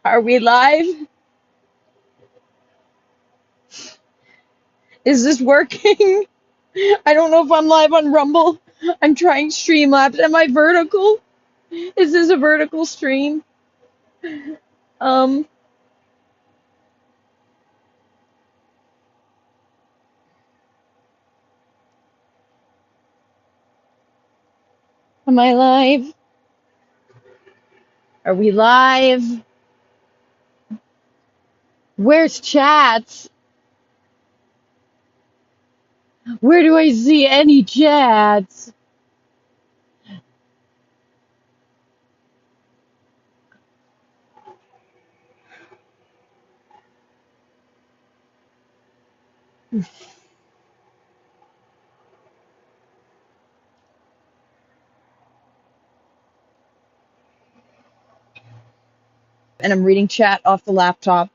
Are we live? Is this working? I don't know if I'm live on Rumble. I'm trying Streamlabs. Am I vertical? Is this a vertical stream? Um, am I live? Are we live? Where's chats? Where do I see any chats? And I'm reading chat off the laptop.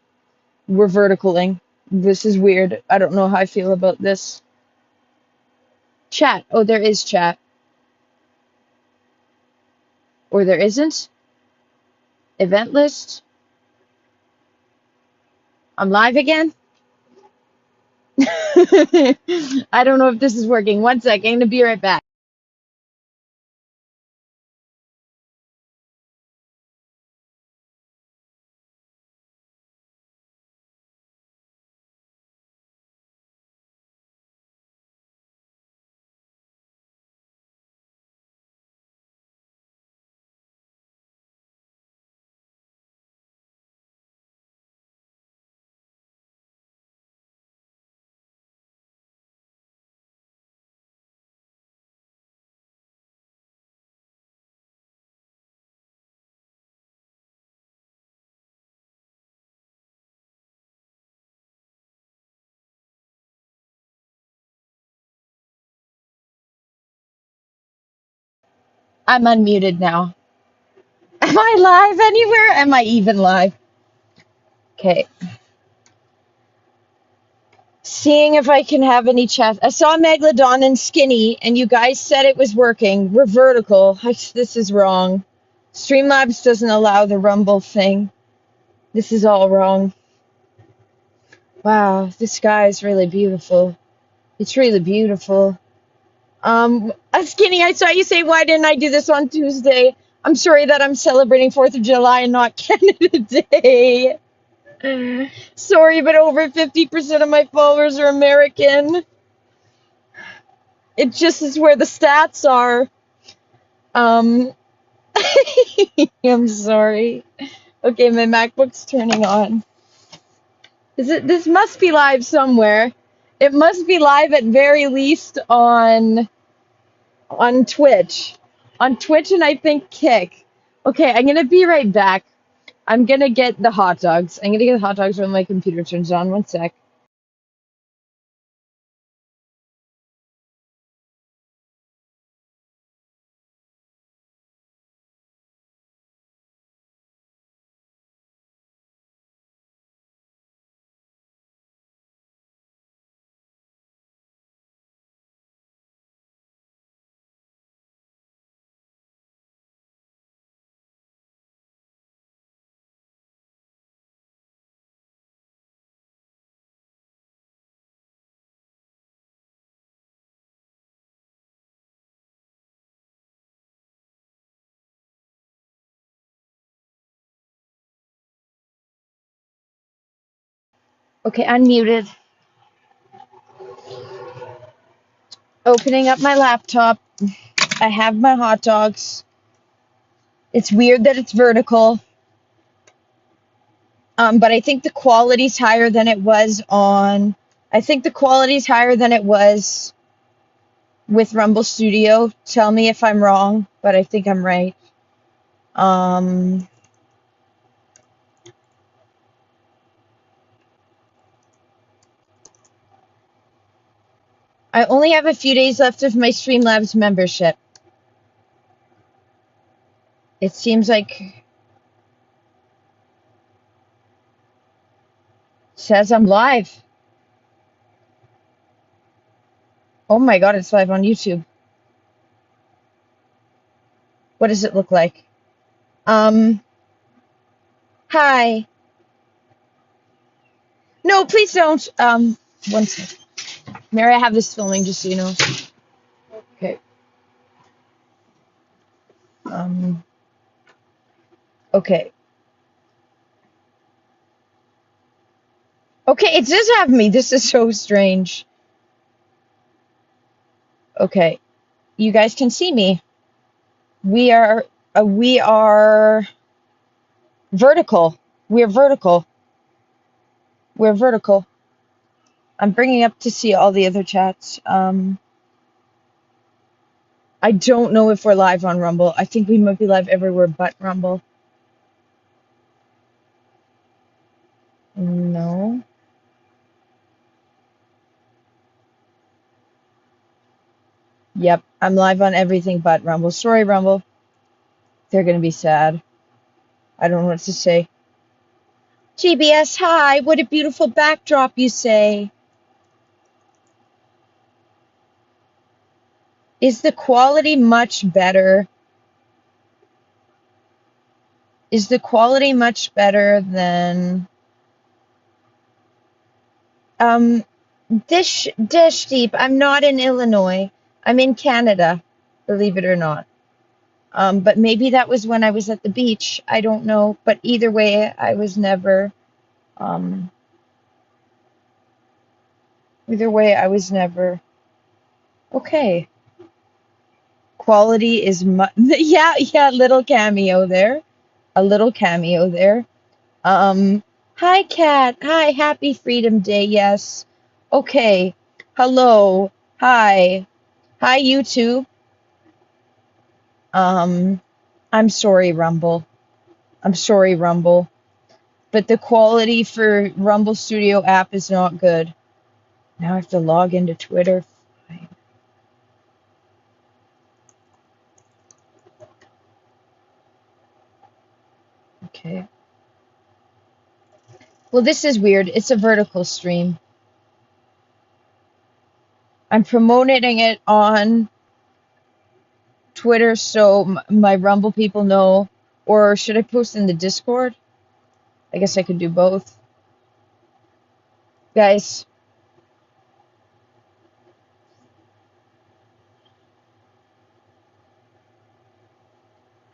We're verticaling. This is weird. I don't know how I feel about this. Chat. Oh, there is chat. Or there isn't. Event list. I'm live again. I don't know if this is working. One sec. I'm gonna be right back. I'm unmuted now. Am I live anywhere? Am I even live? Okay. Seeing if I can have any chat. I saw Megalodon and Skinny, and you guys said it was working. We're vertical. This is wrong. Streamlabs doesn't allow the Rumble thing. This is all wrong. Wow, this sky is really beautiful. It's really beautiful. Skinny, I saw you say, why didn't I do this on Tuesday? I'm sorry that I'm celebrating 4th of July and not Canada Day. Sorry, but over 50% of my followers are American. It just is where the stats are. Um, I'm sorry. Okay, my MacBook's turning on. This must be live somewhere. It must be live at very least on Twitch. On Twitch and I think Kick. Okay, I'm gonna be right back. I'm gonna get the hot dogs. I'm gonna get the hot dogs when my computer turns on. One sec. Okay, unmuted. Opening up my laptop. I have my hot dogs. It's weird that it's vertical. But I think the quality's higher than it was on. I think the quality's higher than it was with Rumble Studio. Tell me if I'm wrong, but I think I'm right. Um, I only have a few days left of my Streamlabs membership. It seems like it says I'm live. Oh my God, it's live on YouTube. What does it look like? Um, Hi. No, please don't. One sec. Mary, I have this filming, just so you know. Okay. Um, okay. Okay, it does have me. This is so strange. Okay. You guys can see me. We are vertical. We're vertical. We're vertical. I'm bringing up to see all the other chats. I don't know if we're live on Rumble. I think we might be live everywhere but Rumble. No. Yep, I'm live on everything but Rumble. Sorry, Rumble. They're gonna be sad. I don't know what to say. GBS, hi. What a beautiful backdrop, you say. Is the quality much better? Is the quality much better than um Dish Deep? I'm not in Illinois. I'm in Canada, believe it or not. But maybe that was when I was at the beach. I don't know. But either way, I was never um either way I was never okay. Quality is yeah, little cameo there. A little cameo there. Um, Hi, Kat. Hi, happy Freedom Day. Yes. Okay. Hello. Hi. Hi, YouTube. Um, I'm sorry, Rumble. I'm sorry, Rumble. But the quality for Rumble Studio app is not good. Now I have to log into Twitter. Fine. Okay. Well, this is weird. It's a vertical stream. I'm promoting it on Twitter so my Rumble people know. Or should I post in the Discord? I guess I could do both. Guys,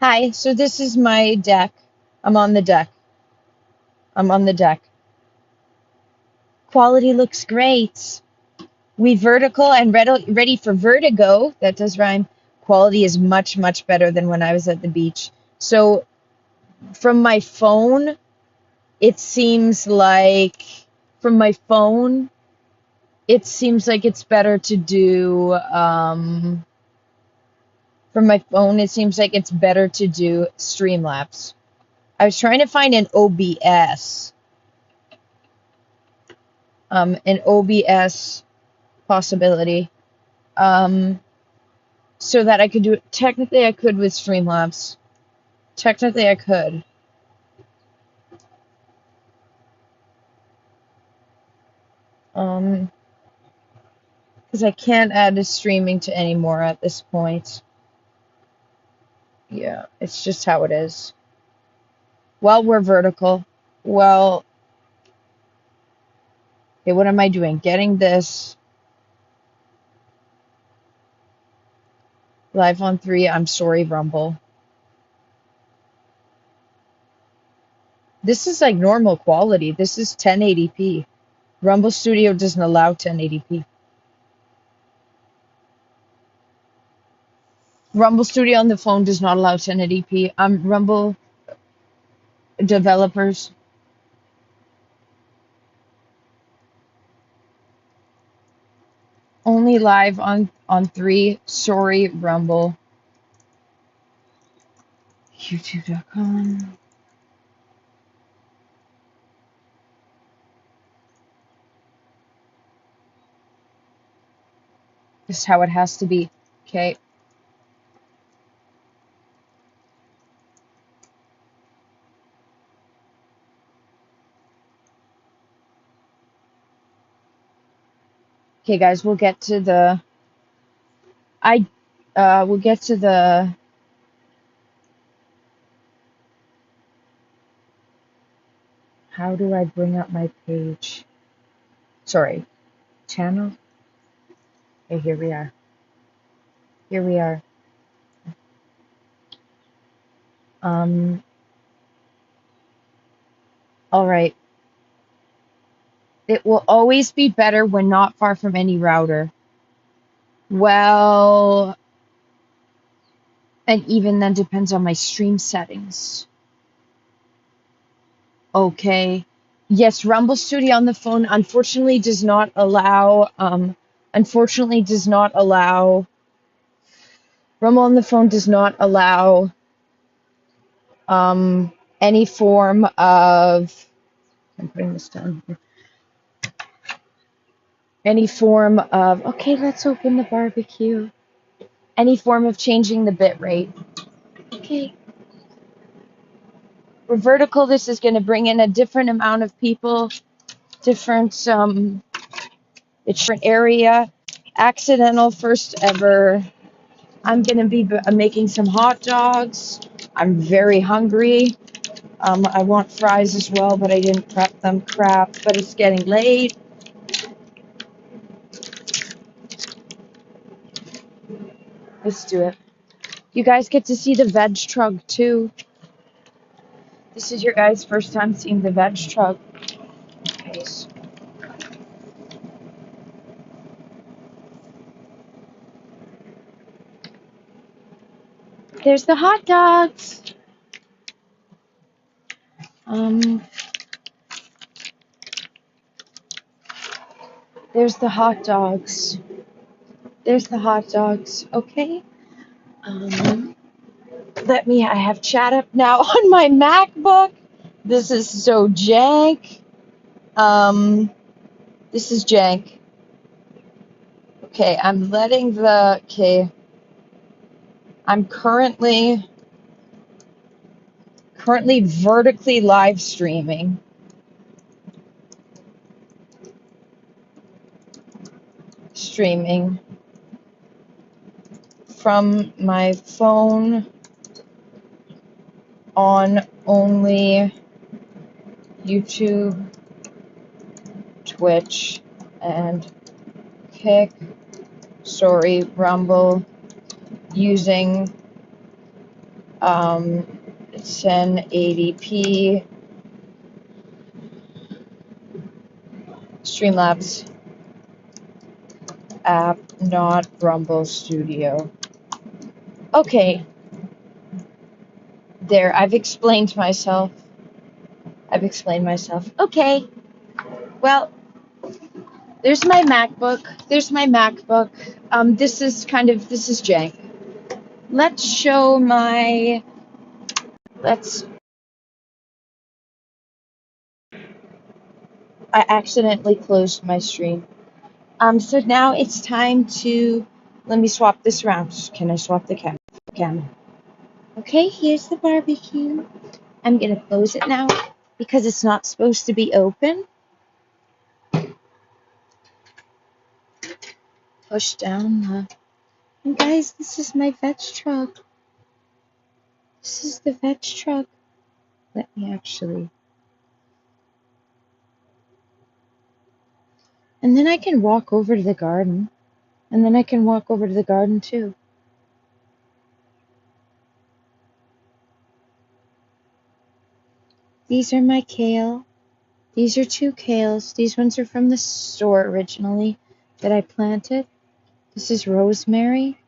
hi. So this is my deck. I'm on the deck. I'm on the deck. Quality looks great. We vertical and ready for vertigo. That does rhyme. Quality is much, much better than when I was at the beach. So from my phone, it seems like from my phone, it seems like it's better to do from my phone, it seems like it's better to do Streamlabs. I was trying to find an OBS possibility, um, so that I could do it. Technically, I could with Streamlabs. Technically, I could. Because I can't add the streaming to anymore at this point. Yeah, it's just how it is. Well, we're vertical. Well, okay, what am I doing? Getting this live on 3. I'm sorry, Rumble. This is like normal quality. This is 1080p. Rumble Studio doesn't allow 1080p. Rumble Studio on the phone does not allow 1080p. Rumble developers only live on 3. Sorry, Rumble. YouTube.com. This is how it has to be. Okay. Okay, guys, we'll get to the we'll get to the How do I bring up my page? Sorry, channel. Okay, here we are. Here we are. All right. It will always be better when not far from any router. Well, and even then depends on my stream settings. Okay. Yes, Rumble Studio on the phone unfortunately does not allow Rumble on the phone does not allow any form of I'm putting this down here. Any form of okay, let's open the barbecue. Any form of changing the bit rate. Okay. For vertical, this is going to bring in a different amount of people, different area. Accidental first ever. I'm going to be making some hot dogs. I'm very hungry. I want fries as well, but I didn't prep them. Crap, but it's getting late. Let's do it. You guys get to see the veg truck too. This is your guys' first time seeing the veg truck. Okay. There's the hot dogs. There's the hot dogs. There's the hot dogs. Okay. I have chat up now on my MacBook. This is so jank. This is jank. Okay, I'm currently vertically live streaming. From my phone on only YouTube, Twitch, and Rumble using 1080p Streamlabs app, not Rumble Studio. Okay. There, I've explained myself. Okay. Well, there's my MacBook. This is jank. I accidentally closed my stream. So now it's time to, let me swap this around. Can I swap the camera? Okay, here's the barbecue. I'm gonna close it now because it's not supposed to be open. Push down and guys, this is my veg truck. This is the veg truck. Let me actually. And then I can walk over to the garden. Too. These are my kale. These are 2 kales. These ones are from the store originally that I planted. This is rosemary.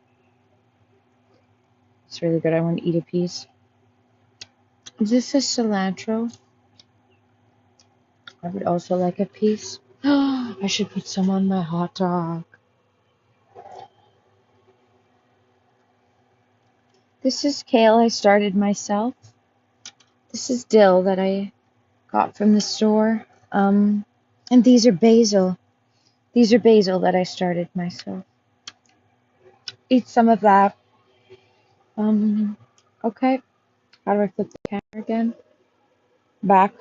It's really good. I want to eat a piece. This is cilantro. I would also like a piece. I should put some on my hot dog. This is kale I started myself. This is dill that I got from the store. And these are basil. These are basil that I started myself. Eat some of that. Okay. How do I flip the camera again? Back.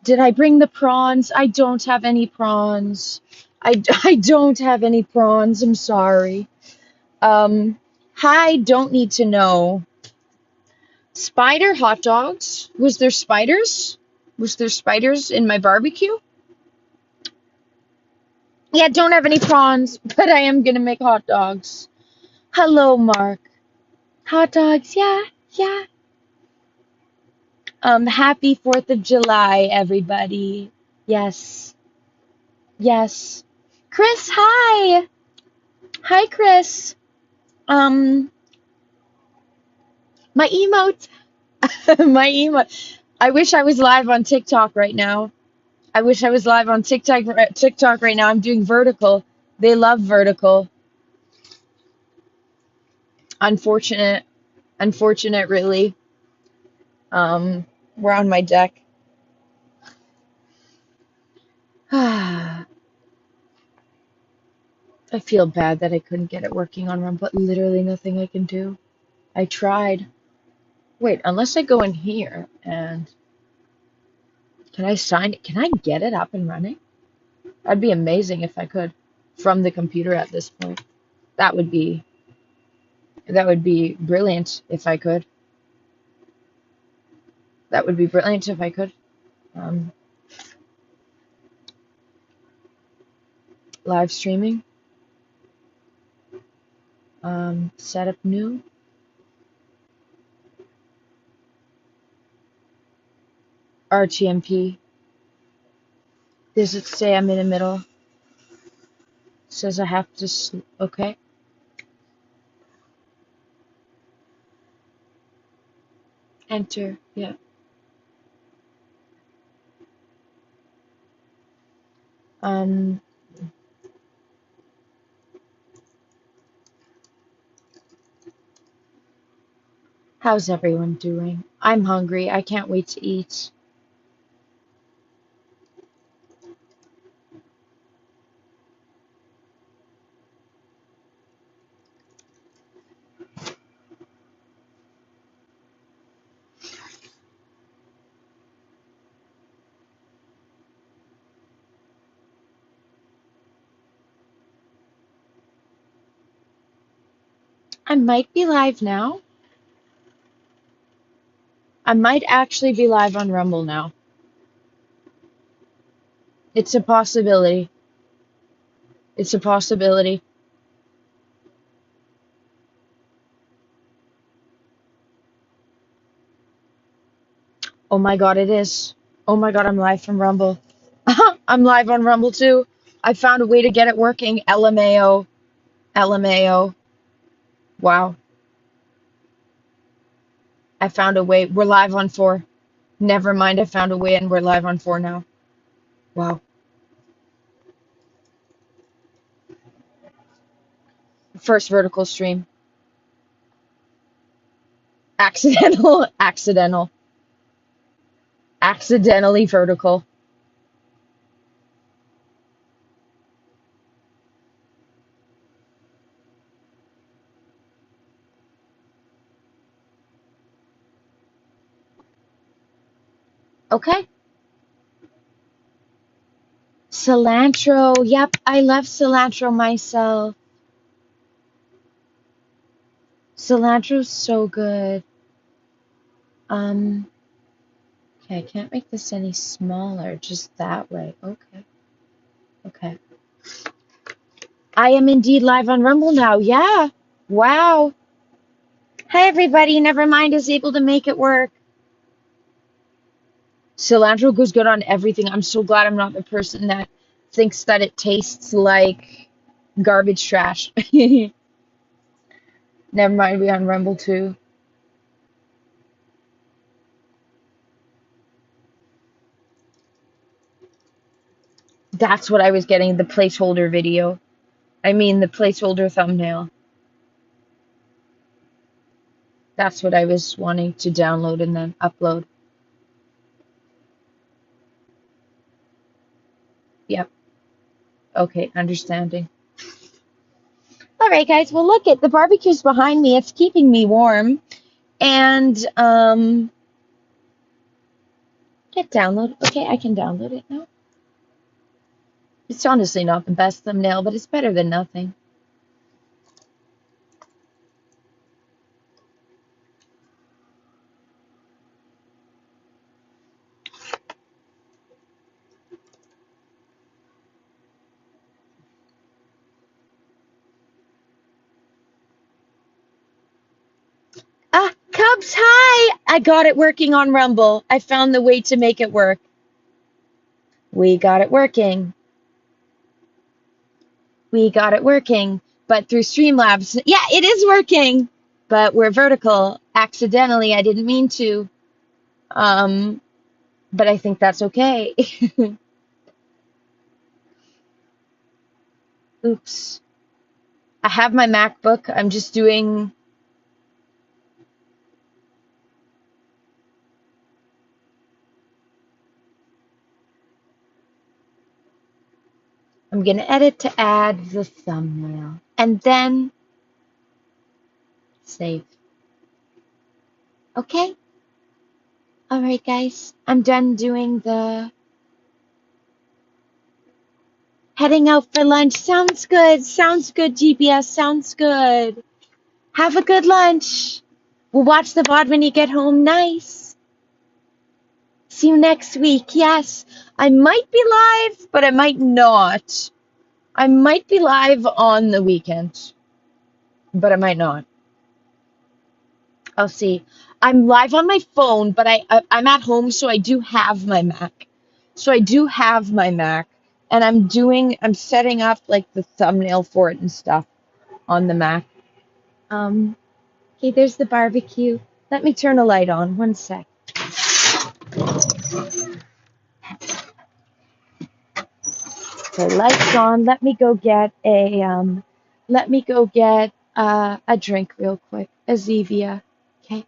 Did I bring the prawns? I don't have any prawns. I don't have any prawns. I'm sorry. How Hi, don't need to know. Spider hot dogs? Was there spiders? Was there spiders in my barbecue? Yeah, don't have any prawns, but I am gonna make hot dogs. Hello, Mark. Hot dogs, yeah, yeah. Happy 4th of July, everybody. Yes, yes. Chris, hi. Hi, Chris. Um, my emote. My emote. I wish I was live on TikTok right now. I wish I was live on TikTok right now. I'm doing vertical. They love vertical. Unfortunate. Unfortunate, really. We're on my deck. I feel bad that I couldn't get it working on Run, but literally nothing I can do. I tried. Wait, unless I go in here and can I sign it? Can I get it up and running? That'd be amazing if I could from the computer at this point. That would be brilliant if I could. That would be brilliant if I could. Um, Live streaming. Setup new. RTMP. Does it say I'm in the middle? It says I have to. Okay. Enter. Yeah. Um. How's everyone doing? I'm hungry. I can't wait to eat. I might be live now. I might actually be live on Rumble now. It's a possibility. It's a possibility. Oh my God, it is. Oh my God, I'm live from Rumble. I'm live on Rumble too. I found a way to get it working. LMAO. LMAO. Wow. I found a way. We're live on 4. Never mind, I found a way and we're live on 4 now. Wow. First vertical stream. Accidental. Accidental. Accidentally vertical. Okay. Cilantro. Yep, I love cilantro myself. Cilantro's so good. Okay, I can't make this any smaller, just that way. Okay. Okay. I am indeed live on Rumble now. Yeah. Wow. Hi, everybody. Nevermind is able to make it work. Cilantro goes good on everything. I'm so glad I'm not the person that thinks that it tastes like garbage trash. Never mind, we on Rumble too. That's what I was getting, the placeholder video. I mean, the placeholder thumbnail. That's what I was wanting to download and then upload. Yep. Okay, understanding. All right, guys. Well, look, the barbecue's behind me. It's keeping me warm. And get download. Okay, I can download it now. It's honestly not the best thumbnail, but it's better than nothing. Dubs, hi! I got it working on Rumble. I found the way to make it work. We got it working. We got it working. But through Streamlabs, yeah, it is working. But we're vertical. Accidentally, I didn't mean to. But I think that's okay. Oops. I have my MacBook. I'm just doing. I'm gonna edit to add the thumbnail. And then save. Okay? Alright, guys. I'm done doing the heading out for lunch. Sounds good. Sounds good, GPS. Sounds good. Have a good lunch. We'll watch the VOD when you get home. Nice. See you next week. Yes. I might be live, but I might not. I might be live on the weekend, but I might not. I'll see. I'm live on my phone, but I'm at home, so I do have my Mac. And I'm setting up like the thumbnail for it and stuff on the Mac. Okay, there's the barbecue. Let me turn a light on. One sec. Okay, lights on. Let me go get a drink real quick. A Zevia. Okay.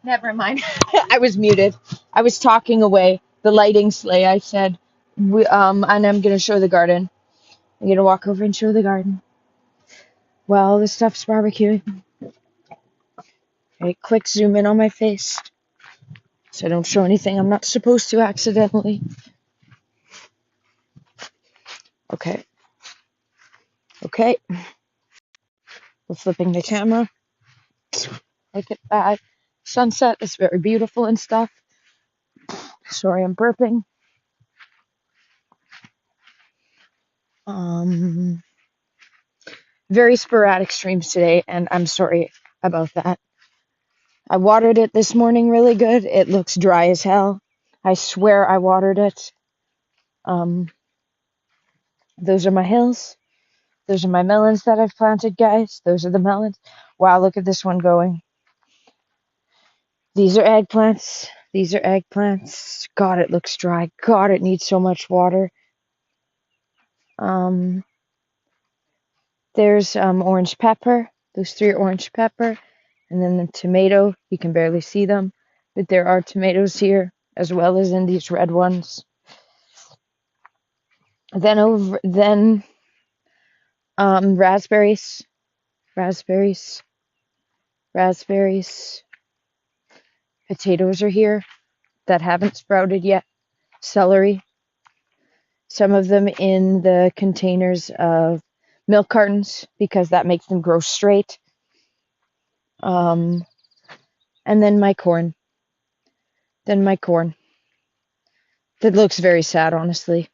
Never mind. I was muted. I was talking away. The lighting sleigh, I said. And I'm gonna show the garden. I'm gonna walk over and show the garden. Well, the stuff's barbecuing. Okay, quick zoom in on my face. So I don't show anything I'm not supposed to accidentally. Okay. Okay. We're flipping the camera. Look at that. Sunset is very beautiful and stuff. Sorry, I'm burping. Very sporadic streams today, and I'm sorry about that. I watered it this morning really good. It looks dry as hell. I swear I watered it. Those are my hills. Those are my melons that I've planted, guys. Those are the melons. Wow, look at this one going. These are eggplants. These are eggplants. God, it looks dry. God, it needs so much water. There's orange pepper. Those three are orange pepper. And then the tomato, you can barely see them. But there are tomatoes here, as well as in these red ones. Then raspberries. Potatoes are here that haven't sprouted yet. Celery. Some of them in the containers of milk cartons because that makes them grow straight. And then my corn. That looks very sad, honestly.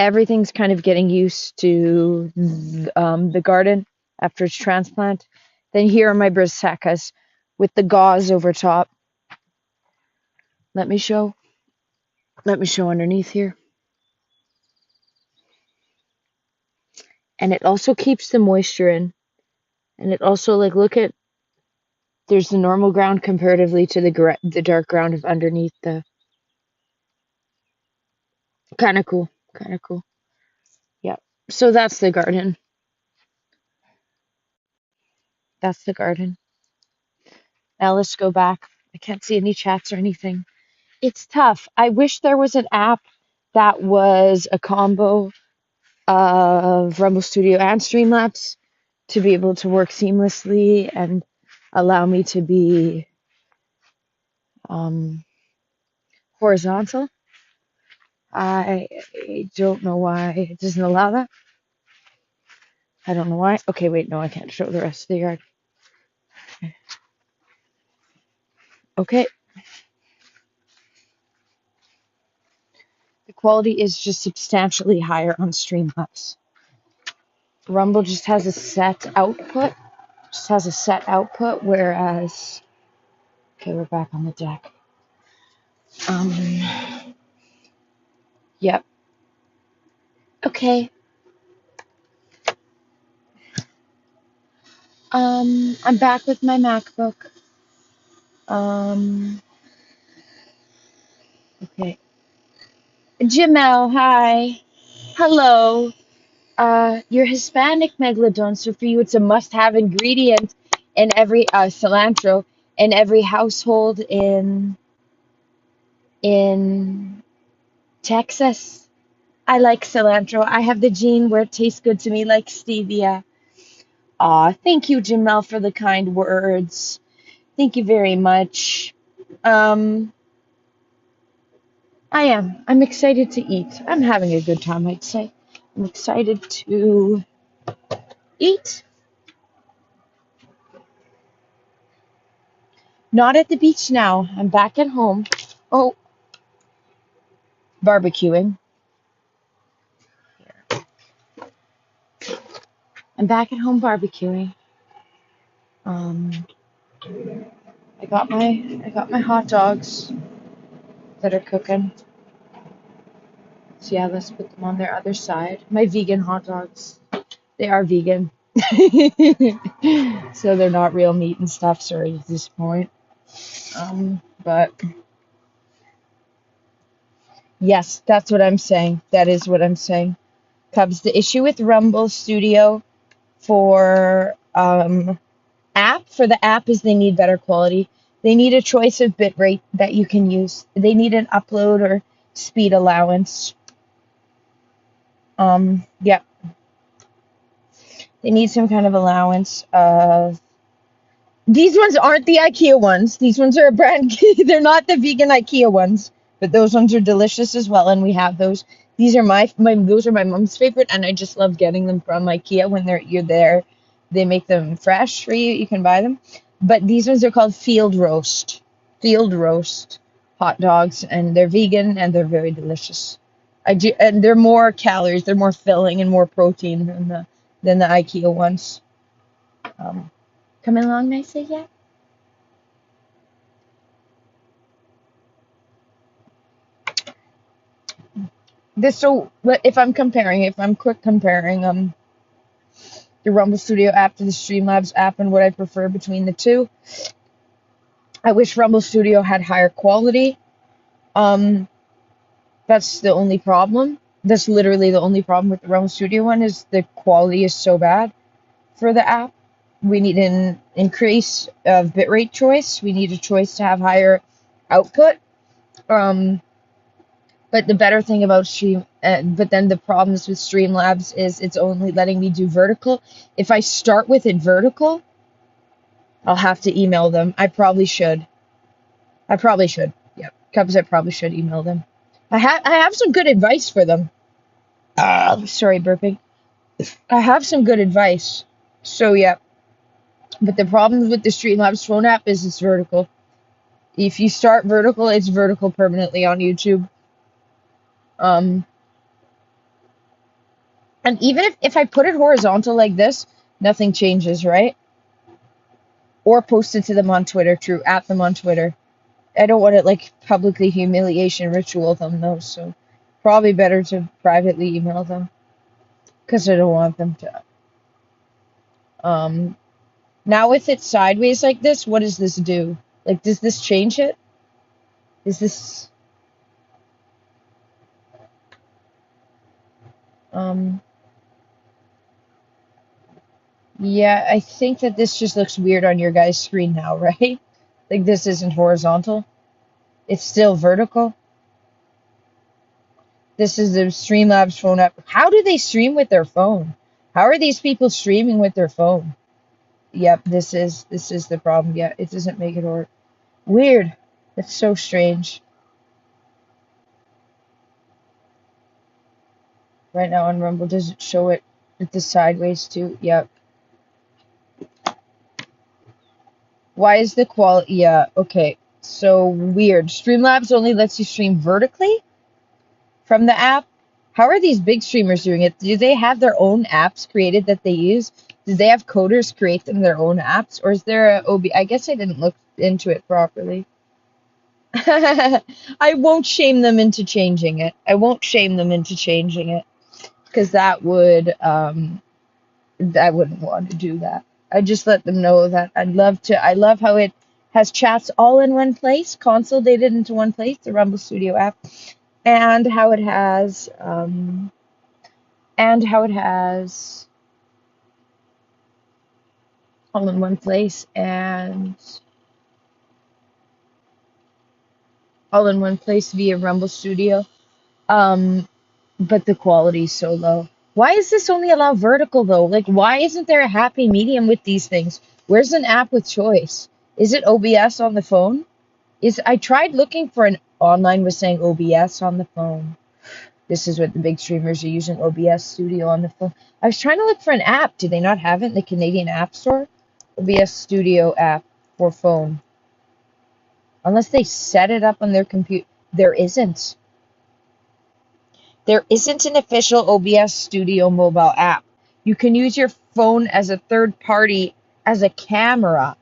everything's kind of getting used to the garden after its transplant. Then here are my brassicas with the gauze over top. Let me show underneath here. And it also keeps the moisture in. And it also, like, look at, there's the normal ground comparatively to the dark ground of underneath the, kind of cool, kind of cool. Yeah. So that's the garden. That's the garden. Now let's go back. I can't see any chats or anything. It's tough. I wish there was an app that was a combo of Rumble Studio and Streamlabs to be able to work seamlessly and allow me to be horizontal. I don't know why it doesn't allow that. I don't know why. Okay, wait, no, I can't show the rest of the yard. Okay. The quality is just substantially higher on Streamlabs. Rumble just has a set output. Whereas, okay, we're back on the deck. Yep. Okay. I'm back with my MacBook. Okay. Jamel, hi. Hello. You're Hispanic megalodon, so for you it's a must-have ingredient in every cilantro in every household in Texas. I like cilantro. I have the gene where it tastes good to me like stevia. Aw, thank you, Jamel, for the kind words. Thank you very much. I am. I'm excited to eat. I'm having a good time, I'd say. I'm excited to eat. Not at the beach now. I'm back at home. Oh, BBQ'ing. I'm back at home BBQ'ing. I got my hot dogs that are cooking. So yeah, let's put them on their other side. My vegan hot dogs. They are vegan. So they're not real meat and stuff, sorry at this point. But yes, that's what I'm saying. That is what I'm saying. Cubs, the issue with Rumble Studio for the app is they need better quality. They need a choice of bitrate that you can use. They need an upload or speed allowance. Yeah. They need some kind of allowance of. These ones aren't the IKEA ones. These ones are a brand. They're not the vegan IKEA ones, but those ones are delicious as well, and we have those. These are those are my mom's favorite, and I just love getting them from IKEA when you're there. They make them fresh for you. You can buy them, but these ones are called Field Roast hot dogs, and they're vegan and they're very delicious. And they're more calories, they're more filling and more protein than the IKEA ones. Coming along nicely yet? If I'm quick comparing the Rumble Studio app to the Streamlabs app and what I prefer between the two, I wish Rumble Studio had higher quality. That's the only problem. That's literally the only problem with the Rumble Studio one is the quality is so bad for the app. We need an increase of bitrate choice. We need a choice to have higher output. But the better thing about but then the problems with Streamlabs is it's only letting me do vertical. If I start with it vertical, I'll have to email them. I probably should. Yep. Cubs, I probably should email them. I have some good advice for them. Sorry, burping. I have some good advice. So, yeah. But the problem with the Streamlabs phone app is it's vertical. If you start vertical, it's vertical permanently on YouTube. And even if I put it horizontal like this, nothing changes, right? Or post it to them on Twitter, true, at them on Twitter. I don't want to like publicly humiliation ritual them though, so probably better to privately email them because I don't want them to. Now with it sideways like this, what does this do? Like, does this change it? Is this um? Yeah, I think that this just looks weird on your guys' screen now, right? Like this isn't horizontal. It's still vertical. This is the Streamlabs phone app. How do they stream with their phone? How are these people streaming with their phone? Yep, this is the problem. Yeah, it doesn't make it work. Weird. It's so strange. Right now on Rumble, does it show it at the sideways too? Yep. Why is the quality? Yeah, okay. So weird. Streamlabs only lets you stream vertically from the app. How are these big streamers doing it? Do they have their own apps created that they use? Do they have coders create them their own apps? Or is there a OB? I guess I didn't look into it properly. I won't shame them into changing it. I won't shame them into changing it because that would I wouldn't want to do that. I just let them know that I'd love to. I love how it has chats all in one place, consolidated into one place, the Rumble Studio app, and how it has all in one place and all in one place via Rumble Studio. Um, but the quality's so low. Why is this only allow vertical though? Like, why isn't there a happy medium with these things? Where's an app with choice? Is it OBS on the phone? I tried looking for an online was saying OBS on the phone. This is what the big streamers are using, OBS Studio on the phone. I was trying to look for an app. Do they not have it in the Canadian App Store? OBS Studio app for phone. Unless they set it up on their computer. There isn't. There isn't an official OBS Studio mobile app. You can use your phone as a third party, as a camera,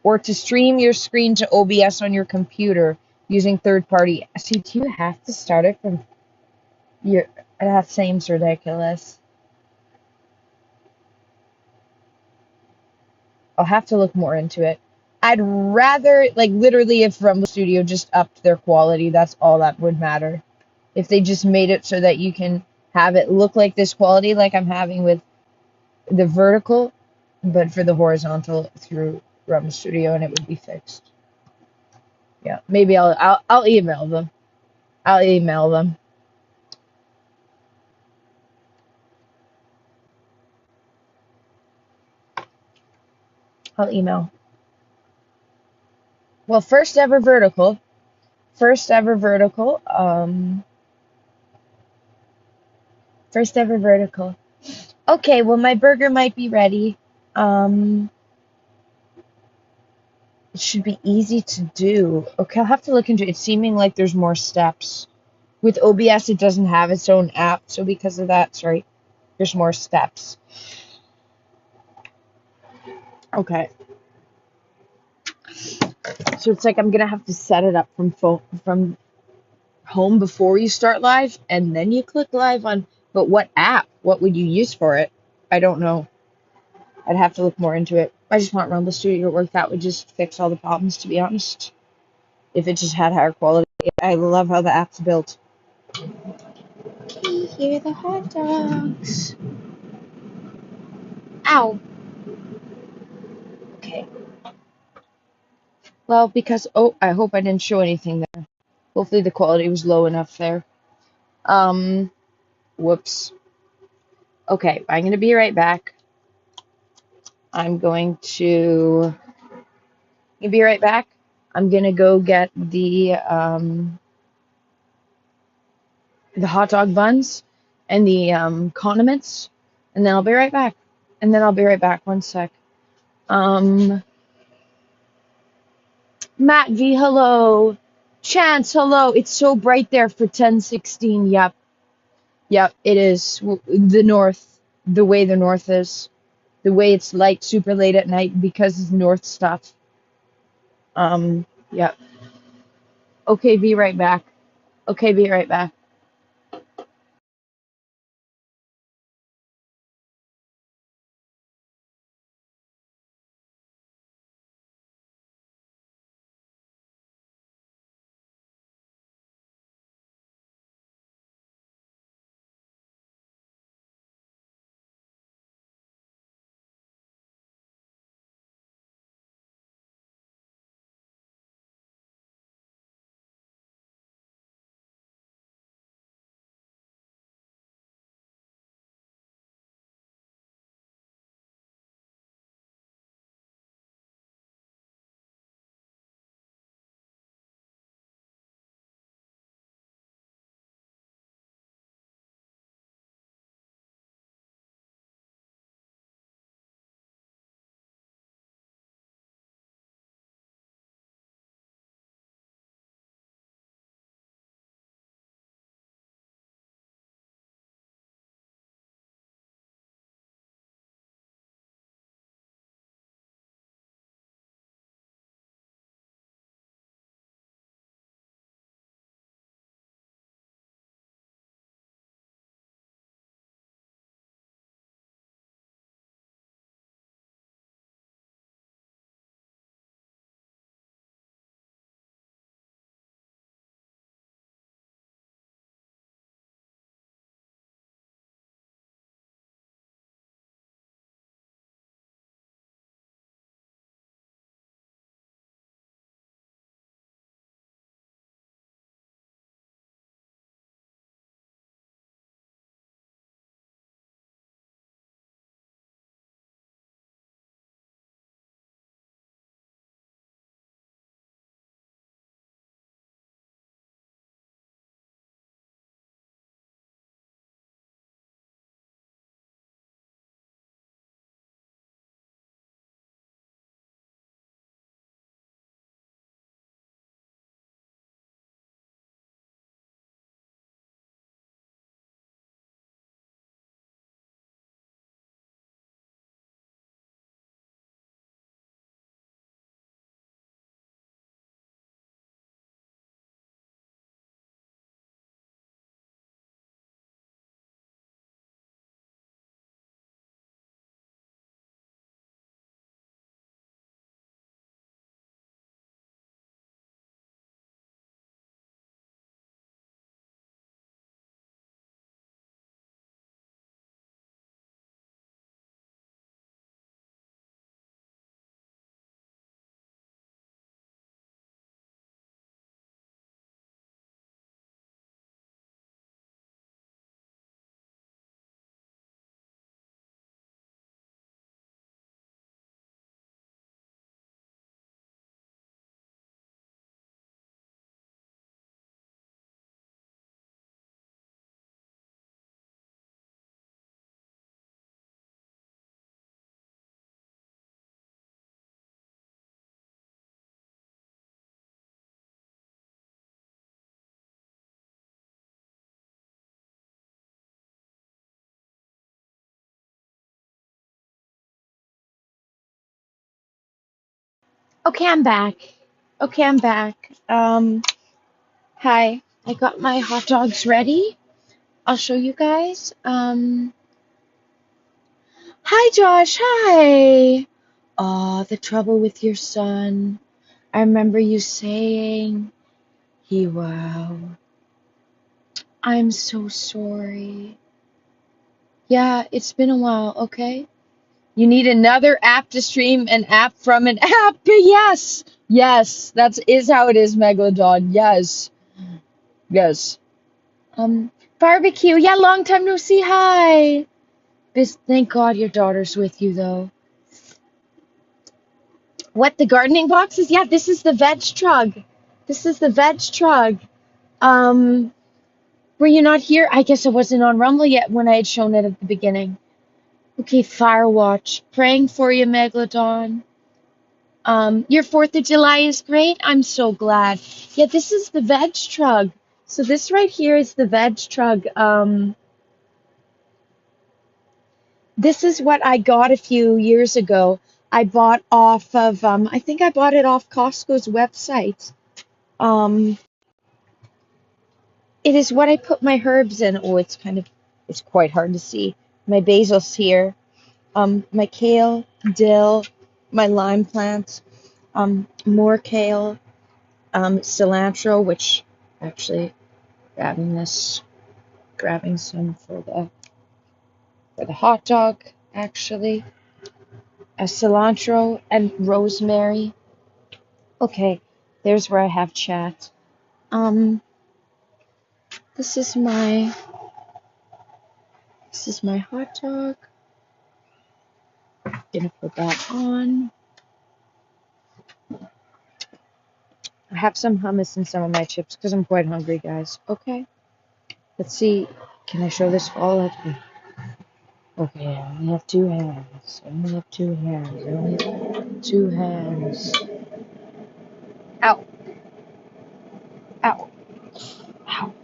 or to stream your screen to OBS on your computer using third party. See, do you have to start it from your. That seems ridiculous. I'll have to look more into it. I'd rather, like, literally, if Rumble Studio just upped their quality, that's all that would matter. If they just made it so that you can have it look like this quality, like I'm having with the vertical, but for the horizontal through Rumble Studio, and it would be fixed. Yeah, maybe I'll email them. I'll email them. I'll email. Well, first ever vertical. First ever vertical. First ever vertical. Okay, well my burger might be ready. It should be easy to do. Okay, I'll have to look into it. It's seeming like there's more steps. With OBS, it doesn't have its own app, so because of that, sorry, there's more steps. Okay. So it's like I'm gonna have to set it up from home before you start live, and then you click live on. But what app? What would you use for it? I don't know. I'd have to look more into it. I just want Rumble Studio to work. That would just fix all the problems, to be honest. If it just had higher quality. I love how the app's built. Can you hear the hot dogs? Ow. Okay. Well, because, oh, I hope I didn't show anything there. Hopefully the quality was low enough there. Whoops. Okay, I'm going to be right back. I'm going to be right back. I'm going to go get the hot dog buns and the condiments, and then I'll be right back. And then I'll be right back. One sec. Matt V, hello. Chance, hello. It's so bright there for 10:16. Yep. Yep, it is the north, the way the north is, the way it's light, super late at night because it's north stuff. Yep. Okay, be right back. Okay, be right back. Okay, I'm back. Okay, I'm back. Hi. I got my hot dogs ready. I'll show you guys. Hi, Josh. Hi. Oh, the trouble with your son. I remember you saying wow. I'm so sorry. Yeah, it's been a while, okay? You need another app to stream an app from an app. Yes. Yes, that's is how it is, Megalodon. Yes. Yes. Barbecue. Yeah, long time no see. Hi. Thank God your daughter's with you though. What, the gardening boxes? Yeah, this is the veg truck. This is the veg truck. Um, were you not here? I guess I wasn't on Rumble yet when I had shown it at the beginning. Okay, Firewatch. Praying for you, Megalodon. Your 4th of July is great. I'm so glad. Yeah, this is the veg truck. So this right here is the veg truck. This is what I got a few years ago. I bought off of, I think I bought it off Costco's website. Um, it is what I put my herbs in. Oh, it's quite hard to see. My basil's here. My kale, dill, my lime plants, more kale, cilantro, which actually grabbing some for the hot dog, actually. Cilantro and rosemary. Okay, there's where I have chat. Um, this is my hot dog. Gonna put that on. I have some hummus in some of my chips because I'm quite hungry, guys. Okay, let's see. Can I show this all at me? Okay, I only have two hands. I only have two hands. I only have two hands. Ow! Ow! Ow!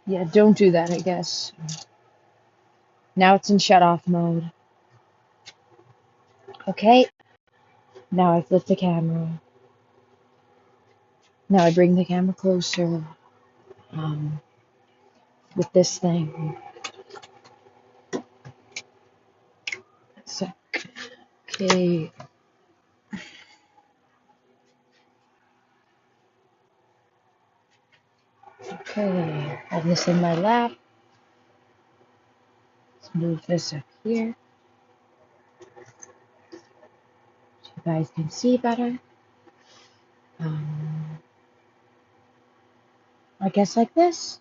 Yeah, don't do that, I guess. Now it's in shut-off mode. Okay, now I flip the camera. Now I bring the camera closer. With this thing. So, okay. Okay, I have this in my lap. Let's move this up here so you guys can see better. I guess like this.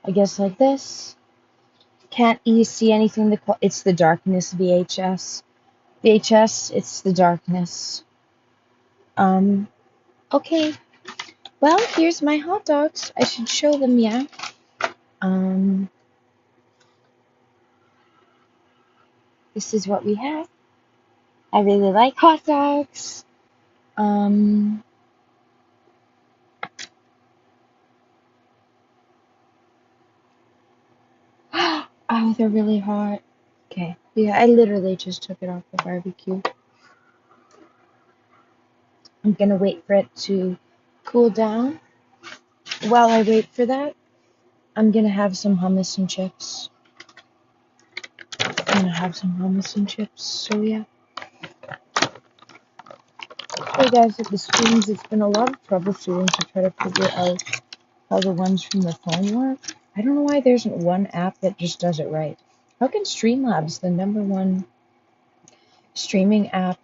I guess like this. Can't you see anything? It's the darkness, VHS. VHS, it's the darkness. Okay. Well, here's my hot dogs. I should show them, yeah. This is what we have. I really like hot dogs. Oh, they're really hot. Okay. Yeah, I literally just took it off the barbecue. I'm gonna wait for it to cool down. While I wait for that, I'm gonna have some hummus and chips. So yeah. Hey guys, at the streams, it's been a lot of troubleshooting to try to figure out how the ones from the phone work. I don't know why there isn't one app that just does it right. How can Streamlabs, the number one streaming app,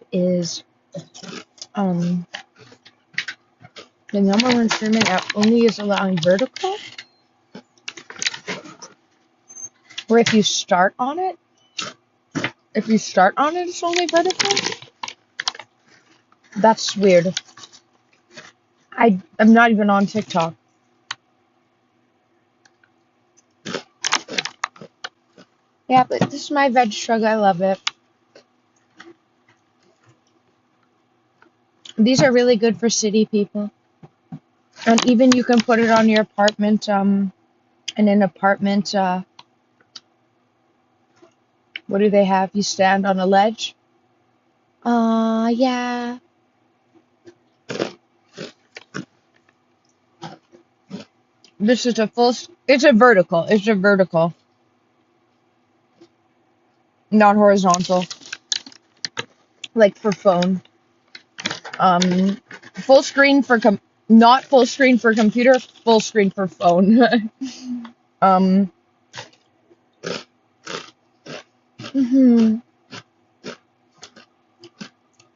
only is allowing vertical? Or if you start on it, it's only vertical? That's weird. I'm not even on TikTok. Yeah, but this is my veg shrug. I love it. These are really good for city people. And even you can put it on your apartment, in an apartment, what do they have? You stand on a ledge? Yeah. This is it's a vertical. It's a vertical. Not horizontal. Like for phone. Full screen for not full screen for computer, full screen for phone.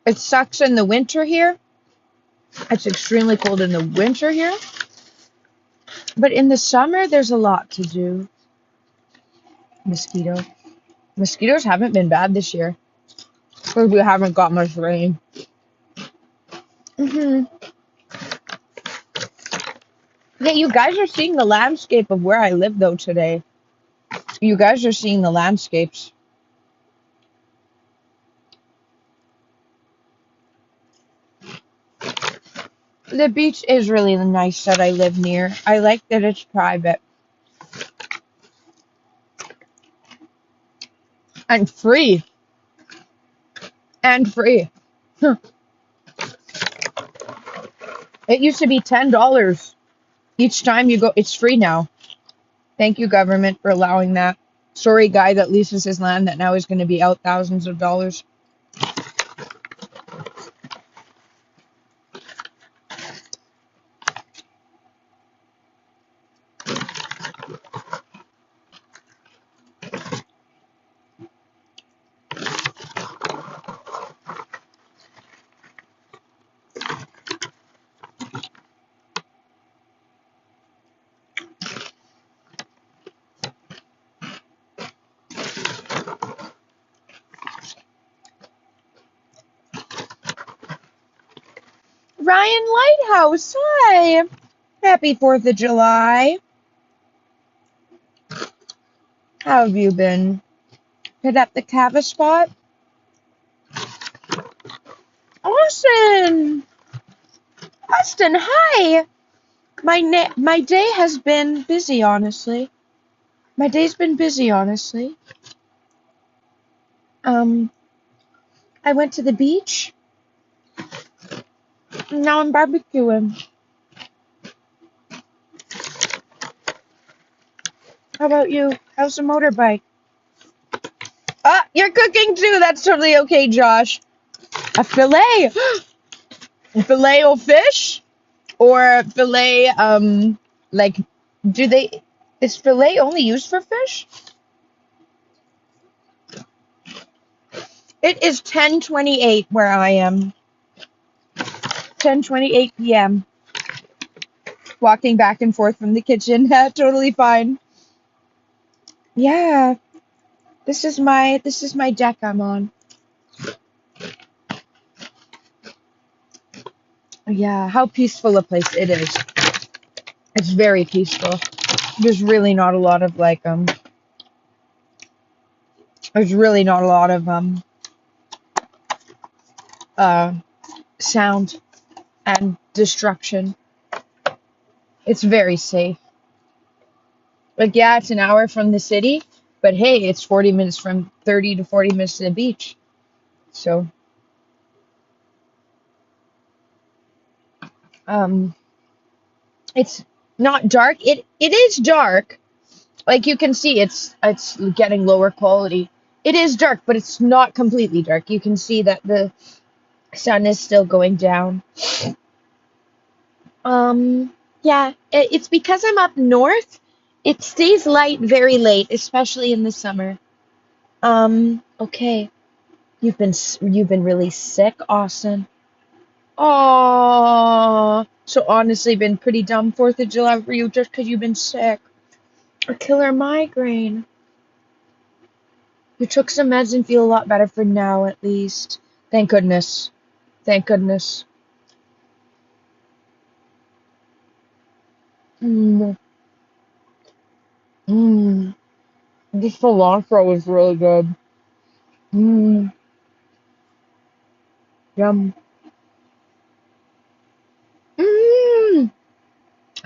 It sucks in the winter here. It's extremely cold in the winter here. But in the summer, there's a lot to do. Mosquitoes haven't been bad this year. Because we haven't got much rain. Yeah, you guys are seeing the landscape of where I live, though, today. You guys are seeing the landscapes. The beach is really nice that I live near. I like that it's private. And free. And free. Huh. It used to be $10 each time you go. It's free now. Thank you, government, for allowing that. Sorry, guy that leases his land that now is going to be out thousands of dollars. Ryan Lighthouse, hi. Happy 4th of July. How have you been? Hit up the Cava spot? Austin! Austin, hi! My day has been busy, honestly. My day's been busy, honestly. I went to the beach. And now I'm barbecuing. How about you? How's the motorbike? Ah, you're cooking too. That's totally okay, Josh. A fillet. Filet o fish? Or filet, like, is filet only used for fish? It is 10:28 where I am. 10:28 p.m. Walking back and forth from the kitchen. Totally fine. Yeah. This is my deck I'm on. Yeah, how peaceful a place it is. It's very peaceful. There's really not a lot of sound and destruction. It's very safe. Like, yeah, it's an hour from the city, but hey, it's 30 to 40 minutes to the beach. So, it's not dark. It is dark. Like you can see, it's getting lower quality. It is dark, but it's not completely dark. You can see that the sun is still going down. Yeah, it's because I'm up north. It stays light very late, especially in the summer. Okay. You've been really sick, Austin. Oh, so honestly, been pretty dumb 4th of July for you just 'cause you've been sick. A killer migraine. You took some meds and feel a lot better for now, at least. Thank goodness. Thank goodness. Mmm. Mmm. This cilantro was really good. Mmm. Yum. Mmm.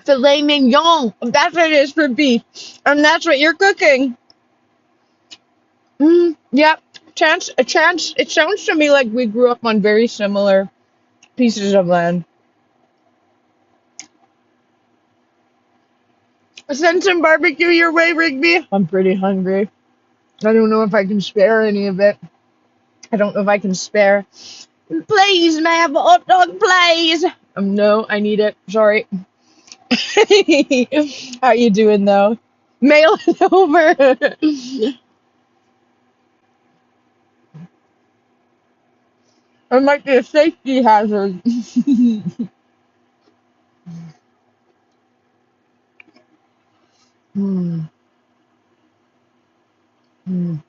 Filet mignon. That's what it is for beef. And that's what you're cooking. Yep. It sounds to me like we grew up on very similar pieces of land. Send some barbecue your way, Rigby. I'm pretty hungry. I don't know if I can spare any of it. I don't know if I can spare. Please, may I have a hot dog, please? No, I need it. Sorry. How you doing, though? Mail it over. It might be a safety hazard. Mm, mm.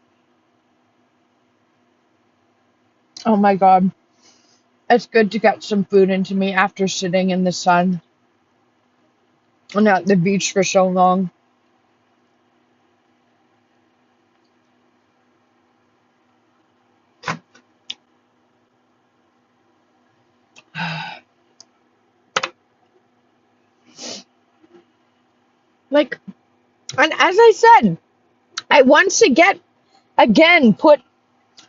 Oh my God. It's good to get some food into me after sitting in the sun and at the beach for so long. Like, and as I said, I want to get Again, put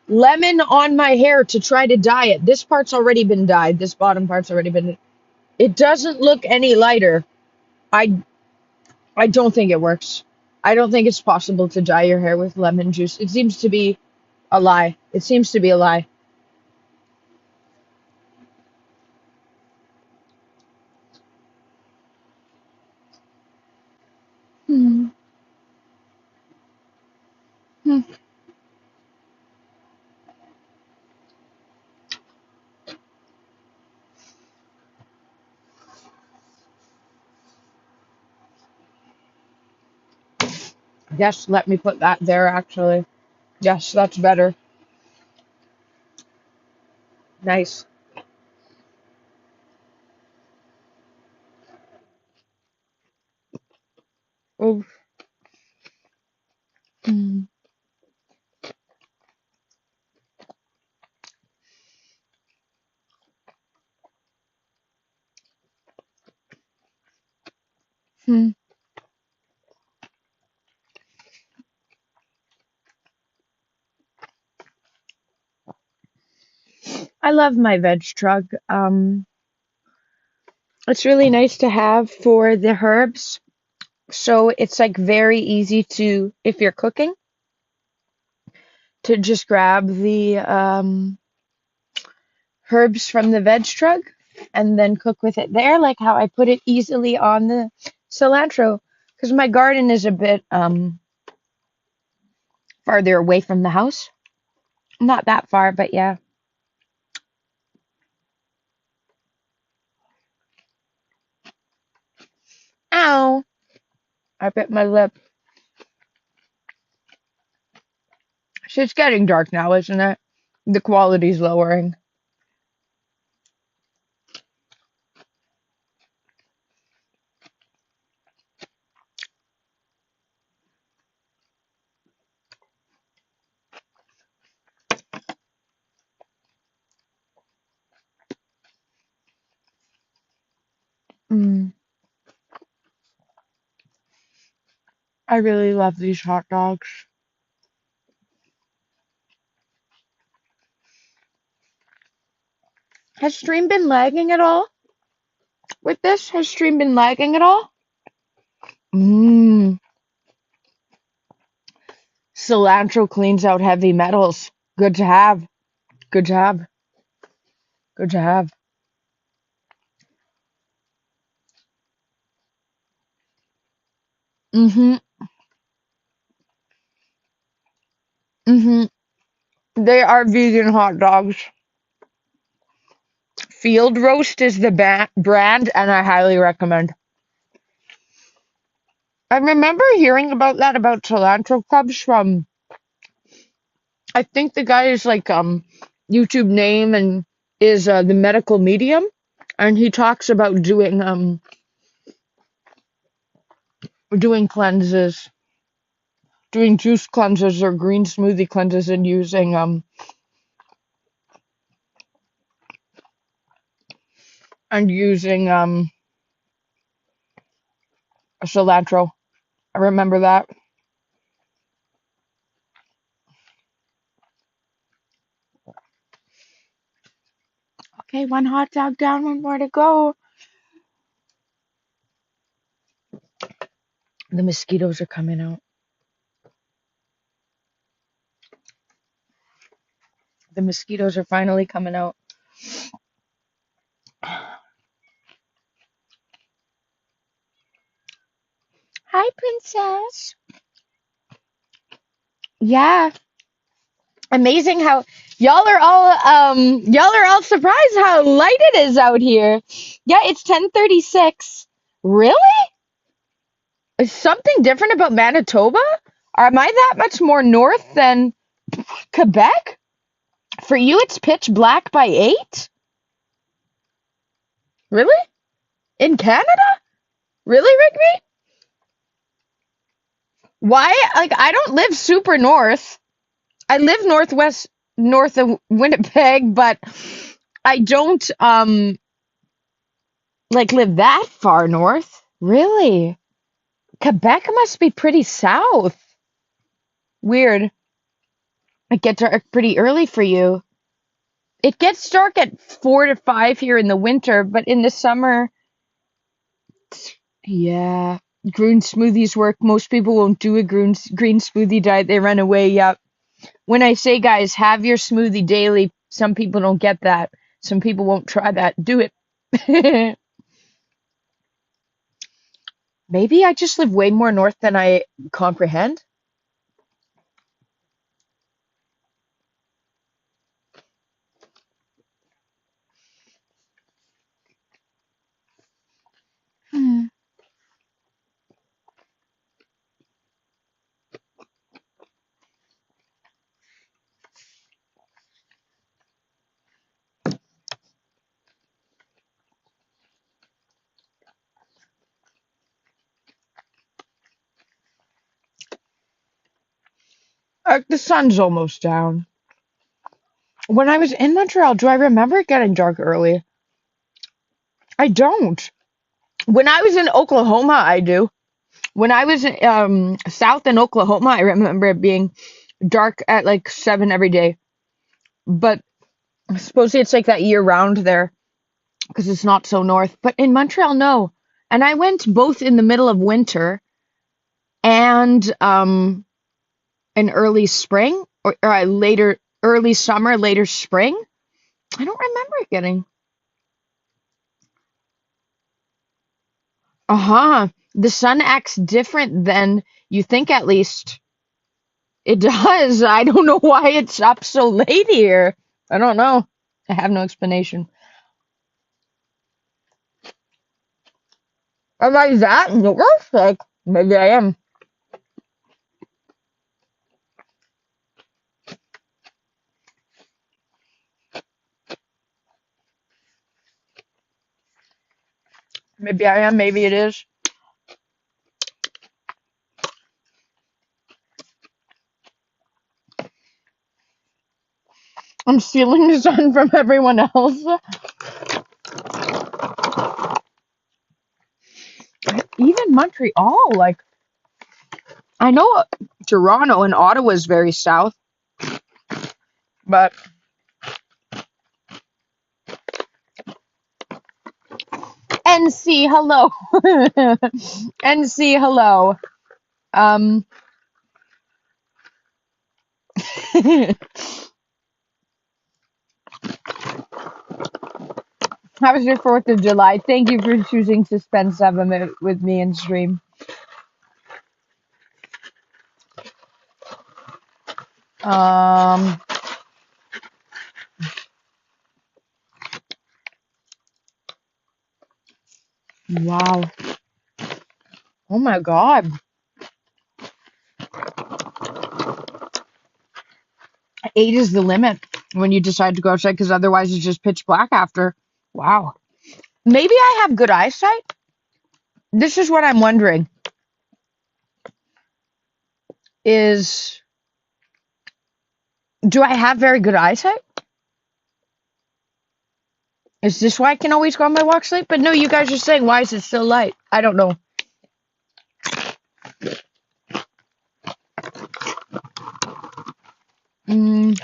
lemon on my hair to try to dye it. This part's already been dyed. This bottom part's already been. It doesn't look any lighter. I I don't think it works. I don't think it's possible to dye your hair with lemon juice. It seems to be a lie. It seems to be a lie. Hmm. Hmm. Yes, let me put that there actually. Yes, that's better. Nice. Oh. Hmm. Hmm. I love my veg truck. It's really nice to have for the herbs. So it's like very easy to, if you're cooking, to just grab the herbs from the veg truck and then cook with it there, like how I put it easily on the cilantro. Because my garden is a bit farther away from the house. Not that far, but yeah. Ow! I bit my lip. So it's getting dark now, isn't it? The quality's lowering. Mm, I really love these hot dogs. Has stream been lagging at all with this? Has stream been lagging at all? Mmm. Cilantro cleans out heavy metals. Good to have. Good to have. Good to have. Mm-hmm. Mm-hmm. They are vegan hot dogs. Field Roast is the brand, and I highly recommend. I remember hearing about that about cilantro clubs from, I think the guy's like YouTube name and is the medical medium, and he talks about doing cleanses, doing juice cleanses or green smoothie cleanses, and using cilantro. I remember that. Okay, one hot dog down, one more to go. The mosquitoes are coming out. The mosquitoes are finally coming out. Hi, princess. Yeah, amazing how y'all are all surprised how light it is out here. Yeah, it's 10:36. Really? Is something different about Manitoba? Am I that much more north than Quebec? For you, it's pitch black by 8? Really? In Canada? Really, Rigby? Why? Like, I don't live super north. I live northwest, north of Winnipeg, but I don't like live that far north. Really? Quebec must be pretty south. Weird. It gets dark pretty early for you. It gets dark at 4 to 5 here in the winter, but in the summer, yeah, green smoothies work. Most people won't do a green smoothie diet. They run away. Yep. When I say, guys, have your smoothie daily, some people don't get that. Some people won't try that. Do it. Maybe I just live way more north than I comprehend. Hmm. The sun's almost down. When I was in Montreal, do I remember it getting dark early? I don't. When I was in Oklahoma, I do. When I was south in Oklahoma, I remember it being dark at like 7 every day. But supposedly it's like that year round there because it's not so north. But in Montreal, no. And I went both in the middle of winter and in early spring or later early summer, later spring. I don't remember it getting. Uh-huh. The sun acts different than you think, at least. It does. I don't know why it's up so late here. I don't know. I have no explanation. Am I that neurotic? Maybe I am. Maybe I am. Maybe it is. I'm stealing the sun from everyone else. Even Montreal, like, I know Toronto and Ottawa is very south, but NC, hello. NC, hello. Um, how was your 4th of July? Thank you for choosing to spend 7 minutes with me and stream. Um, wow. Oh my God. 8 is the limit when you decide to go outside because otherwise it's just pitch black after. Wow. Maybe I have good eyesight. This is what I'm wondering is, do I have very good eyesight? Is this why I can always go on my walk sleep? But no, you guys are saying, why is it so light? I don't know. Mm,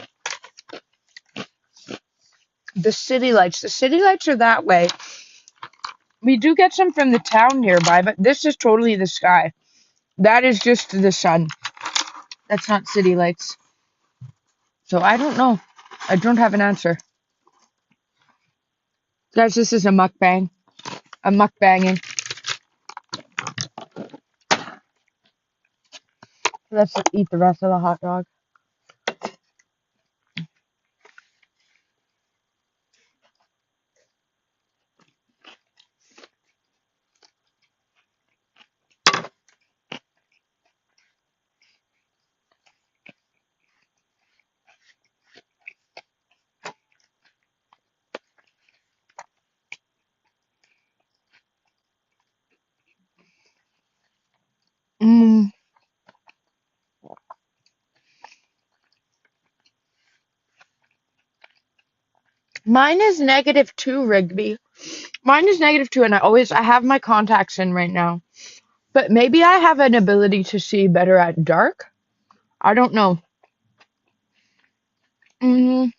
the city lights. The city lights are that way. We do get some from the town nearby, but this is totally the sky. That is just the sun. That's not city lights. So I don't know. I don't have an answer. Guys, this is a mukbang. I'm mukbanging. Let's eat the rest of the hot dog. Mm. Mine is -2, Rigby. Mine is -2, and I have my contacts in right now. But maybe I have an ability to see better at dark. I don't know. Mm.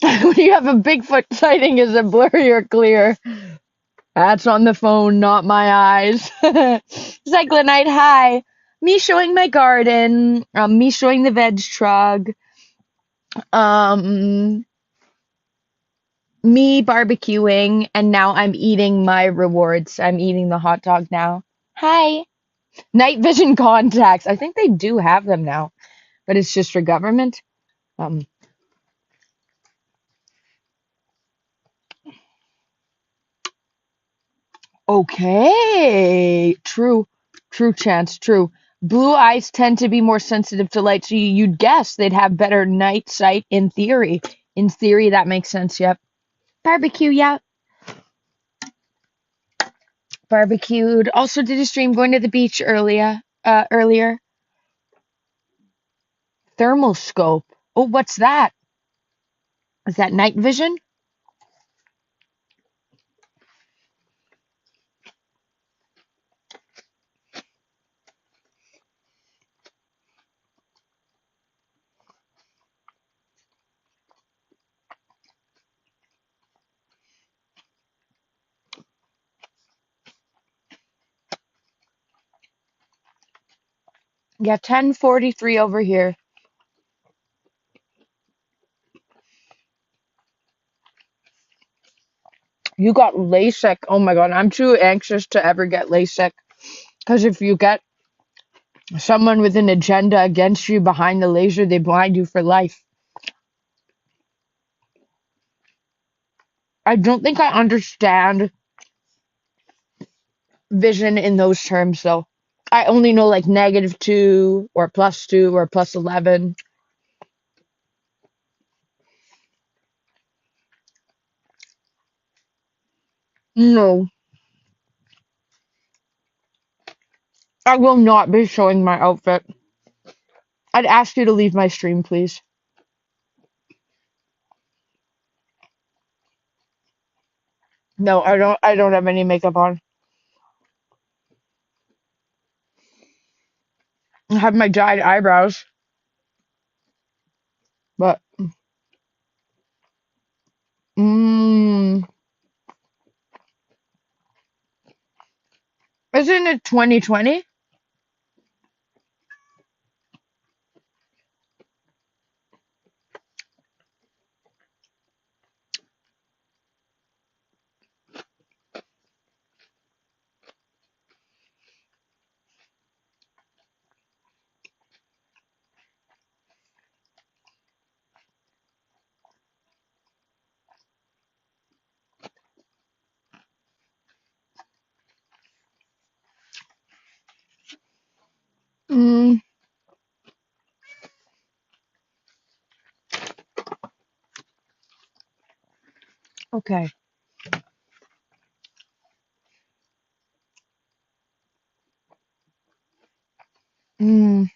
When you have a Bigfoot sighting, is it blurry or clear? That's on the phone, not my eyes. Cyclonite, hi. Me showing my garden, me showing the veg truck, um, me barbecuing, and now I'm eating my rewards. I'm eating the hot dog now. Hi. Night vision contacts. I think they do have them now, but it's just for government. Um, okay. True. True chance. True. Blue eyes tend to be more sensitive to light, so you'd guess they'd have better night sight in theory. In theory, that makes sense. Yep. Barbecue, yeah. Barbecued. Also did a stream going to the beach earlier. Thermal scope. Oh, what's that? Is that night vision? Yeah, 10:43 over here. You got LASIK. Oh my God, I'm too anxious to ever get LASIK. Because if you get someone with an agenda against you behind the laser, they blind you for life. I don't think I understand vision in those terms, though. I only know like -2 or +2 or +11. No, I will not be showing my outfit. I'd ask you to leave my stream, please. No, I don't have any makeup on. I have my dyed eyebrows, but mm, isn't it 2020? Mm, okay. Mm.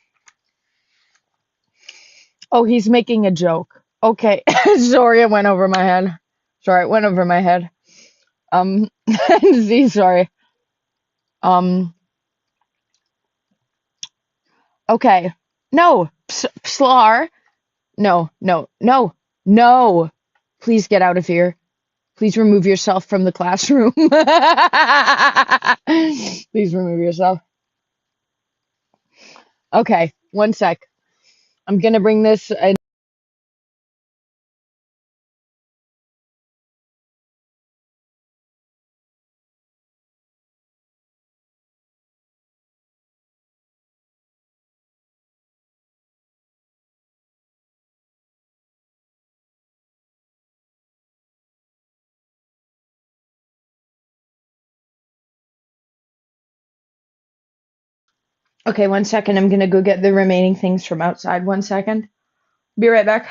Oh, he's making a joke. Okay. Sorry, it went over my head. Sorry, it went over my head. Z, sorry. Um, okay. No, Slar. No, no, no, no. Please get out of here. Please remove yourself from the classroom. Please remove yourself. Okay, one sec. I'm gonna bring this. Okay, one second. I'm gonna go get the remaining things from outside. One second. Be right back.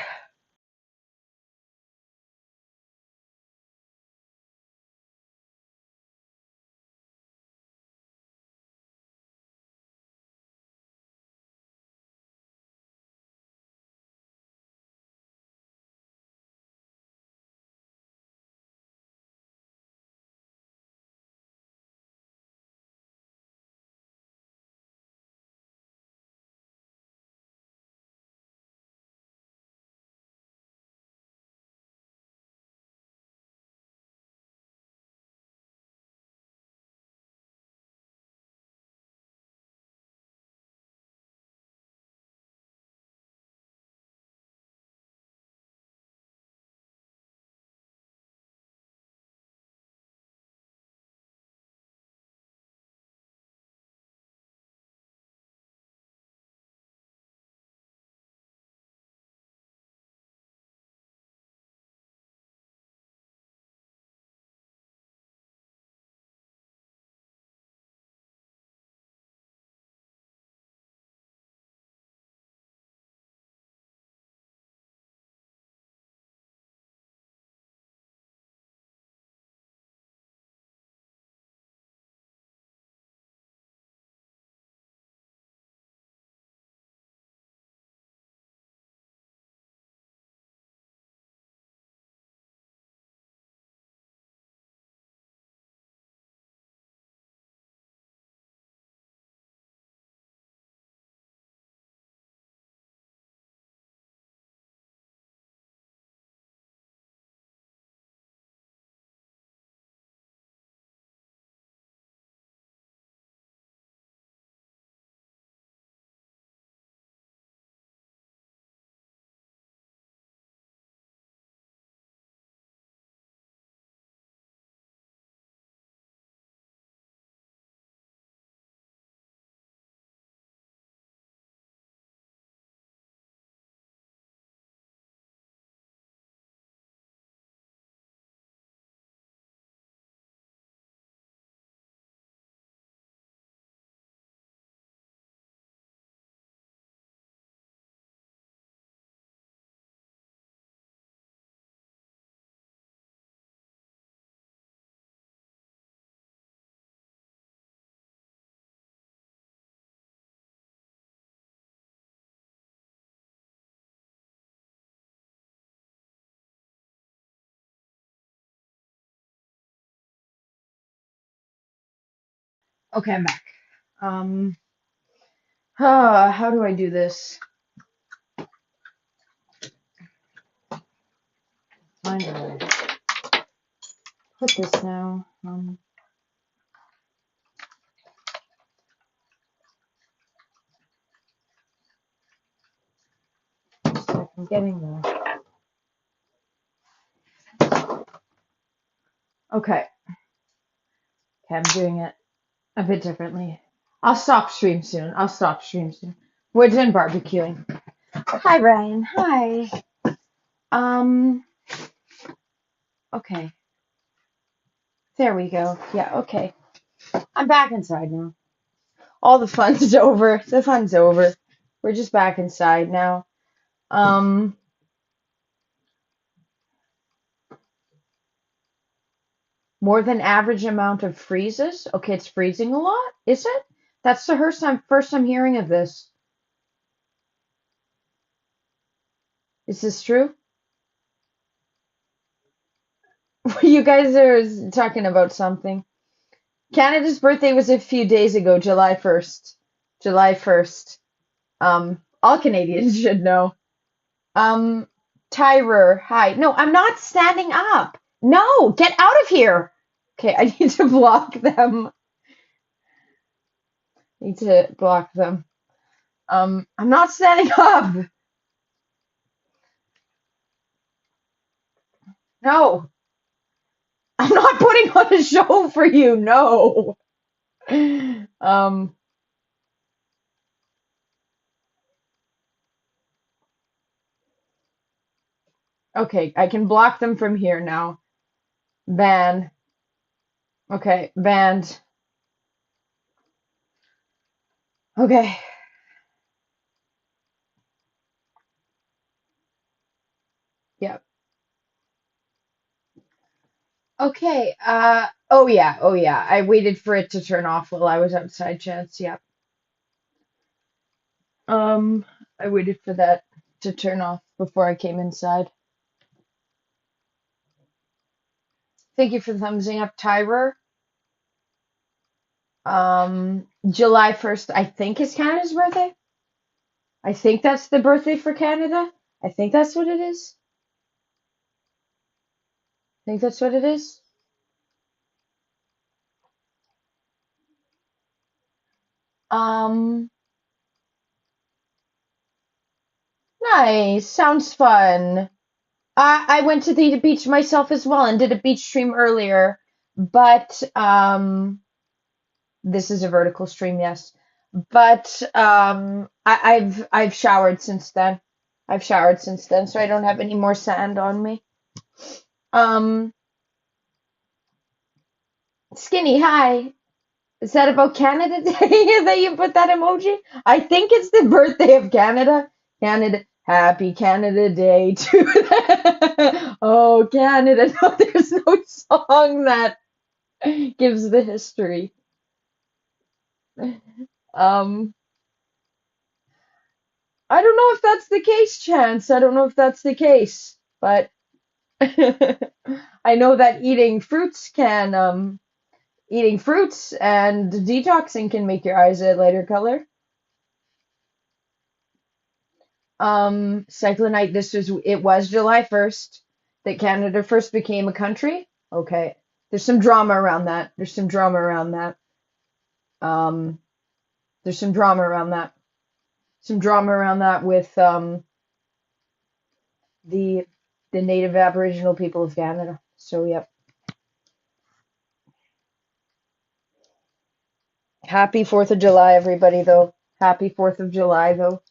Okay, I'm back. Um, how do I do this? Where do I put this now? I'm getting there. Okay. Okay, I'm doing it a bit differently. I'll stop stream soon. I'll stop stream soon. We're done barbecuing. Hi, Ryan. Hi. Um, okay. There we go. Yeah, okay. I'm back inside now. All the fun's over. The fun's over. We're just back inside now. Um, More than average amount of freezes. Okay, it's freezing a lot, is it? That's the first time hearing of this. Is this true? You guys are talking about something. Canada's birthday was a few days ago, July 1st. July 1st. All Canadians should know. Um, Tyrer, hi. No, I'm not standing up. No, get out of here. Okay, I need to block them. Need to block them. I'm not standing up. No, I'm not putting on a show for you. No. Um, okay, I can block them from here now. Ban. Okay, banned. Okay. Yep. Okay. Oh yeah. Oh yeah. I waited for it to turn off while I was outside, Chance. Yep. Um, I waited for that to turn off before I came inside. Thank you for thumbsing up, Tyrer. July 1st, I think is Canada's birthday. I think that's the birthday for Canada. I think that's what it is. I think that's what it is. Um, nice. Sounds fun. I went to the beach myself as well and did a beach stream earlier, but this is a vertical stream, yes. But I've showered since then. I've showered since then, so I don't have any more sand on me. Um, Skinny, hi. Is that about Canada Day that you put that emoji? I think it's the birthday of Canada. Canada, happy Canada Day to Oh, Canada. No, there's no song that gives the history. Um, I don't know if that's the case, Chance. I don't know if that's the case, but I know that eating fruits and detoxing can make your eyes a lighter color. Cyclonite, it was July 1st that Canada first became a country. Okay. There's some drama around that. There's some drama around that. Um, there's some drama around that. Some drama around that with the native Aboriginal people of Canada. So yep. Happy 4th of July, everybody, though. Happy 4th of July, though.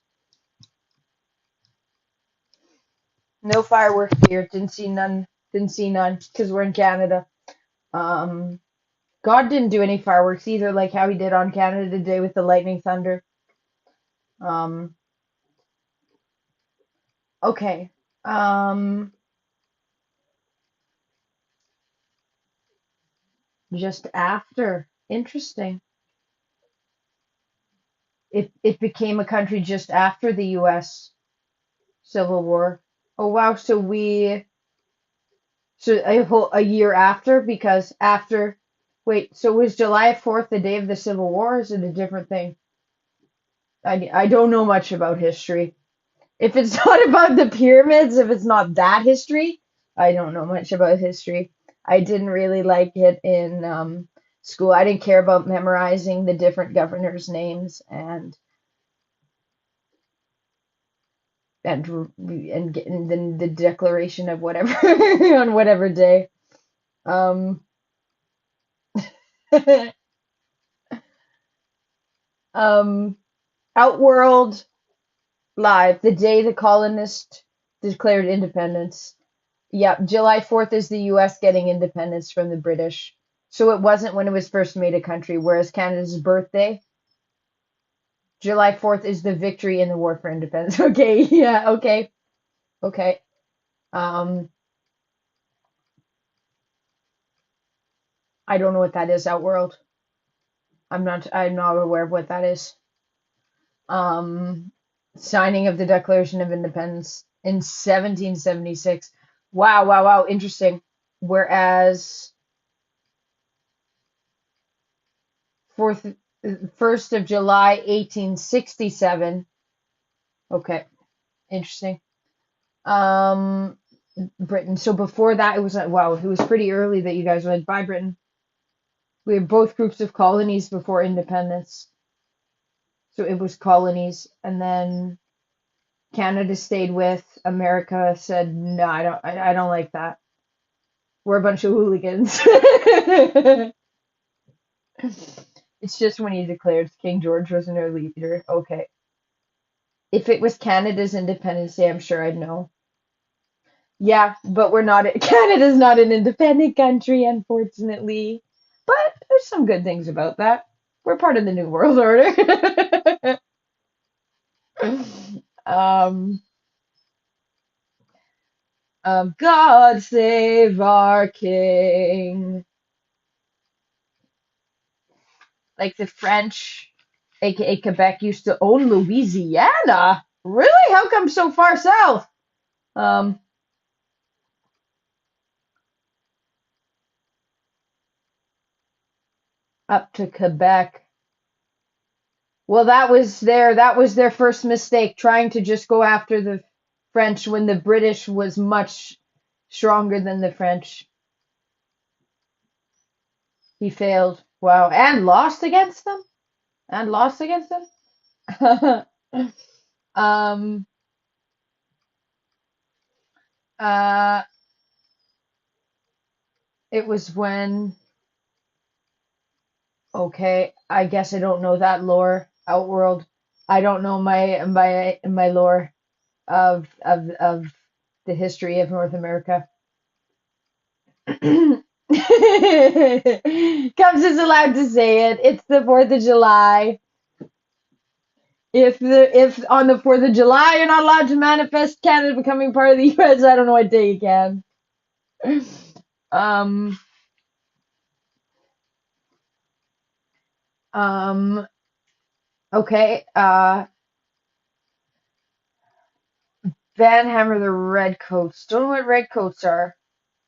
No fireworks here. Didn't see none. Didn't see none because we're in Canada. Um, God didn't do any fireworks either, like how he did on Canada Day with the lightning thunder. Um, okay. Um, just after. Interesting. It became a country just after the U.S. Civil War. Oh wow, so a year after, because after Wait, so was July 4th the day of the Civil War, or is it a different thing? I don't know much about history. If it's not about the pyramids, if it's not that history, I don't know much about history. I didn't really like it in school. I didn't care about memorizing the different governors' names and getting the declaration of whatever on whatever day. Um, um, Outworld Live, the day the colonists declared independence. Yep, July 4th is the US getting independence from the British. So it wasn't when it was first made a country, whereas Canada's birthday, July 4th is the victory in the war for independence. Okay, yeah, okay, okay. Um, I don't know what that is, Outworld. I'm not aware of what that is. Um, Signing of the Declaration of Independence in 1776. Wow, wow, wow, interesting. Whereas 4th, 1st of July, 1867. Okay, interesting. Um, Britain. So before that, it was like, wow, it was pretty early that you guys went by Britain. We had both groups of colonies before independence. So it was colonies, and then Canada stayed with. America said, no, I don't like that. We're a bunch of hooligans. It's just when he declared King George wasn't our leader. Okay. If it was Canada's Independence Day, I'm sure I'd know. Yeah, but we're not. Canada's not an independent country, unfortunately. But there's some good things about that. We're part of the New World Order. um, God save our king. Like the French, aka Quebec, used to own Louisiana. Really? How come so far south? Um, Up to Quebec. Well, that was their first mistake, trying to just go after the French when the British was much stronger than the French. He failed. Wow, and lost against them? And lost against them? um uh it was when okay, I guess I don't know that lore. Outworld. I don't know my lore of the history of North America. Cubs is allowed to say it. It's the 4th of July. If on the 4th of July you're not allowed to manifest Canada becoming part of the US, I don't know what day you can. Um um okay, Van Hammer the Redcoats. Don't know what redcoats are.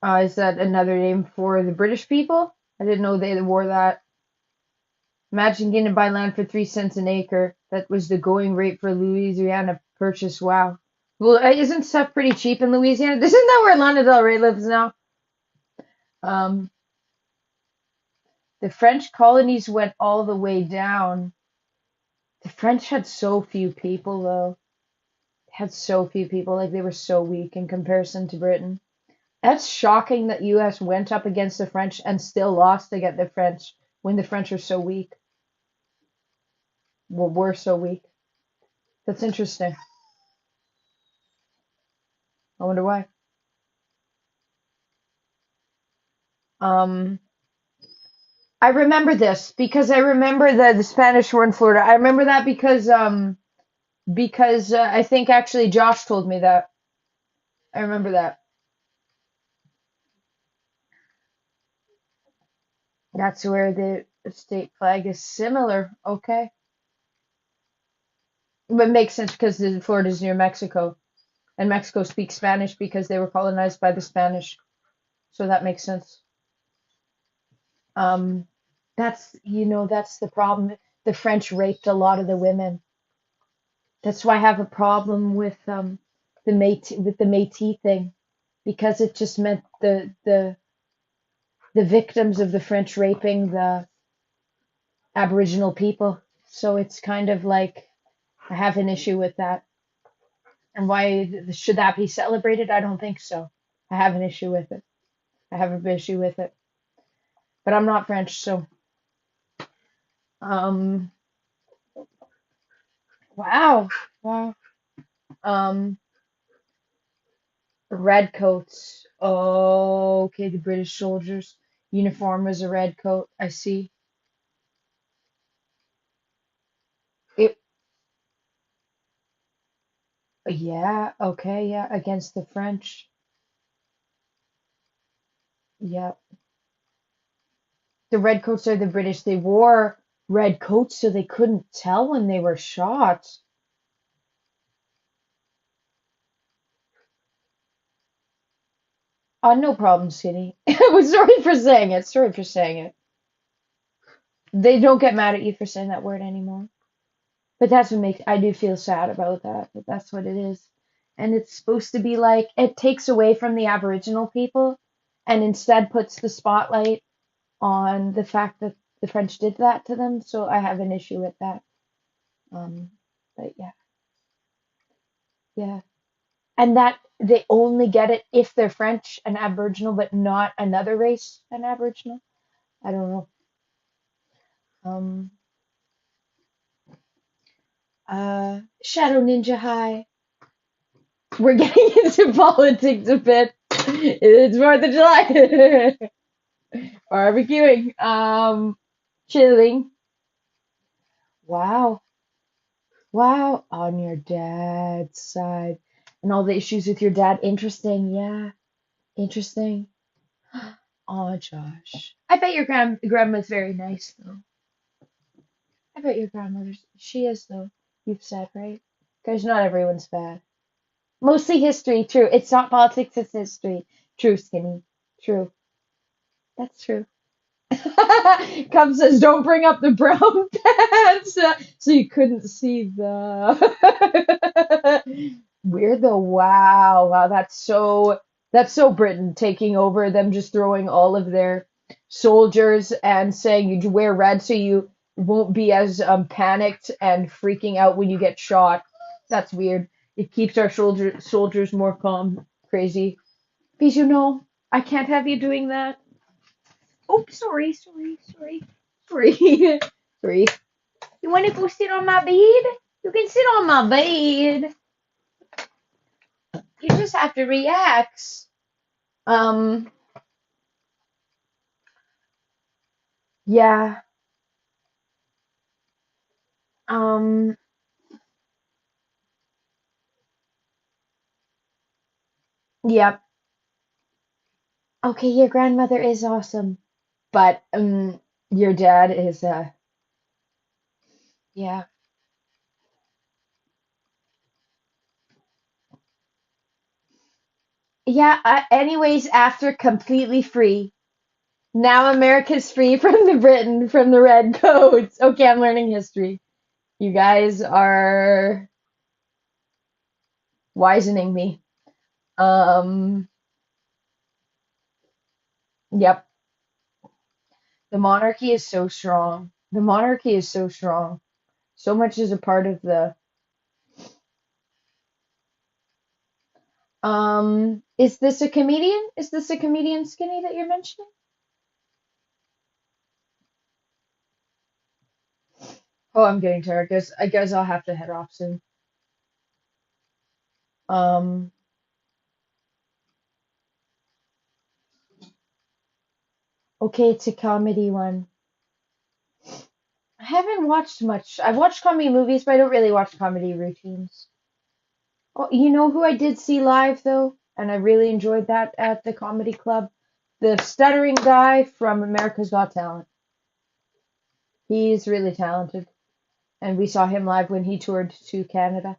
Is that another name for the British people? I didn't know they wore that. Imagine getting to buy land for 3 cents an acre. That was the going rate for Louisiana purchase. Wow. Well, isn't stuff pretty cheap in Louisiana? Isn't that where Lana Del Rey lives now? Um, the French colonies went all the way down. The French had so few people, though. Had so few people. Like, they were so weak in comparison to Britain. That's shocking that US went up against the French and still lost against the French when the French are so weak. Well, we're so weak. That's interesting. I wonder why. Um, I remember this because I remember the Spanish were in Florida. I remember that because I think actually Josh told me that. I remember that. That's where the state flag is similar. Okay. But it makes sense because Florida is near Mexico, and Mexico speaks Spanish because they were colonized by the Spanish. So that makes sense. Um, that's the problem. The French raped a lot of the women. That's why I have a problem with the Métis thing, because it just meant the victims of the French raping the Aboriginal people. So it's kind of like I have an issue with that. And why should that be celebrated? I don't think so. I have an issue with it. I have an issue with it. But I'm not French, so um wow. Wow. Um Redcoats. Oh, okay, the British soldiers. Uniform was a red coat. I see. It yeah, okay, yeah, against the French. Yeah. The redcoats are the British. They wore red coats so they couldn't tell when they were shot. No problem, Skinny. Sorry for saying it. Sorry for saying it. They don't get mad at you for saying that word anymore. But that's what makes I do feel sad about that, but that's what it is. And it's supposed to be like it takes away from the Aboriginal people and instead puts the spotlight on the fact that the French did that to them. So I have an issue with that. Um, but yeah, yeah. And that they only get it if they're French and Aboriginal, but not another race and Aboriginal. I don't know. Um, Shadow Ninja High. We're getting into politics a bit. It's 4th of July. BBQ'ing. Chilling. Wow. Wow. On your dad's side. And all the issues with your dad. Interesting. Yeah. Interesting. Oh, Josh. I bet your grandma's very nice, though. I bet your grandmother's. She is, though. You've said, right? Because not everyone's bad. Mostly history. True. It's not politics, it's history. True, Skinny. True. That's true. Cub says, "Don't bring up the brown pants," so you couldn't see the. Weird though. Wow, wow, that's so Britain taking over them, just throwing all of their soldiers and saying you wear red so you won't be as panicked and freaking out when you get shot. That's weird. It keeps our soldiers more calm. Crazy. Because I can't have you doing that. Oh, sorry. Sorry. You want to go sit on my bed? You can sit on my bed. You just have to react. Um, yeah. Um, yep. Okay, your grandmother is awesome, but your dad is yeah. Yeah, anyways, after completely free. Now America's free from the Britain, from the red coats. Okay, I'm learning history. You guys are wisening me. Um, yep. The monarchy is so strong. The monarchy is so strong. So much is a part of the. Is this a comedian? Is this a comedian, Skinny, that you're mentioning? Oh, I'm getting tired. I guess I'll have to head off soon. Um, okay, it's a comedy one. I haven't watched much. I've watched comedy movies, but I don't really watch comedy routines. Oh, you know who I did see live though, and I really enjoyed that at the comedy club? The stuttering guy from America's Got Talent. He's really talented, and we saw him live when he toured to Canada.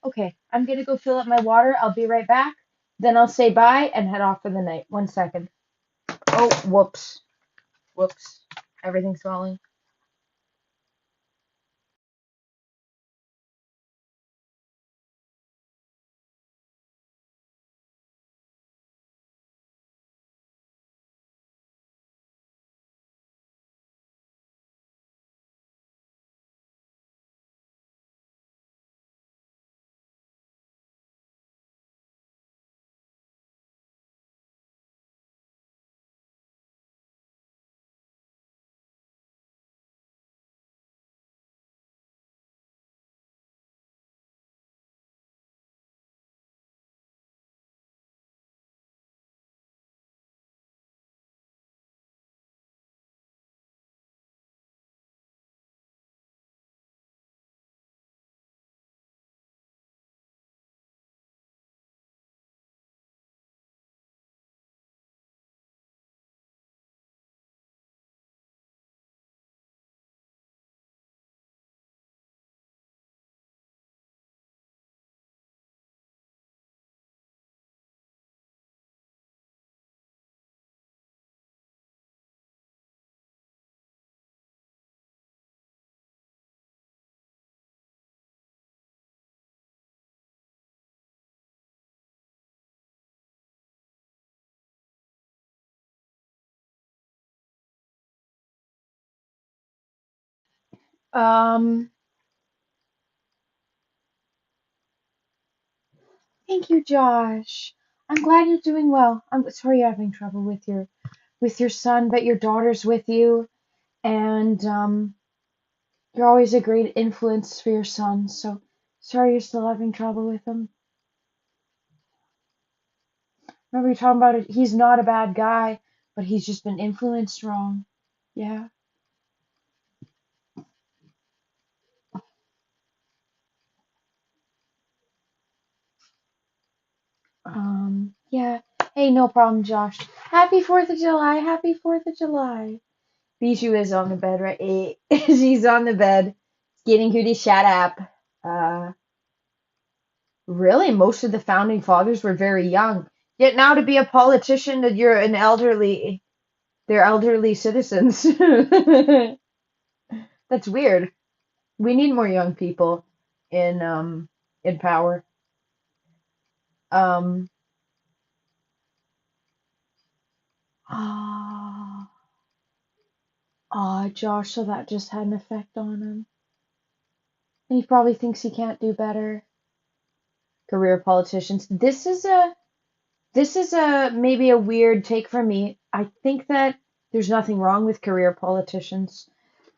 Okay, I'm gonna go fill up my water. I'll be right back. Then I'll say bye and head off for the night. 1 second. Oh, whoops. Whoops. Everything's falling. Um, Thank you, Josh. I'm glad you're doing well. I'm sorry you're having trouble with your son, but your daughter's with you, and you're always a great influence for your son. So sorry you're still having trouble with him. Remember you talking about it? He's not a bad guy, but he's just been influenced wrong. Yeah. Yeah. Hey, no problem, Josh. Happy 4th of July. Happy 4th of July. Bijou is on the bed, right? She's on the bed. Getting you to shut up. Uh, really, most of the founding fathers were very young. Yet now to be a politician, that you're an elderly, they're elderly citizens. That's weird. We need more young people in power. Um, ah, Josh, so that just had an effect on him. And he probably thinks he can't do better. Career politicians. This is a maybe a weird take from me. I think that there's nothing wrong with career politicians.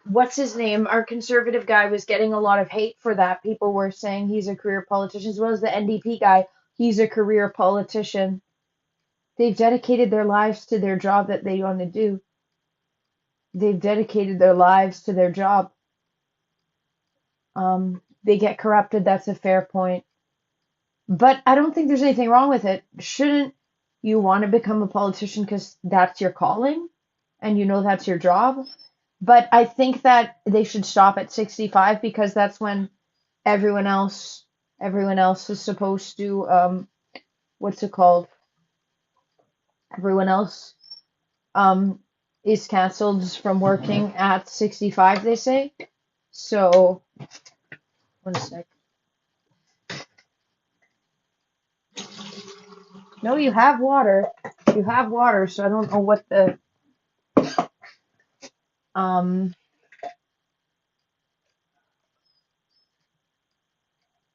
What's his name? Our conservative guy was getting a lot of hate for that. People were saying he's a career politician, as well as the NDP guy. He's a career politician. They've dedicated their lives to their job that they want to do. They've dedicated their lives to their job. They get corrupted. That's a fair point. But I don't think there's anything wrong with it. Shouldn't you want to become a politician because that's your calling and you know that's your job? But I think that they should stop at 65 because that's when everyone else everyone else is supposed to what's it called? Everyone else um is canceled from working at 65, they say. So, one sec. No, you have water. You have water, so I don't know what the um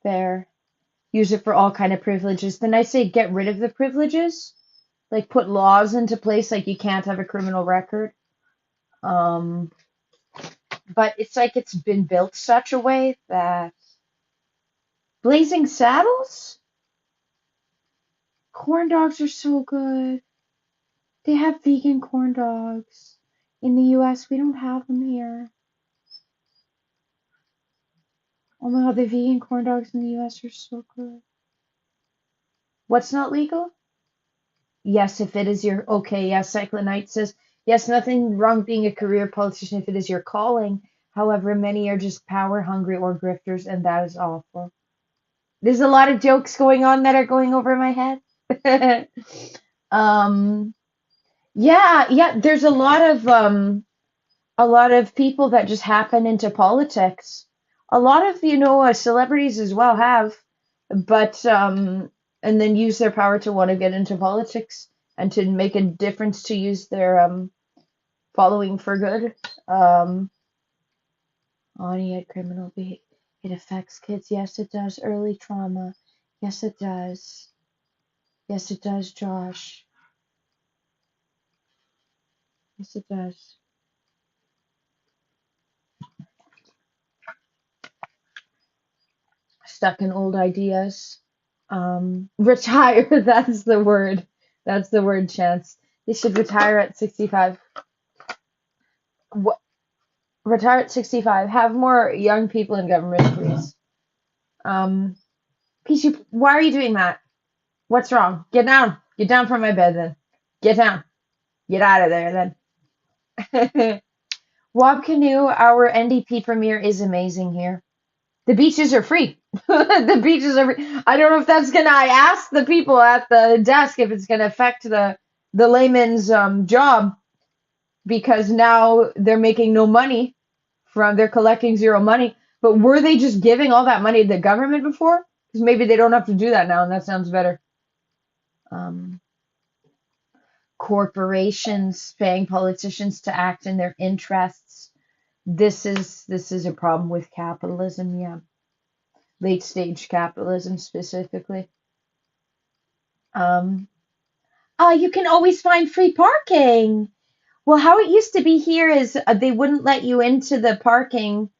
there. Use it for all kind of privileges. Then I say get rid of the privileges, like put laws into place, like you can't have a criminal record. Um, but it's like it's been built such a way that Blazing Saddles, corn dogs are so good. They have vegan corn dogs. In the US, we don't have them here. Oh my god, the vegan corn dogs in the US are so good. What's not legal? Yes, if it is your okay, yes, Cyclonite says, yes, nothing wrong being a career politician if it is your calling. However, many are just power hungry or grifters, and that is awful. There's a lot of jokes going on that are going over my head. um, Yeah, yeah, there's a lot of people that just happen into politics. A lot of, celebrities as well have, but and then use their power to want to get into politics and to make a difference to use their following for good. Um, yet criminal behavior. It affects kids. Yes, it does. Early trauma. Yes, it does. Yes, it does, Josh. Yes, it does. Stuck in old ideas. Retire, that's the word. That's the word, Chance. They should retire at 65. What, retire at 65. Have more young people in government, please. Um, why are you doing that? What's wrong? Get down. Get down from my bed then. Get down. Get out of there then. Wob Canoe, our NDP premier is amazing here. The beaches are free. The beaches are free. I don't know if that's gonna. I asked the people at the desk if it's gonna affect the layman's job because now they're making no money they're collecting zero money. But were they just giving all that money to the government before? Because maybe they don't have to do that now, and that sounds better. Um, Corporations paying politicians to act in their interests. This is a problem with capitalism. Yeah, late stage capitalism specifically. Um, you can always find free parking. Well, how it used to be here is they wouldn't let you into the parking,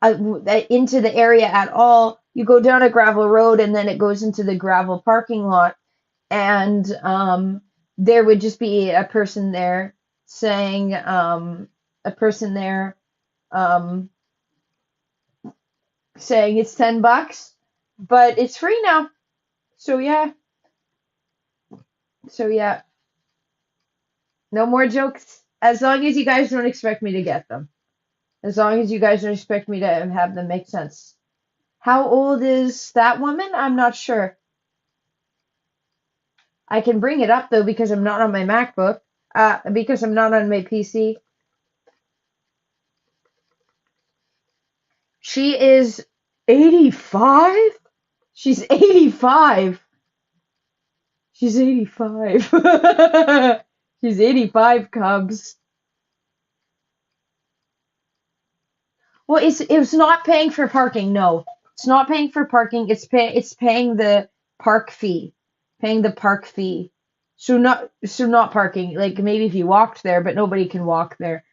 into the area at all. You go down a gravel road and then it goes into the gravel parking lot. And there would just be a person there saying, a person there um, saying it's $10, but it's free now. So yeah, so yeah, no more jokes. As long as you guys don't expect me to get them. As long as you guys don't expect me to have them make sense. How old is that woman? I'm not sure. I can bring it up though because I'm not on my MacBook. Because I'm not on my PC. She is 85? She's 85. She's 85. She's 85, Cubs. Well, it's not paying for parking. No, it's not paying for parking. It's paying the park fee, paying the park fee. So not parking. Like maybe if you walked there, but nobody can walk there.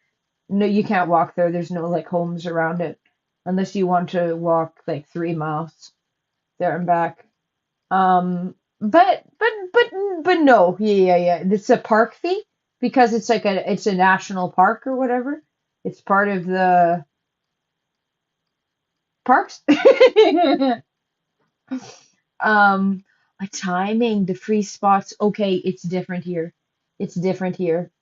No, you can't walk there. There's no like homes around it, unless you want to walk like 3 miles there and back. But no, yeah. It's a park fee because it's a national park or whatever. It's part of the parks. Um, timing, the free spots. Okay, it's different here. It's different here.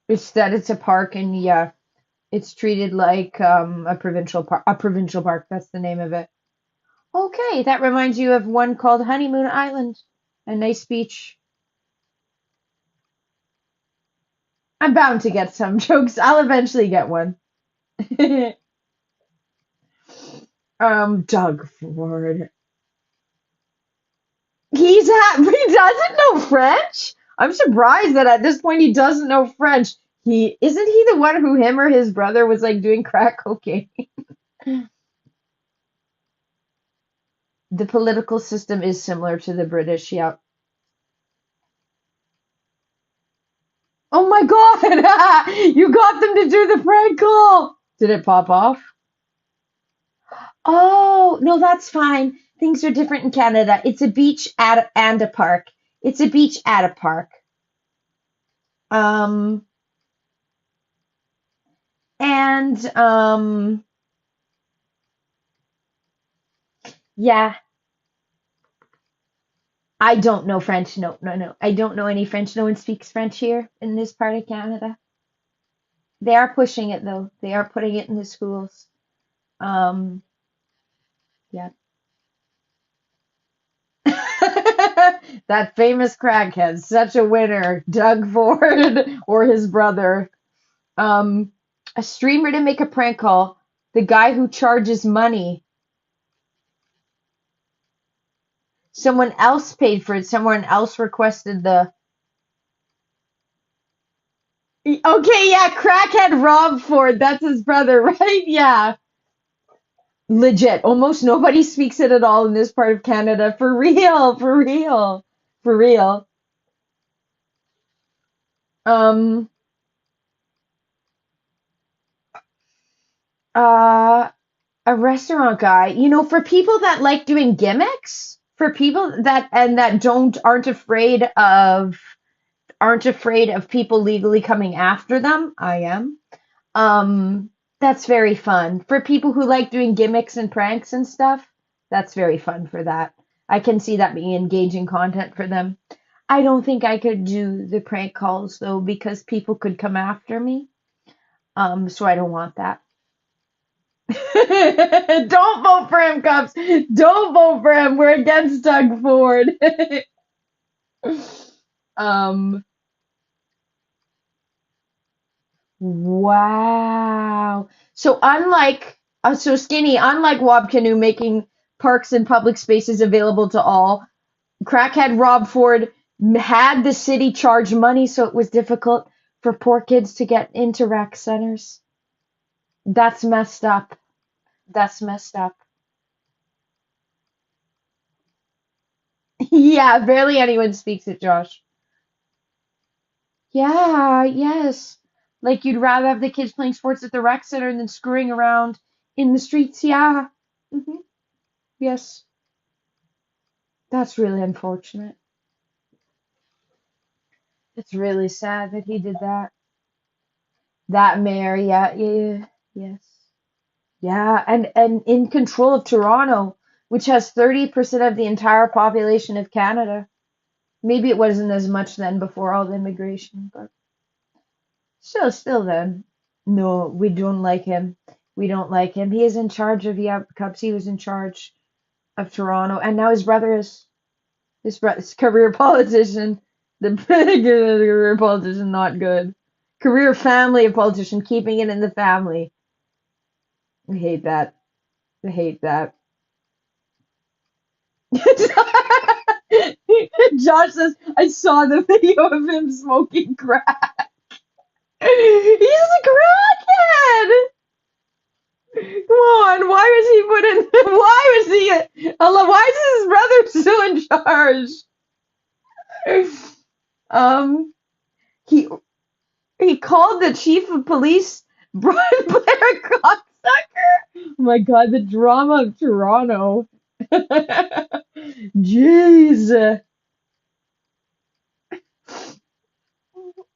It's that it's a park and yeah, it's treated like a provincial park. A provincial park, that's the name of it. Okay, that reminds you of one called Honeymoon Island, a nice beach. I'm bound to get some jokes. I'll eventually get one. Doug Ford. He doesn't know French. I'm surprised that at this point he doesn't know French. He isn't he the one who him or his brother was like doing crack cocaine? The political system is similar to the British, yeah. Oh my God! You got them to do the prank call. Did it pop off? Oh, no, that's fine. Things are different in Canada. It's a beach and a park. It's a beach at a park. Um, and yeah, I don't know French. No, no, no. I don't know any French. No one speaks French here in this part of Canada. They are pushing it though. They are putting it in the schools. Um, yeah. That famous crackhead, such a winner, Doug Ford or his brother. Um, a streamer to make a prank call. The guy who charges money. Someone else paid for it. Someone else requested the. Okay, yeah, crackhead Rob Ford. That's his brother, right? Yeah. Legit. Almost nobody speaks it at all in this part of Canada. For real, for real, for real. Um, uh, a restaurant guy, for people that like doing gimmicks, for people that don't aren't afraid of people legally coming after them. I am. That's very fun. For people who like doing gimmicks and pranks and stuff, that's very fun for that. I can see that being engaging content for them. I don't think I could do the prank calls though because people could come after me. So I don't want that. Don't vote for him, Cubs. Don't vote for him. We're against Doug Ford. um, wow. So Skinny, unlike Wob Canoe making parks and public spaces available to all, crackhead Rob Ford had the city charge money, so it was difficult for poor kids to get into rec centers. That's messed up. That's messed up. Yeah, barely anyone speaks it, Josh. Yeah, yes. Like you'd rather have the kids playing sports at the rec center than screwing around in the streets. Yeah. Yes. That's really unfortunate. It's really sad that he did that. That mayor, yeah, yeah, yes. Yeah, and in control of Toronto, which has 30% of the entire population of Canada. Maybe it wasn't as much then before all the immigration, but still then. No, we don't like him. We don't like him. He is in charge of, yeah, Cubs. He was in charge of Toronto, and now his brother is his career politician. The career politician, not good. Career family of politician, keeping it in the family. I hate that. I hate that. Josh says, I saw the video of him smoking crack. He's a crackhead! Come on, why was he put in? Why was he? Why is his brother still in charge? Um, he he called the chief of police, Brian Blair, cocksucker. Oh my God, the drama of Toronto. Jeez.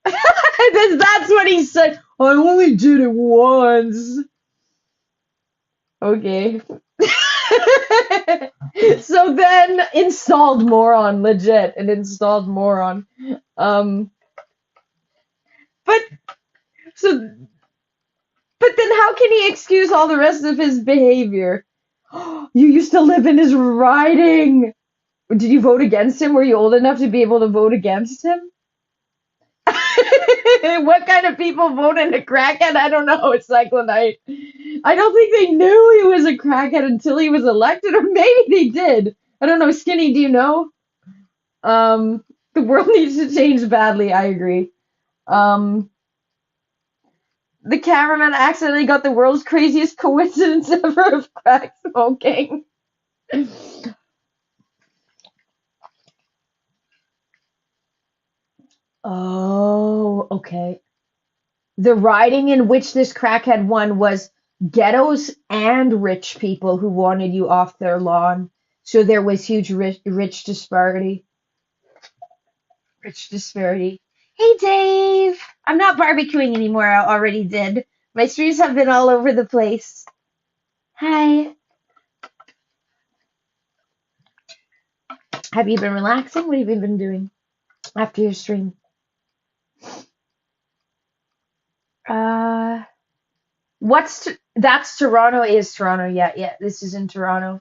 That's what he said. I only did it once. Okay. So then installed moron, legit, an installed moron. Um, but so but then how can he excuse all the rest of his behavior? You used to live in his riding. Did you vote against him? Were you old enough to be able to vote against him? What kind of people vote in a crackhead? I don't know. It's Cyclonite. I don't think they knew he was a crackhead until he was elected, or maybe they did. I don't know. Skinny, do you know? The world needs to change badly. I agree. Um, the cameraman accidentally got the world's craziest coincidence ever of crack smoking. Oh, okay. The riding in which this crackhead won was ghettos and rich people who wanted you off their lawn. So there was huge rich disparity. Rich disparity. Hey, Dave. I'm not barbecuing anymore. I already did. My streams have been all over the place. Hi. Have you been relaxing? What have you been doing after your stream? Uh, that's Toronto is Toronto. Yeah, yeah. This is in Toronto.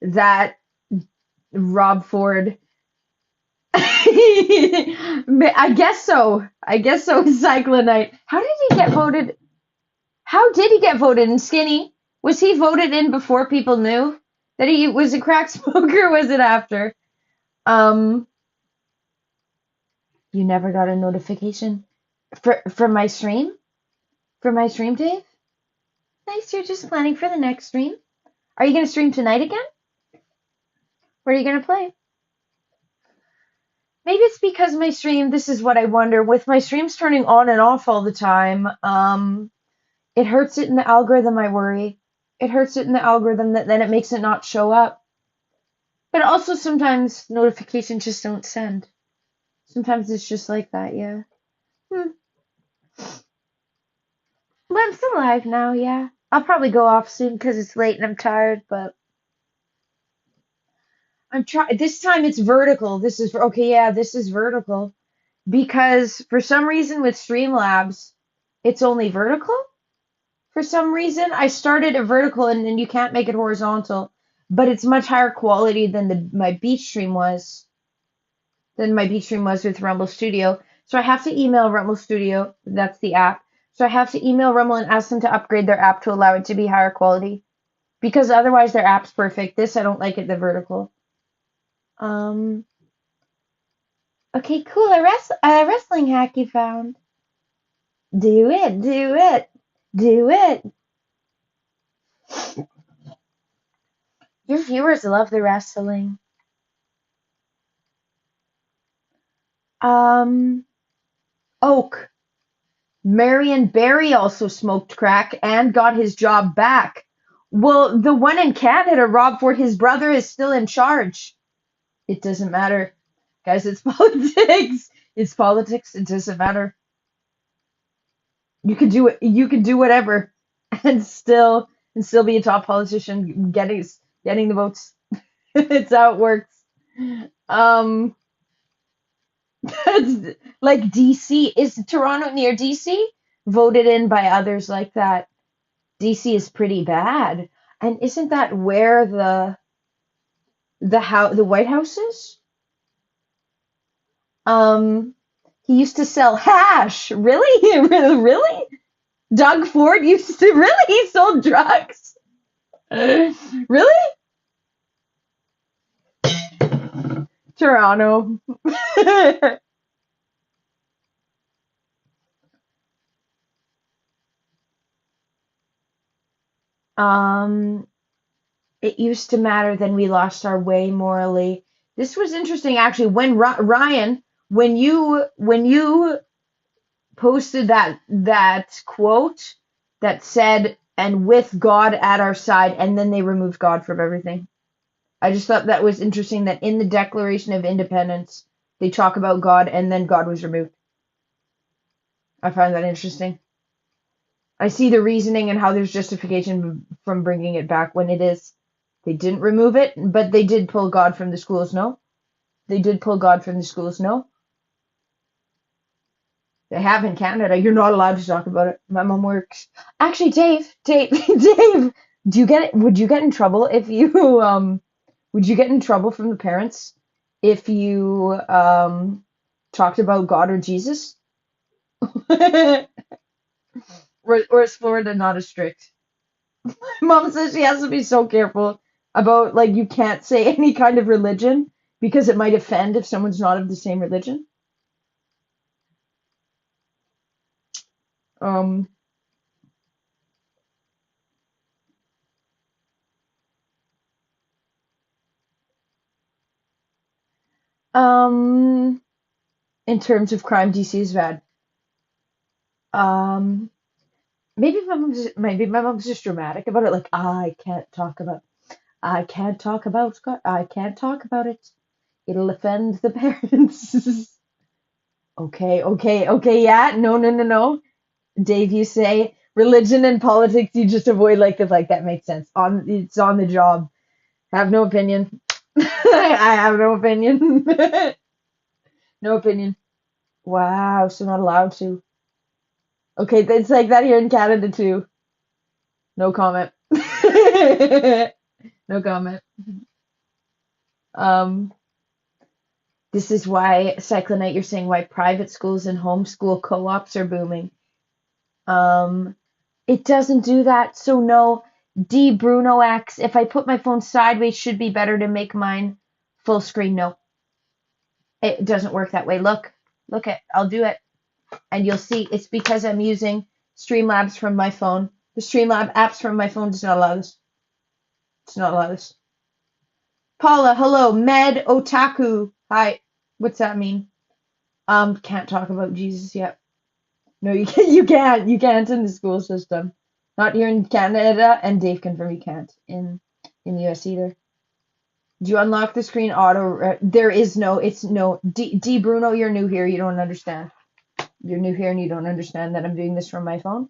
That Rob Ford. I guess so. I guess so. Cyclonite. How did he get voted? How did he get voted in? Skinny? Was he voted in before people knew that he was a crack smoker? Or was it after? Um, you never got a notification for my stream? For my stream, Dave? Nice. You're just planning for the next stream. Are you gonna stream tonight again? What are you gonna play? Maybe it's because my stream. This is what I wonder. With my streams turning on and off all the time, it hurts it in the algorithm, I worry. It hurts it in the algorithm that then it makes it not show up. But also sometimes notifications just don't send. Sometimes it's just like that, yeah. Hmm. But I'm still alive now, yeah. I'll probably go off soon because it's late and I'm tired, but I'm trying. This time it's vertical. This is okay, yeah, this is vertical. Because for some reason with Streamlabs, it's only vertical. For some reason, I started a vertical and you can't make it horizontal, but it's much higher quality than my beach stream was. Than my beach stream was with Rumble Studio. So I have to email Rumble Studio. That's the app. So I have to email Rumble and ask them to upgrade their app to allow it to be higher quality. Because otherwise their app's perfect. This I don't like it, the vertical. Okay, cool. A wrestling hack you found. Do it, do it, do it. Your viewers love the wrestling. Oak. Marion Barry also smoked crack and got his job back. Well, the one in Canada, Rob Ford, his brother is still in charge. It doesn't matter. Guys, it's politics. It's politics. It doesn't matter. You can do it. You can do whatever and still be a top politician getting the votes. It's how it works. Um That's like DC. Is Toronto near DC? Voted in by others like that. DC is pretty bad. And isn't that where the White House is? He used to sell hash. Really? Really? Doug Ford used to really? He sold drugs? Really? Toronto. Um, it used to matter, then we lost our way morally. This was interesting actually when Ryan, when you posted that quote that said, and with God at our side, and then they removed God from everything. I just thought that was interesting that in the Declaration of Independence they talk about God and then God was removed. I find that interesting. I see the reasoning and how there's justification from bringing it back when it is. They didn't remove it, but they did pull God from the schools, no? They did pull God from the schools, no? They have in Canada. You're not allowed to talk about it. My mom works. Actually, Dave, Dave, would you get in trouble if you would you get in trouble from the parents if you talked about God or Jesus? Or is Florida not as strict? Mom says she has to be so careful about like you can't say any kind of religion because it might offend if someone's not of the same religion. Um, um, in terms of crime, DC is bad. Um, maybe my mom's just dramatic about it. Like I can't talk about Scott. I can't talk about it. It'll offend the parents. Okay. Yeah, no. Dave, you say religion and politics, you just avoid like that makes sense. It's on the job. I have no opinion. I have no opinion. No opinion. Wow, so not allowed to. Okay, it's like that here in Canada too. No comment. No comment. Um, This is why, Cyclonite, you're saying why private schools and homeschool co-ops are booming. Um, it doesn't do that, so no. D Bruno X, if I put my phone sideways, should be better to make mine full screen. No, it doesn't work that way. Look it, I'll do it. And you'll see it's because I'm using Streamlabs from my phone. The Streamlab apps from my phone does not allow this. It's not allow this. Paula, hello. Med Otaku. Hi. What's that mean? Can't talk about Jesus yet. No, you can't. You can't in the school system. Not here in Canada, and Dave confirmed you can't in the US either. Do you unlock the screen auto? There is no. It's no. D Bruno, you're new here. You don't understand. You're new here and you don't understand that I'm doing this from my phone,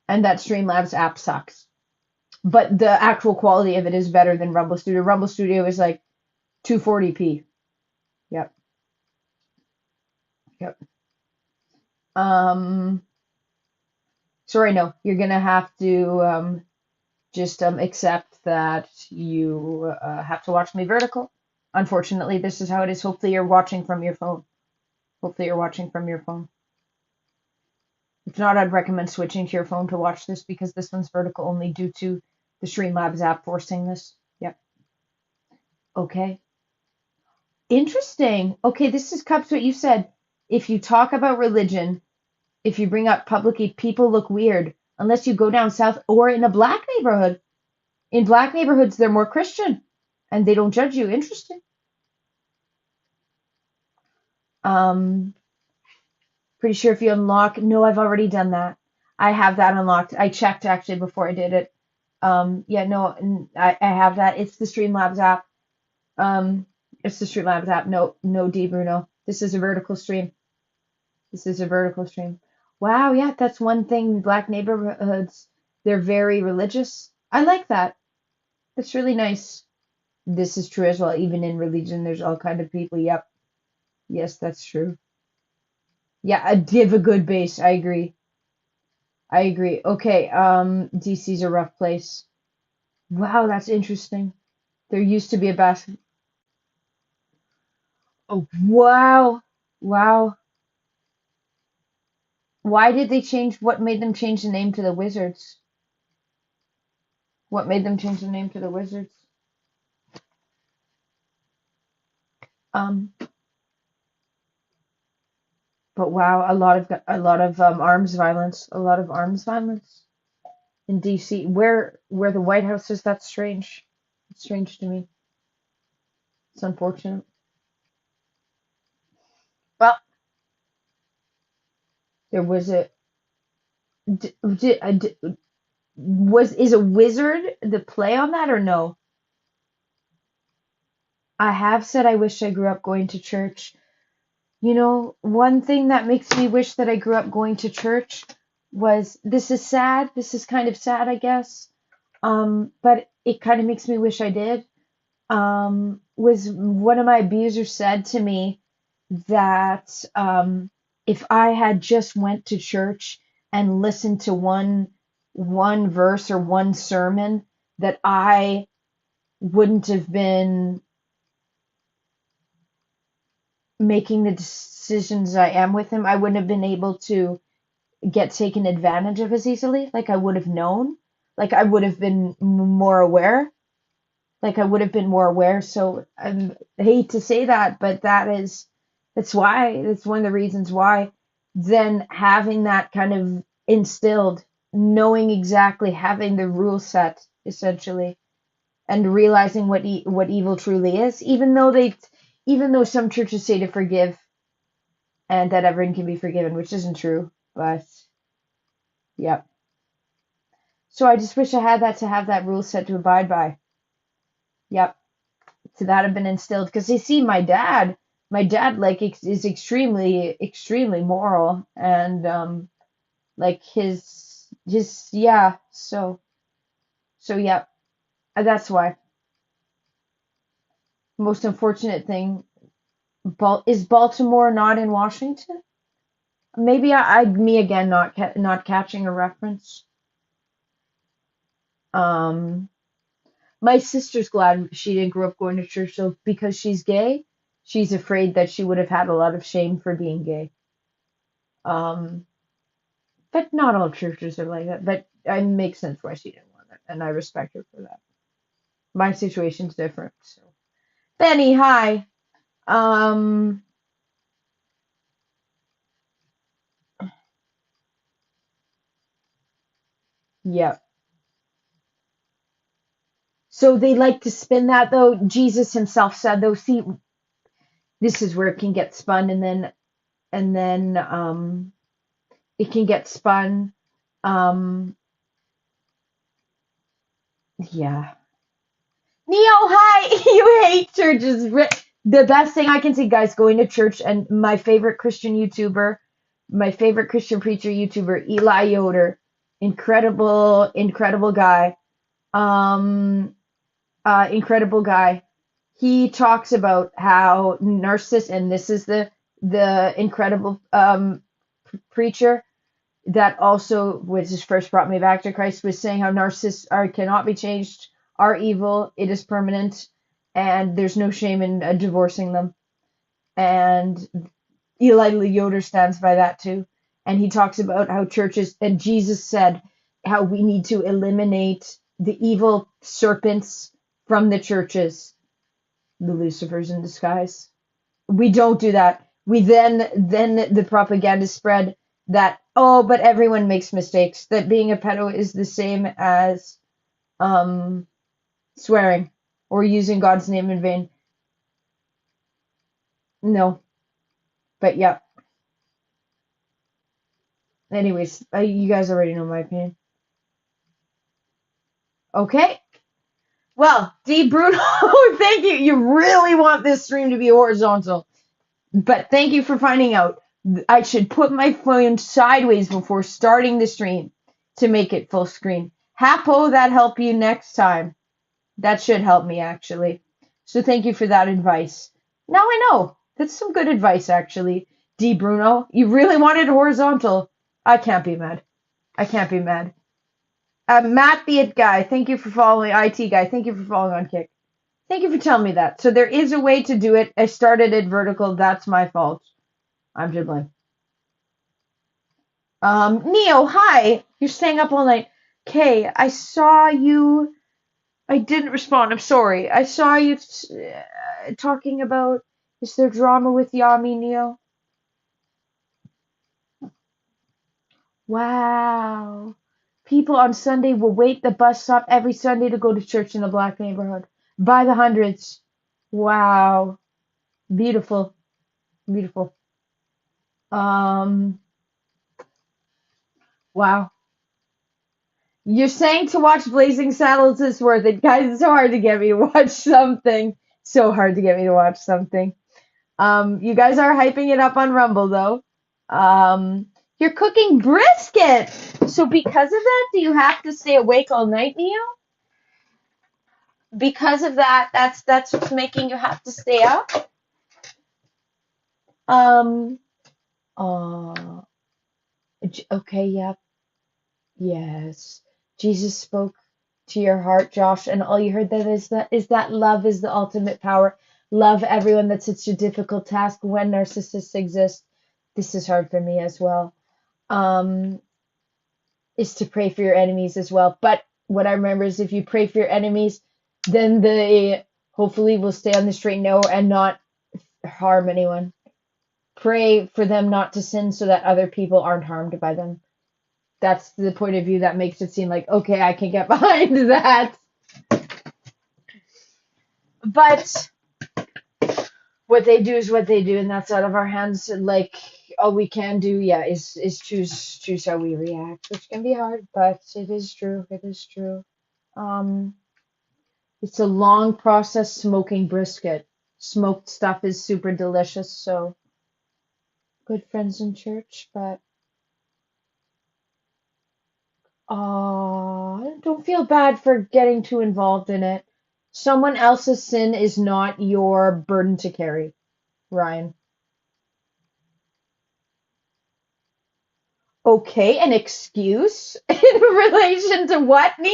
and that Streamlabs app sucks. But the actual quality of it is better than Rumble Studio. Rumble Studio is like 240p. Yep. Yep. Sorry, no. You're gonna have to just accept that you have to watch me vertical. Unfortunately, this is how it is. Hopefully you're watching from your phone. Hopefully you're watching from your phone. If not, I'd recommend switching to your phone to watch this because this one's vertical only due to the Streamlabs app forcing this. Yep. Okay. Interesting. Okay, this is Cups what you said. If you talk about religion, if you bring up publicly, people look weird unless you go down south or in a black neighborhood. In black neighborhoods, they're more Christian and they don't judge you. Interesting. Pretty sure if you unlock, no, I've already done that. I have that unlocked. I checked actually before I did it. Yeah, no, I have that. It's the Streamlabs app. It's the Streamlabs app. No, D Bruno. This is a vertical stream. This is a vertical stream. Wow, yeah, that's one thing. Black neighborhoods, they're very religious. I like that. That's really nice. This is true as well. Even in religion, there's all kind of people. Yep. Yes, that's true. Yeah, I give a good base. I agree. I agree. Okay, DC's a rough place. Wow, that's interesting. There used to be a basket. Oh, wow. Wow. Why did they change? What made them change the name to the Wizards? What made them change the name to the Wizards? Um, but wow, a lot of arms violence, a lot of arms violence in DC. Where the White House is, that's strange. It's strange to me. It's unfortunate. Well, there was a d- d- a d- was is a wizard the play on that or no? I have said I wish I grew up going to church. You know, one thing that makes me wish that I grew up going to church was this is sad. This is kind of sad, I guess. But it kind of makes me wish I did. Was one of my abusers said to me that if I had just went to church and listened to one verse or one sermon, that I wouldn't have been making the decisions I am with him. I wouldn't have been able to get taken advantage of as easily. Like I would have known. Like I would have been more aware. Like I would have been more aware. So I hate to say that, but that's why. That's one of the reasons why. Then having that kind of instilled, knowing exactly, having the rule set essentially, and realizing what evil truly is, even though some churches say to forgive and that everyone can be forgiven, which isn't true, but yeah. So I just wish I had that to have that rule set to abide by. Yep. So that have been instilled because they see my dad like is extremely moral and like his yeah. So yeah, that's why. Most unfortunate thing, is Baltimore not in Washington? Maybe me again not catching a reference. Um, my sister's glad she didn't grow up going to church, so because she's gay, she's afraid that she would have had a lot of shame for being gay. But not all churches are like that. But it makes sense why she didn't want it, and I respect her for that. My situation's different. So, Benny, hi. Um, yeah. So they like to spin that though. Jesus himself said though, see, this is where it can get spun, and then it can get spun. Um, yeah. Neo, hi! You hate churches. The best thing I can say, guys, going to church, and my favorite Christian YouTuber, my favorite Christian preacher YouTuber, Eli Yoder. Incredible, incredible guy. Incredible guy. He talks about how narcissists, and this is the incredible preacher that also, which is first brought me back to Christ, was saying how narcissists cannot be changed, are evil, it is permanent, and there's no shame in divorcing them. And Eli Yoder stands by that too. And he talks about how churches, and Jesus said how we need to eliminate the evil serpents from the churches, the Lucifers in disguise. We don't do that. We then the propaganda spread that, oh, but everyone makes mistakes, that being a pedo is the same as swearing or using God's name in vain. No, but yeah. Anyways, you guys already know my opinion. Okay. Well, D. Bruno, thank you. You really want this stream to be horizontal. But thank you for finding out. I should put my phone sideways before starting the stream to make it full screen. Hapo, that help you next time. That should help me, actually. So thank you for that advice. Now I know. That's some good advice, actually. D. Bruno, you really wanted horizontal. I can't be mad. I can't be mad. Matt the It Guy, thank you for following. IT Guy, thank you for following on Kick. Thank you for telling me that. So there is a way to do it. I started it vertical. That's my fault. I'm to blame. Neo, hi. You're staying up all night. Kay, I saw you. I didn't respond. I'm sorry. I saw you talking about, is there drama with Yami, Neo? Wow. People on Sunday will wait the bus stop every Sunday to go to church in a black neighborhood. By the hundreds. Wow. Beautiful. Beautiful. Um, wow. You're saying to watch Blazing Saddles is worth it. Guys, it's so hard to get me to watch something. So hard to get me to watch something. You guys are hyping it up on Rumble though. You're cooking brisket. So because of that, do you have to stay awake all night, Neo? Because of that, that's what's making you have to stay up. Um. Okay. Yep. Yes. Jesus spoke to your heart, Josh, and all you heard that love is the ultimate power. Love everyone. That's such a difficult task when narcissists exist. This is hard for me as well. Is to pray for your enemies as well. But what I remember is if you pray for your enemies, then they hopefully will stay on the straight and narrow and not harm anyone. Pray for them not to sin so that other people aren't harmed by them. That's the point of view that makes it seem like, okay, I can get behind that. But what they do is what they do, and that's out of our hands. Like, all we can do, yeah, is choose how we react, which can be hard, but it is true. It is true. It's a long process smoking brisket. Smoked stuff is super delicious, so good friends in church, but don't feel bad for getting too involved in it. Someone else's sin is not your burden to carry, Ryan. Okay, an excuse in relation to what, Neo?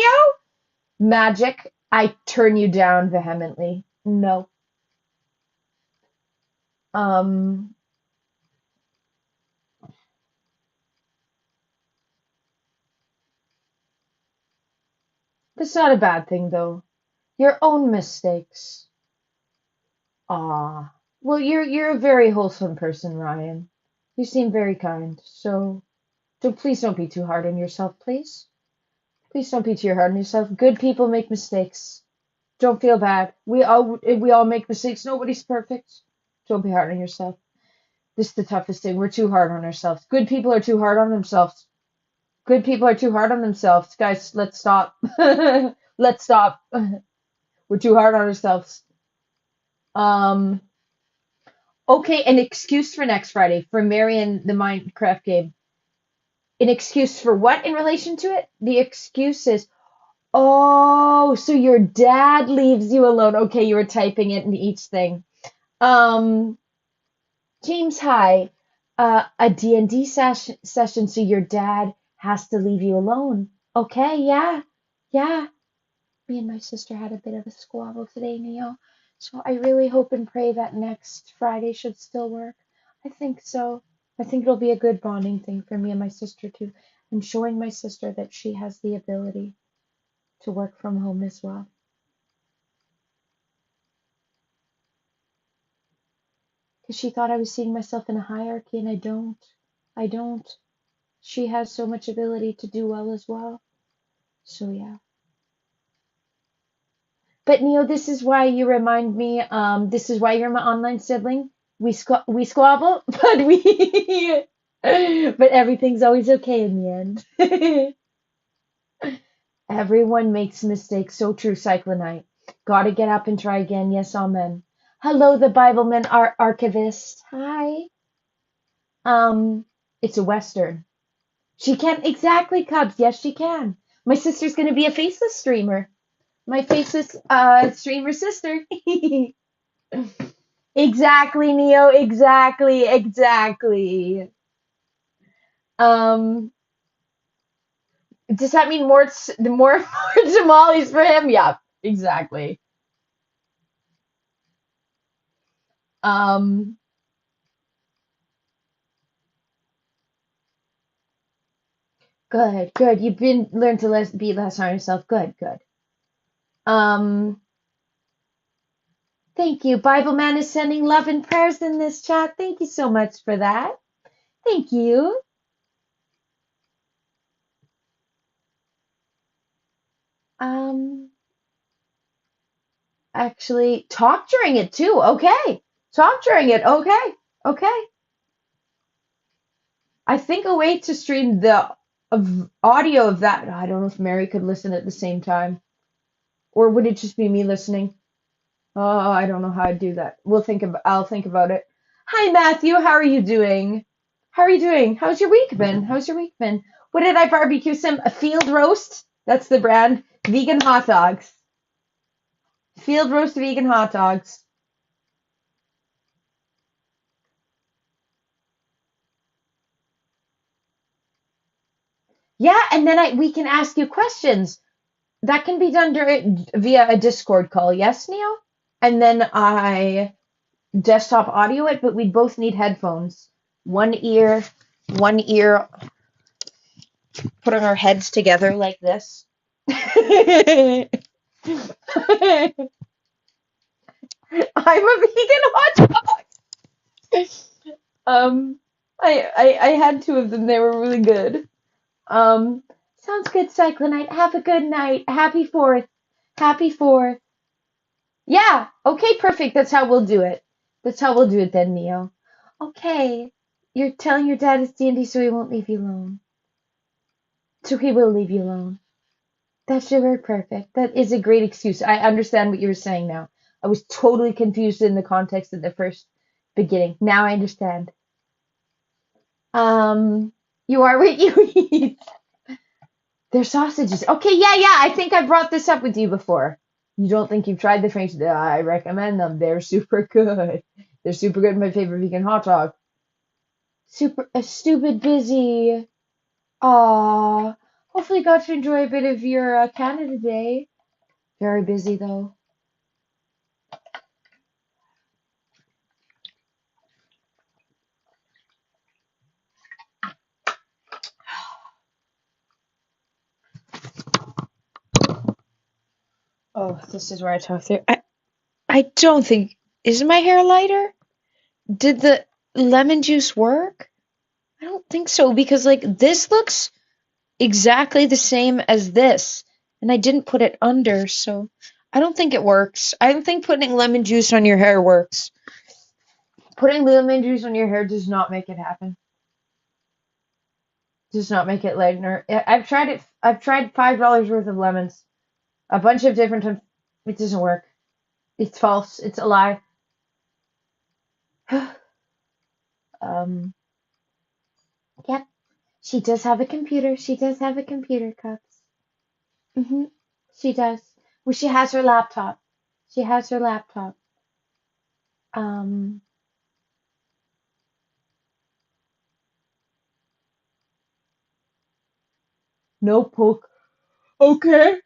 Magic, I turn you down vehemently. No. Um, that's not a bad thing though. Your own mistakes. Ah. Well, you're a very wholesome person, Ryan. You seem very kind. So please don't be too hard on yourself, please. Please don't be too hard on yourself. Good people make mistakes. Don't feel bad. We all make mistakes. Nobody's perfect. Don't be hard on yourself. This is the toughest thing. We're too hard on ourselves. Good people are too hard on themselves. Good people are too hard on themselves. Guys, let's stop. Let's stop. We're too hard on ourselves. Um, okay, an excuse for next Friday for Marion the Minecraft game. An excuse for what in relation to it? The excuse is, oh, so your dad leaves you alone. Okay, you were typing it in each thing. Um, James, hi. A D&D session, so your dad has to leave you alone. Okay, yeah, yeah. Me and my sister had a bit of a squabble today, Neil. So I really hope and pray that next Friday should still work. I think so. I think it'll be a good bonding thing for me and my sister too. And showing my sister that she has the ability to work from home as well. Because she thought I was seeing myself in a hierarchy, and I don't. I don't. She has so much ability to do well as well. So yeah. But Neil, this is why you remind me, this is why you're my online sibling. We squabble, but we but everything's always okay in the end. Everyone makes mistakes. So true, Cyclonite. Gotta get up and try again. Yes, amen. Hello, the Bibleman archivist. Hi. Um, it's a Western. She can exactly, Cubs. Yes, she can. My sister's gonna be a faceless streamer. My faceless streamer sister. Exactly, Neo. Exactly, exactly. Um, does that mean the more more tamales for him? Yeah, exactly. Um, good, good. You've been learned to be less hard on yourself. Good, good. Um, thank you. Bible Man is sending love and prayers in this chat. Thank you so much for that. Thank you. Um, actually, talk during it too. Okay, talk during it. Okay, okay. I think a way to stream the audio of that, I don't know if Mary could listen at the same time, or would it just be me listening? Oh, I don't know how I'd do that. I'll think about it. Hi, Matthew. How are you doing? How are you doing? How's your week been? How's your week been? What did I barbecue? Some a field roast. That's the brand. Vegan hot dogs. Field roast vegan hot dogs. Yeah, and then we can ask you questions. That can be done via a Discord call. Yes, Neil? And then I desktop audio it, but we both need headphones. One ear, putting our heads together like this. I'm a vegan hot dog. Um, I had two of them. They were really good. Um, sounds good, Cyclonite. Have a good night. Happy Fourth. Happy Fourth. Yeah. Okay. Perfect. That's how we'll do it. That's how we'll do it then, Neo. Okay. You're telling your dad it's D&D so he won't leave you alone. So he will leave you alone. That's very perfect. That is a great excuse. I understand what you were saying now. I was totally confused in the context of the first beginning. Now I understand. Um, you are what you eat. They're sausages. Okay, yeah, yeah. I think I brought this up with you before. You don't think you've tried the French? I recommend them. They're super good. They're super good. My favorite vegan hot dog. Super stupid busy. Aw. Hopefully you got to enjoy a bit of your Canada Day. Very busy though. Oh, this is where I talk through. I don't think, is my hair lighter? Did the lemon juice work? I don't think so because like this looks exactly the same as this, and I didn't put it under, so I don't think it works. I don't think putting lemon juice on your hair works. Putting lemon juice on your hair does not make it happen. Does not make it lighter. I've tried it. I've tried $5 worth of lemons, a bunch of different times. It doesn't work. It's false. It's a lie. um. Yep. She does have a computer. She does have a computer, Cups. She does. Well, she has her laptop. She has her laptop. Um. No poke. Okay.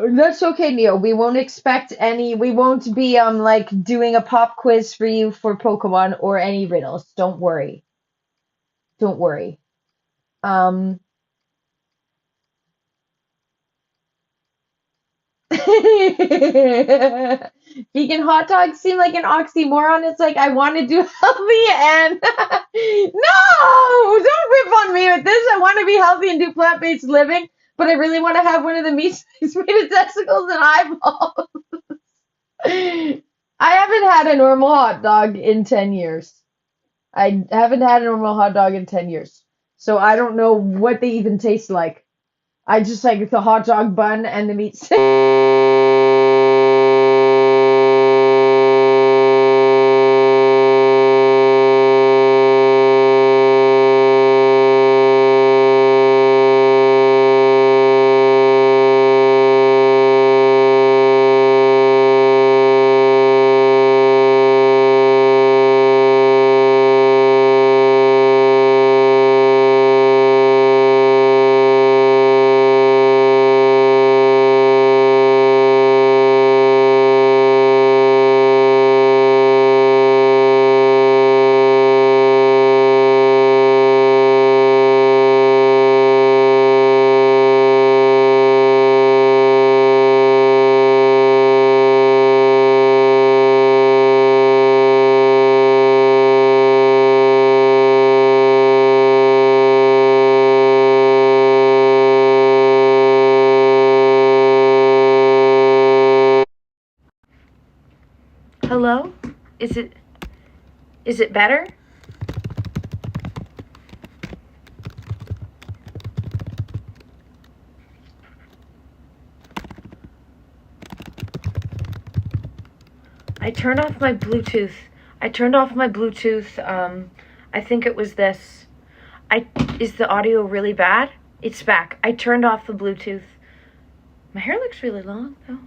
That's okay, Neil. We won't expect any. We won't be like doing a pop quiz for you for Pokemon or any riddles. Don't worry. Don't worry. Um. Vegan hot dogs seem like an oxymoron. It's like I want to do healthy and no, don't rip on me with this. I want to be healthy and do plant-based living, but I really want to have one of the meats made of testicles and eyeballs. I haven't had a normal hot dog in 10 years. I haven't had a normal hot dog in 10 years. So I don't know what they even taste like. I just like the hot dog bun and the meat stick. Hello? Is it better? I turned off my Bluetooth. I think it was this. Is the audio really bad? It's back. I turned off the Bluetooth. My hair looks really long though.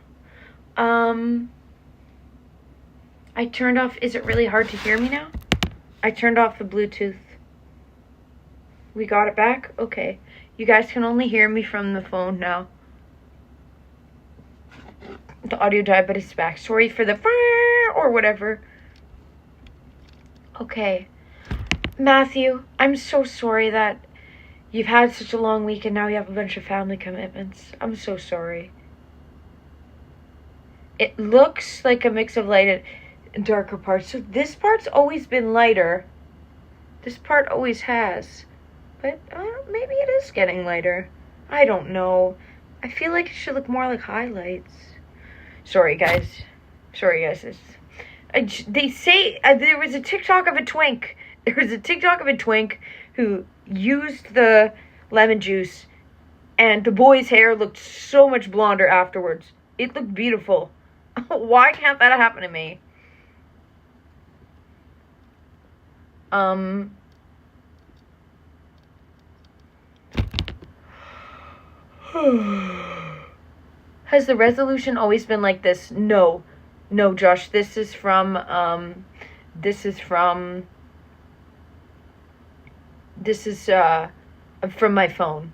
I turned off, is it really hard to hear me now? I turned off the Bluetooth. We got it back? Okay. You guys can only hear me from the phone now. The audio died, but it's back. Sorry for the or whatever. Okay. Matthew, I'm so sorry that you've had such a long week and now you have a bunch of family commitments. I'm so sorry. It looks like a mix of light and darker parts. So this part's always been lighter. This part always has. But maybe it is getting lighter. I don't know. I feel like it should look more like highlights. Sorry, guys. They say there was a TikTok of a twink. There was a TikTok of a twink who used the lemon juice, and the boy's hair looked so much blonder afterwards. It looked beautiful. Why can't that happen to me? Has the resolution always been like this? No, Josh. This is from my phone.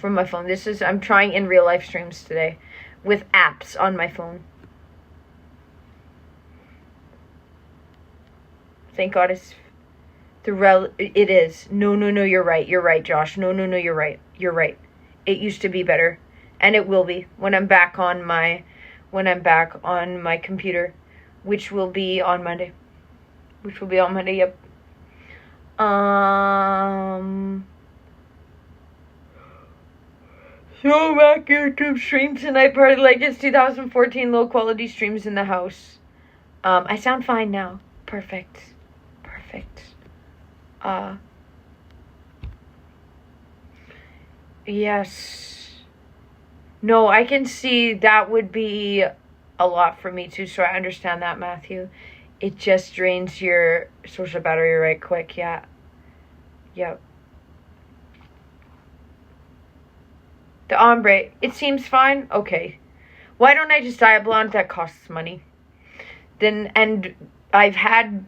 I'm trying in real life streams today with apps on my phone. Thank God it is. No, you're right, Josh. No, you're right. It used to be better, and it will be when I'm back on my when I'm back on my computer, which will be on Monday. Yep. So back YouTube stream tonight. Party like it's 2014. Low quality streams in the house. I sound fine now. Perfect. Yes. No, I can see that would be a lot for me too, so I understand that, Matthew. It just drains your social battery right quick, yeah. Yep. The ombre, it seems fine? Okay. Why don't I just dye a blonde? That costs money. And I've had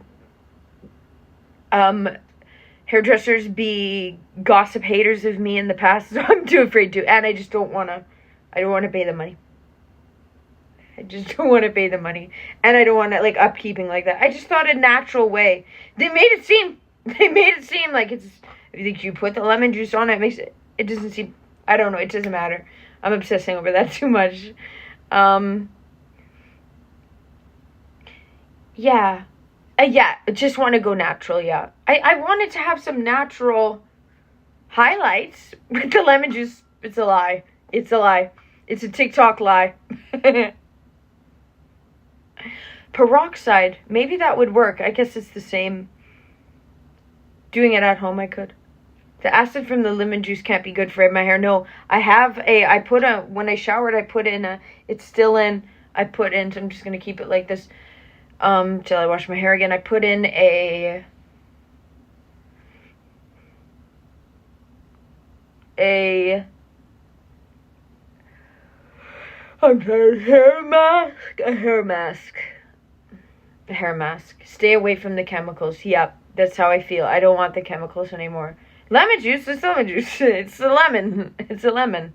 hairdressers be gossip haters of me in the past, so I'm too afraid to. And I just don't want to pay the money. And I don't want to, like, upkeeping like that. I just thought a natural way. They made it seem like it's, if you put the lemon juice on it, it doesn't seem, I don't know, it doesn't matter. I'm obsessing over that too much. Yeah, just want to go natural, yeah. I wanted to have some natural highlights with the lemon juice. It's a lie. It's a TikTok lie. Peroxide, maybe that would work. I guess it's the same. Doing it at home, I could. The acid from the lemon juice can't be good for my hair. No, when I showered, I put in it's still in, so I'm just going to keep it like this. Till I wash my hair again. I put in a hair mask. Stay away from the chemicals. Yep, that's how I feel. I don't want the chemicals anymore. Lemon juice, it's lemon juice. It's a lemon.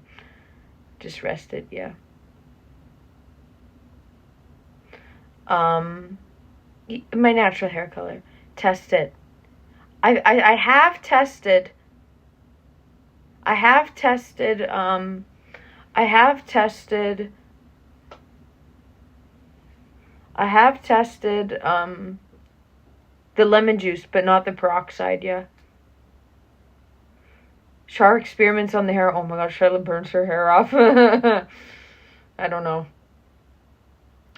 Just rest it, yeah. My natural hair color. Test it. I have tested the lemon juice, but not the peroxide, yeah. Char experiments on the hair. Oh my gosh, Charlotte burns her hair off. I don't know.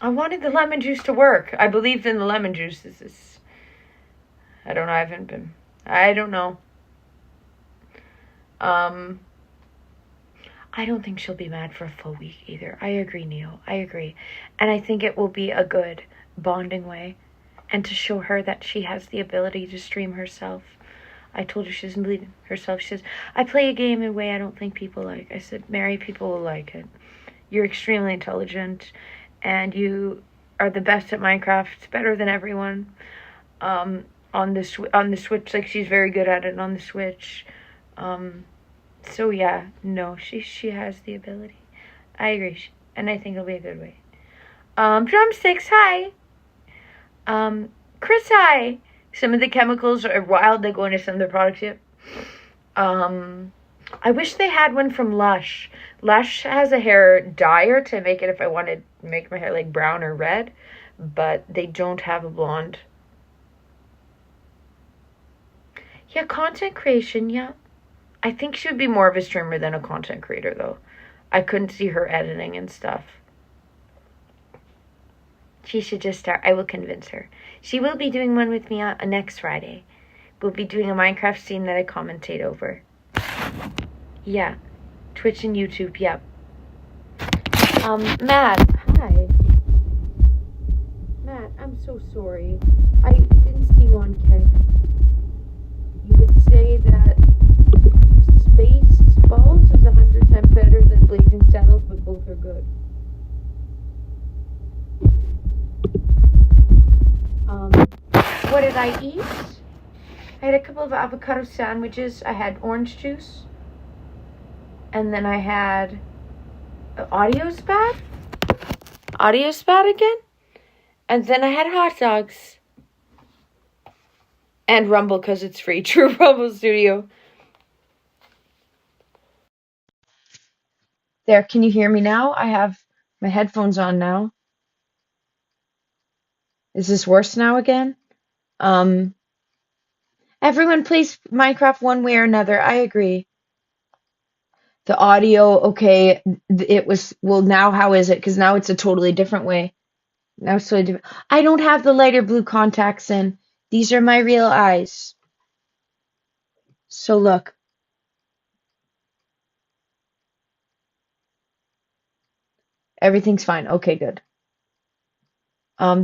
I wanted the lemon juice to work. I believed in the lemon juice. I don't know. I don't know. I don't think she'll be mad for a full week either. I agree, Neil. I agree. And I think it will be a good bonding way. And to show her that she has the ability to stream herself. I told her she doesn't believe in herself. She says, I play a game in a way I don't think people like. I said, Mary, people will like it. You're extremely intelligent. And you are the best at Minecraft. Better than everyone. On the Switch. Like, she's very good at it on the Switch. So yeah, no, she has the ability. I agree, and I think it'll be a good way. Drumsticks, hi. Chris, hi. Some of the chemicals are wild. They go into some of the products yet. I wish they had one from Lush. Lush has a hair dyer to make it if I wanted to make my hair like brown or red, but they don't have a blonde. Yeah, content creation, yeah. I think she would be more of a streamer than a content creator, though. I couldn't see her editing and stuff. She should just start. I will convince her. She will be doing one with me on next Friday. We'll be doing a Minecraft scene that I commentate over. Yeah. Twitch and YouTube, yep. Matt, hi. Matt, I'm so sorry. I didn't see you on Ken. You would say that Spaceballs is 100 times better than Blazing Saddles, but both are good. What did I eat? I had a couple of avocado sandwiches. I had orange juice. And then I had audio spat again. And then I had hot dogs. And Rumble, because it's free. True Rumble Studio. There, can you hear me now? I have My headphones on now. Is this worse now again? Um, Everyone plays Minecraft one way or another. I agree. The audio, okay, it was, well, now how is it? Because now it's a totally different way. Now it's totally different. I don't have the lighter blue contacts in. These are my real eyes. So look. Everything's fine. Okay, good.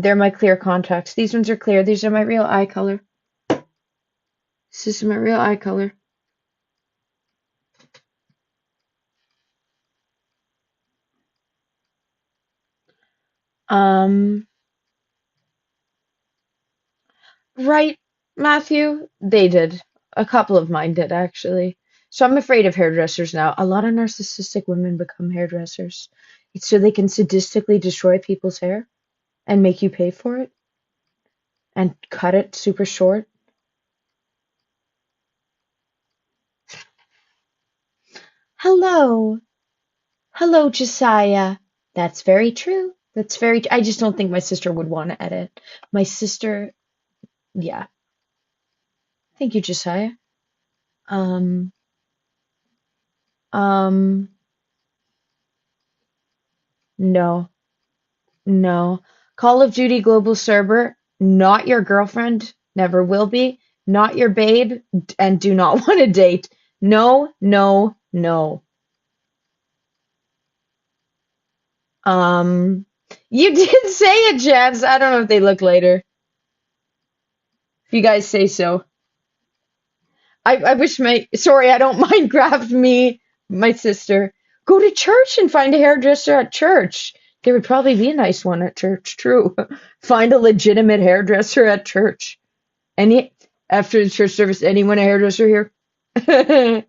They're my clear contacts. These ones are clear. These are my real eye color. This is my real eye color. Um, right, Matthew? They did. A couple of mine did, actually. So I'm afraid of hairdressers now. A lot of narcissistic women become hairdressers. It's so they can sadistically destroy people's hair and make you pay for it and cut it super short. Hello. Hello, Josiah. That's very true. That's very, I just don't think my sister would want to edit. My sister, yeah. Thank you, Josiah. Um, um, no, no. Call of Duty Global Server, not your girlfriend, never will be, not your babe, and do not want to date. No, no, no. Um, you did say it, Jabs. I don't know if they look later. If you guys say so. I wish sorry, I don't Minecraft my sister. Go to church and find a hairdresser at church. There would probably be a nice one at church, true. Find a legitimate hairdresser at church. Any after the church service, anyone a hairdresser here? Neo,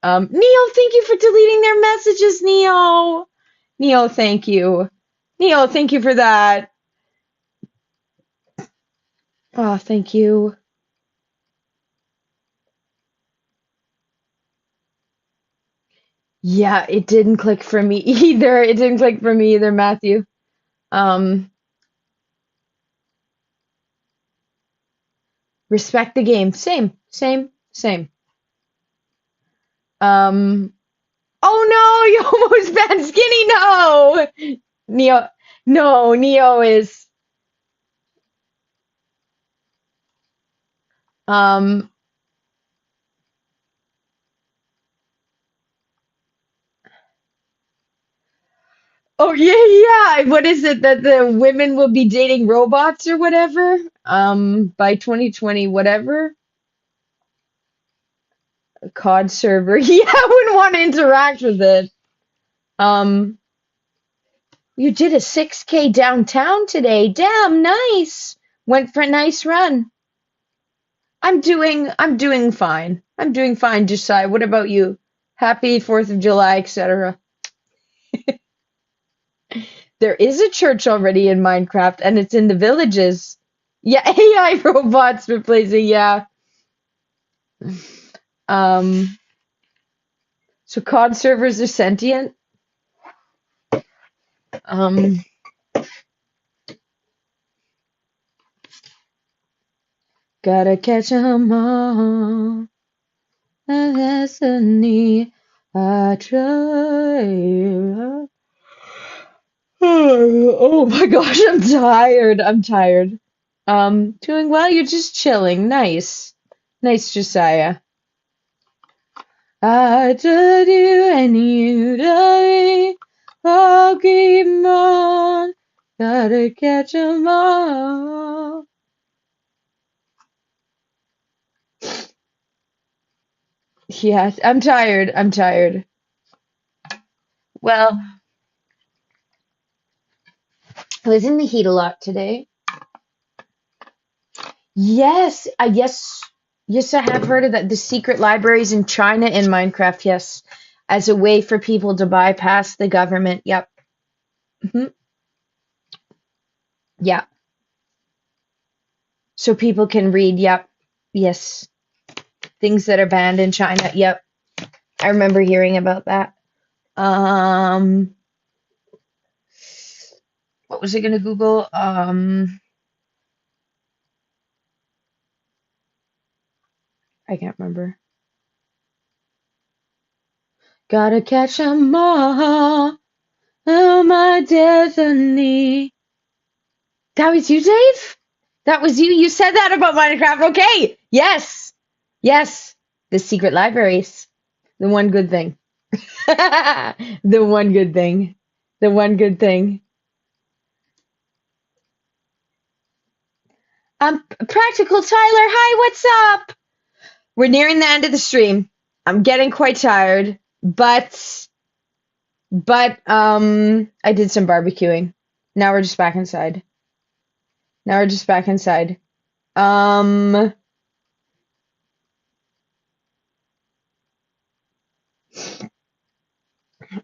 thank you for deleting their messages, Neo. Neo, thank you. Neo, thank you for that. Oh, thank you. Yeah, it didn't click for me either. It didn't click for me either, Matthew. Um, Respect the game. Same, same, same. Um, oh no, you almost banned Skinny. No, Neo. No, Neo is. Um. Oh yeah, yeah. What is it that the women will be dating robots or whatever? By 2020, whatever. COD server. Yeah, I wouldn't want to interact with it. Um. You did a 6K downtown today. Damn, nice. Went for a nice run. I'm doing fine. I'm doing fine, Josiah. What about you? Happy 4th of July, etc. There is a church already in Minecraft and it's in the villages. Yeah, AI robots replacing, yeah. Um, so COD servers are sentient. Um, Gotta catch 'em all. A destiny. I try. Oh my gosh, I'm tired. I'm tired. Doing well. You're just chilling. Nice. Nice, Josiah. I told you and you told me. I'll keep 'em on. Gotta catch 'em all. Yes, I'm tired. I'm tired. Well, I was in the heat a lot today. Yes, yes, I have heard of that. The secret libraries in China in Minecraft, yes, as a way for people to bypass the government. Yep. Hmm. Yeah. So people can read. Yep. Yes. Things that are banned in China. Yep. I remember hearing about that. Um, What was I gonna Google? I can't remember. Gotta catch 'em all. Oh, my destiny. That was you, Dave? That was you? You said that about Minecraft. Okay. Yes. Yes. The secret libraries. The one good thing. The one good thing. The one good thing. Practical Tyler. Hi, what's up? We're nearing the end of the stream. I'm getting quite tired, but I did some barbecuing. Now we're just back inside. Now we're just back inside. Um,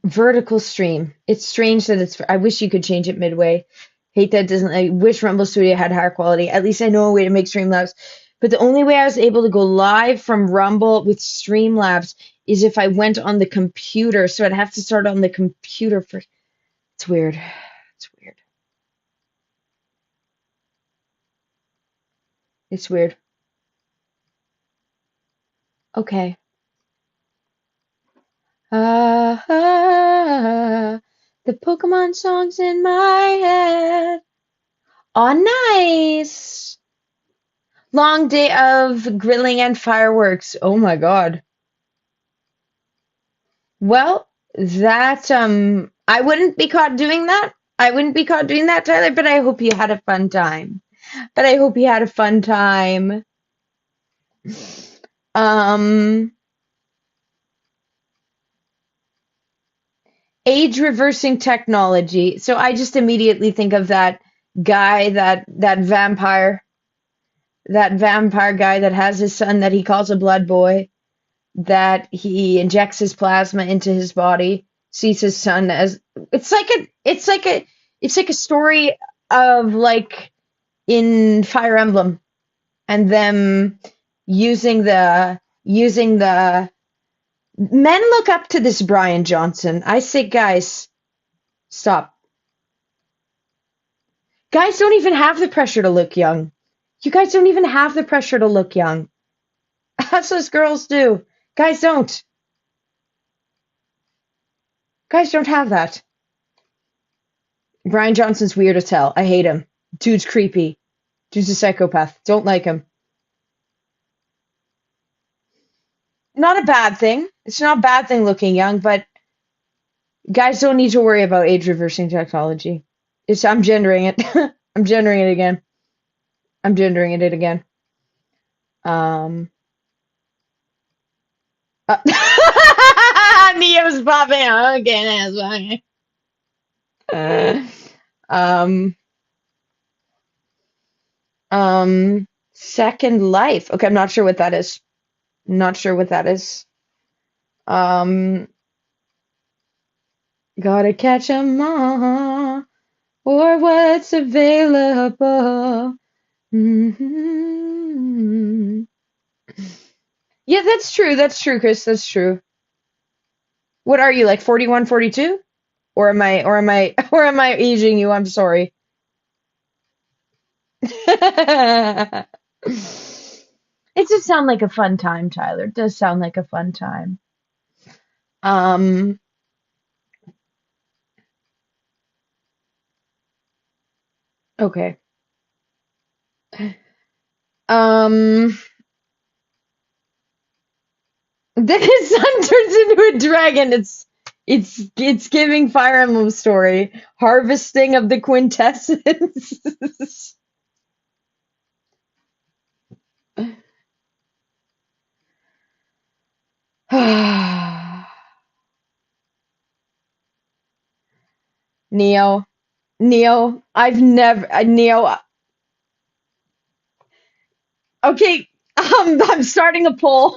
Vertical stream. It's strange that it's. I wish you could change it midway. Hate that it doesn't. I wish Rumble Studio had higher quality. At least I know a way to make Streamlabs. But the only way I was able to go live from Rumble with Streamlabs is if I went on the computer. So I'd have to start on the computer first. It's weird. It's weird. It's weird. Okay. The Pokemon songs in my head. Oh, nice. Long day of grilling and fireworks. Oh my God. Well, that I wouldn't be caught doing that. I wouldn't be caught doing that, Tyler, but I hope you had a fun time. But I hope you had a fun time. Age reversing technology. So I just immediately think of that guy, that vampire guy that has his son that he calls a blood boy, that he injects his plasma into his body, sees his son as it's like a story of like in Fire Emblem and them using the men look up to this Brian Johnson. I say, guys, stop. Guys don't even have the pressure to look young. You guys don't even have the pressure to look young. Us as girls do. Guys don't. Guys don't have that. Brian Johnson's weird as hell. I hate him. Dude's creepy. Dude's a psychopath. Don't like him. Not a bad thing. It's not a bad thing looking young, but guys don't need to worry about age reversing technology. I'm gendering it. I'm gendering it again. I'm gendering it again. Neo's popping out. Okay, that's fine. Um, Second Life. Okay, I'm not sure what that is. Not sure what that is. Um, Gotta catch 'em all, or what's available. Hmm. Yeah, that's true. That's true, Chris. That's true. What are you, like 41, 42? Or am I aging you? I'm sorry. It does sound like a fun time, Tyler. It does sound like a fun time. Um, okay. Um, then his son turns into a dragon. It's giving Fire Emblem story. Harvesting of the quintessence. Neo, Neo, Neo. Okay, I'm starting a poll.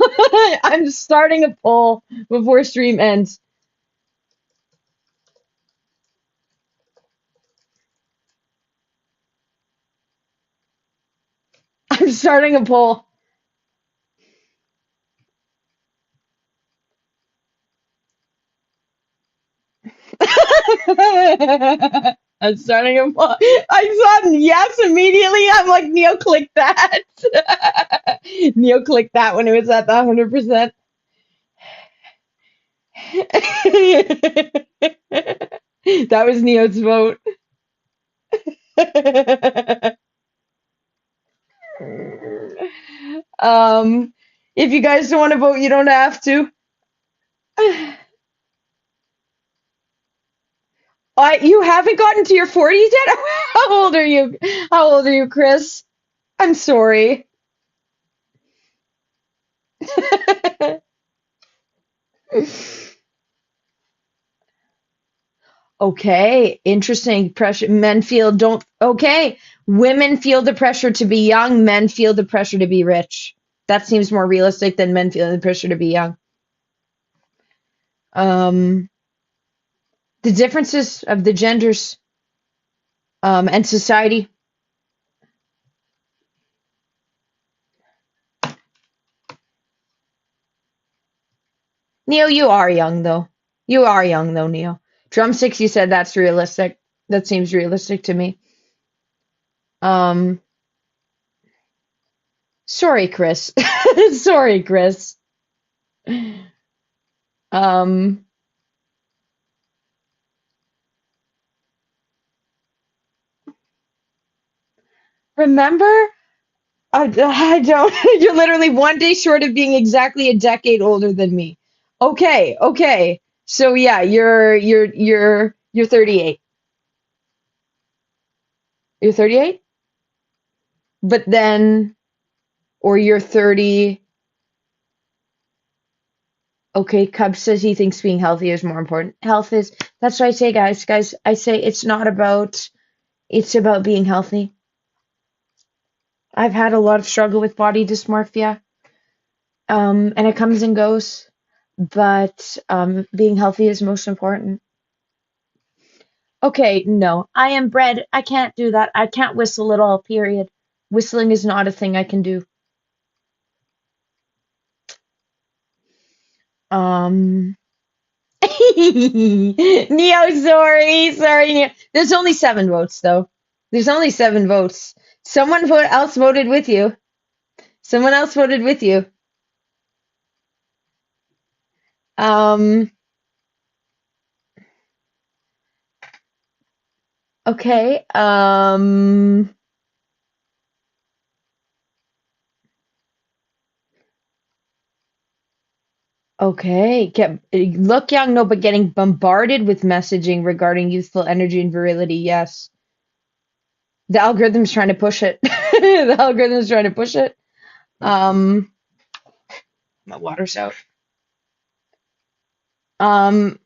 I'm starting a poll before stream ends. I'm starting a poll. Starting a poll. I saw yes immediately. I'm like, Neil, click that. Neil clicked that when it was at the 100%. That was Neo's vote. Um, if you guys don't want to vote, you don't have to. You haven't gotten to your 40s yet? How old are you? How old are you, Chris? I'm sorry. Okay, interesting. Pressure. Men feel don't. Okay, women feel the pressure to be young. Men feel the pressure to be rich. That seems more realistic than men feeling the pressure to be young. Um, the differences of the genders, and society. Neo, you are young though. You are young though, Neo. Drumsticks, you said that's realistic. That seems realistic to me. Um, sorry, Chris. Sorry, Chris. Um, remember? I don't. You're literally one day short of being exactly a decade older than me. Okay, okay. So yeah, you're 38. You're 38? But then, or you're 30. Okay, Cub says he thinks being healthy is more important. Health is, that's what I say, guys. Guys, I say it's not about, it's about being healthy. I've had a lot of struggle with body dysmorphia, and it comes and goes, but being healthy is most important. Okay, no, I am bred. I can't do that. I can't whistle at all, period. Whistling is not a thing I can do. Um, Neo, sorry, Neo. There's only 7 votes, though. There's only 7 votes. Someone else voted with you. Someone else voted with you. Um, okay. Okay. Look young, no, but getting bombarded with messaging regarding youthful energy and virility. Yes. The algorithm's trying to push it. The algorithm's trying to push it. Um, my water's out. Um,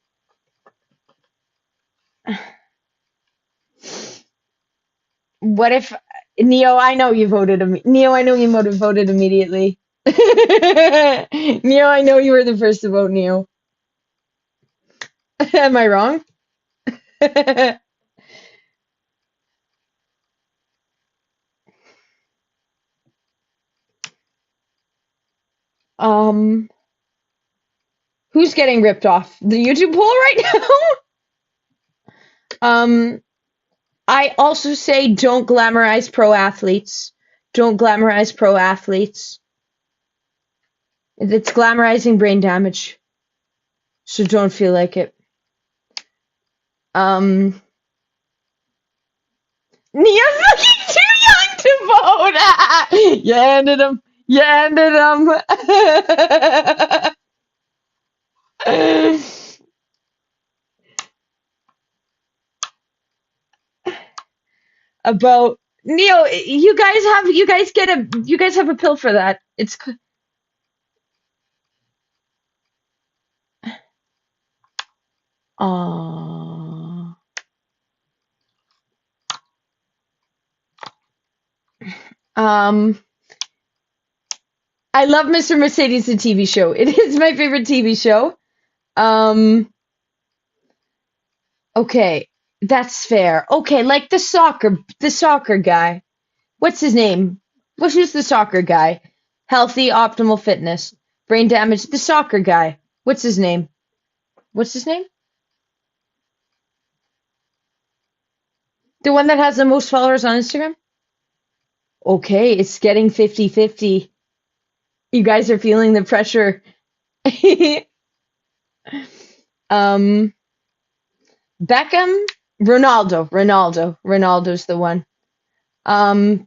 what if Neo? I know you voted. Neo, I know you voted immediately. Neo, I know you were the first to vote. Neo, am I wrong? um, who's getting ripped off? The YouTube poll right now? I also say don't glamorize pro athletes. Don't glamorize pro athletes. It's glamorizing brain damage. So don't feel like it. Nia's looking too young to vote. You ended him. You ended him. About Neil, you guys have a pill for that. It's Aww. Um, I love Mr. Mercedes, the TV show. It is my favorite TV show. Um, okay, that's fair. Okay, like the soccer guy. What's his name? Who's the soccer guy? Healthy, optimal fitness, brain damage. The soccer guy. What's his name? What's his name? The one that has the most followers on Instagram? Okay, it's getting 50-50. You guys are feeling the pressure. um, Beckham, Ronaldo's the one. Um,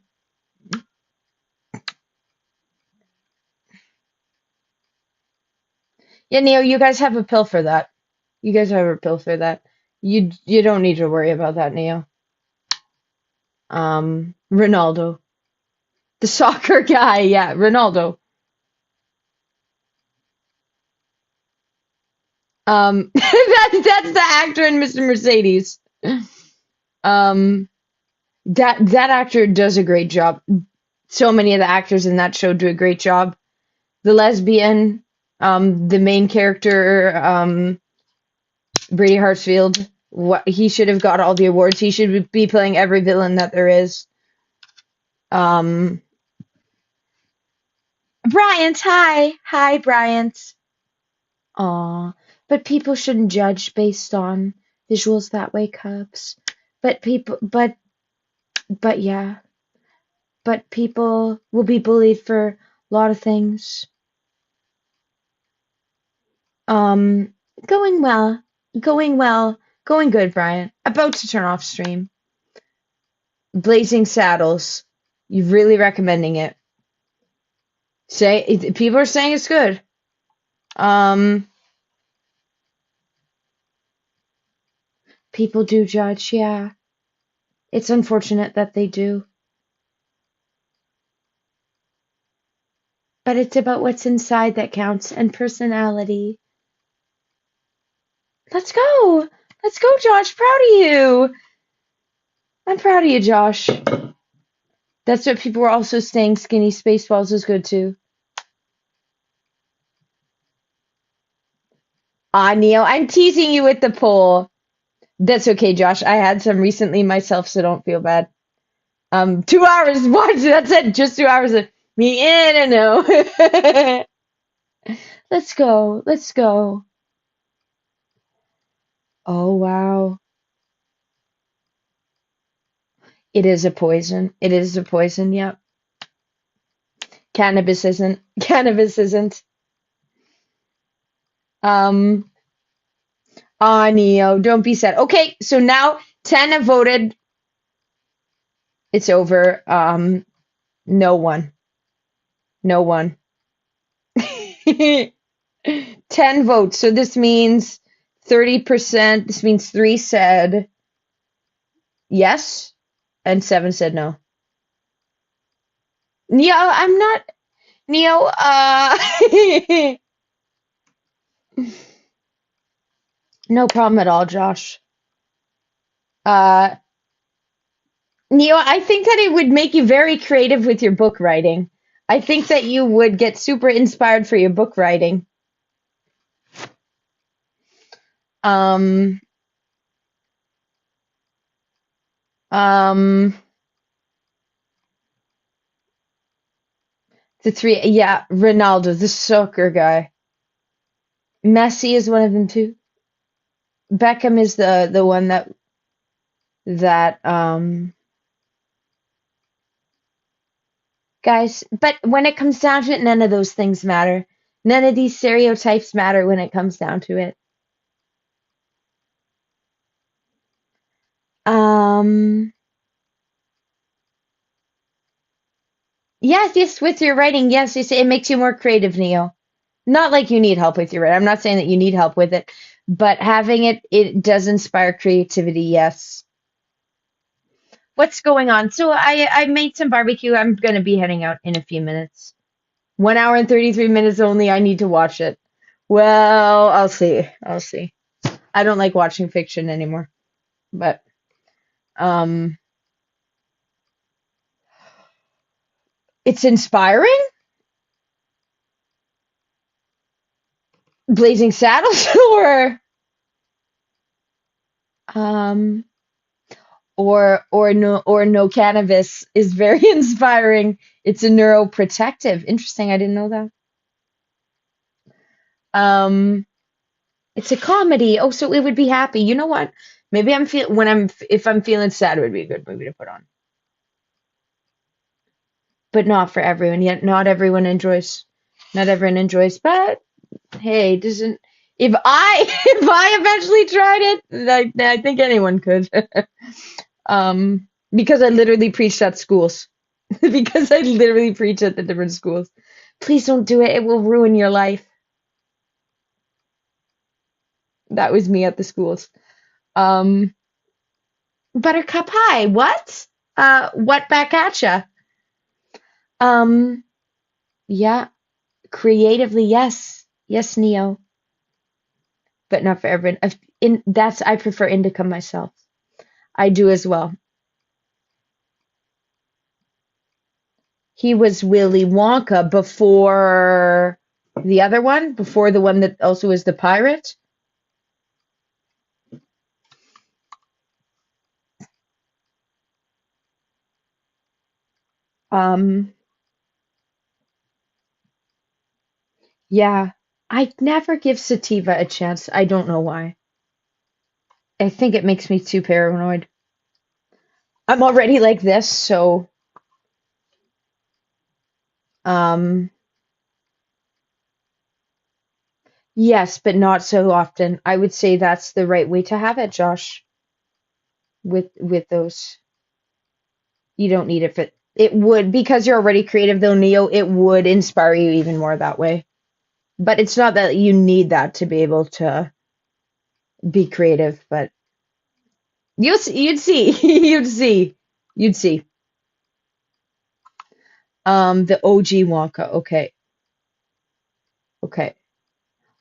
yeah, Neo, you guys have a pill for that. You guys have a pill for that. You don't need to worry about that, Neo. Ronaldo, the soccer guy, yeah, Ronaldo. That's the actor in Mr. Mercedes. Um, that actor does a great job. So many of the actors in that show do a great job. The lesbian, the main character, Brady Hartsfield, he should have got all the awards. He should be playing every villain that there is. Um, Bryant, hi, Bryant. Aw, but people shouldn't judge based on visuals that way, Cubs. But people, but yeah, but people will be bullied for a lot of things. Um, going well, going well, going good, Brian. About to turn off stream. Blazing Saddles. You're really recommending it. People are saying it's good. People do judge, yeah. It's unfortunate that they do. But it's about what's inside that counts and personality. Let's go. Let's go, Josh. Proud of you. I'm proud of you, Josh. That's what people were also saying. Skinny Spaceballs is good too. Ah, Neil, I'm teasing you with the poll. That's okay, Josh. I had some recently myself, so don't feel bad. 2 hours. What? That's it. Just 2 hours of me in and out. Let's go. Let's go. Oh, wow. It is a poison. It is a poison. Yep. Cannabis isn't. Cannabis isn't. Neo, don't be sad. Okay, so now 10 have voted. It's over. No one. No one. 10 votes. So this means 30%. This means 3 said yes and 7 said no. Neo, I'm not. Neo, no problem at all, Josh. Uh, Neo, I think that it would make you very creative with your book writing. I think that you would get super inspired for your book writing. Um, um, the 3, yeah, Ronaldo, the soccer guy. Messi is one of them too. Beckham is the one that guys, but when it comes down to it, none of those things matter. None of these stereotypes matter when it comes down to it. Um, yes, with your writing, yes, it makes you more creative, Neo. Not like you need help with your writing. I'm not saying that you need help with it, but having it does inspire creativity, yes. What's going on? So I made some barbecue. I'm gonna be heading out in a few minutes. 1 hour and 33 minutes only. I need to watch it. Well, I'll see. I'll see. I don't like watching fiction anymore, but um, it's inspiring. Blazing Saddles um or no cannabis is very inspiring. It's a neuroprotective. Interesting. I didn't know that. Um, It's a comedy. Oh, so it would be happy. You know what? Maybe if I'm feeling sad, it would be a good movie to put on. But not for everyone. Yet not everyone enjoys. But hey, doesn't if I if I eventually tried it, I think anyone could. Because I literally preached at schools. Because I literally preach at the different schools. Please don't do it. It will ruin your life. That was me at the schools. Um, Buttercup High. What back at ya? Um, yeah, creatively, yes. Yes, Neo, but not for everyone. I prefer indica myself. I do as well. He was Willy Wonka before the other one, before the one that also was the pirate. Um, yeah, I never give sativa a chance. I don't know why. I think it makes me too paranoid. I'm already like this, so um, yes, but not so often. I would say that's the right way to have it, Josh. With those, you don't need it, but it would because you're already creative, though, Neo. It would inspire you even more that way. But it's not that you need that to be able to be creative, but you'd see, you'd see. The OG Wonka. Okay, okay.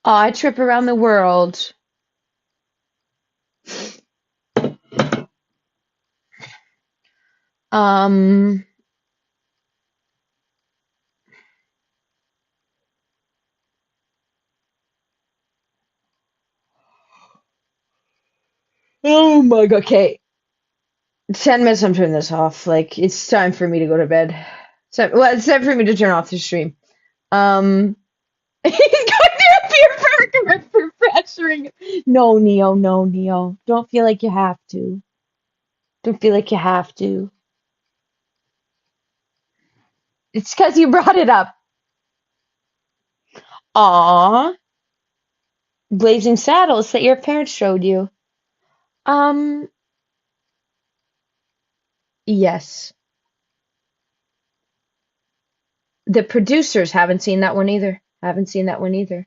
Oh, I trip around the world. Um, oh my God. Okay, 10 minutes. I'm turning this off. Like it's time for me to go to bed. So, well, it's time for me to turn off the stream. Um, he's going to appear for pressuring. No, Neo. No, Neo. Don't feel like you have to. Don't feel like you have to. It's because you brought it up. Aw, Blazing Saddles that your parents showed you. Um, yes. The producers haven't seen that one either. Haven't seen that one either.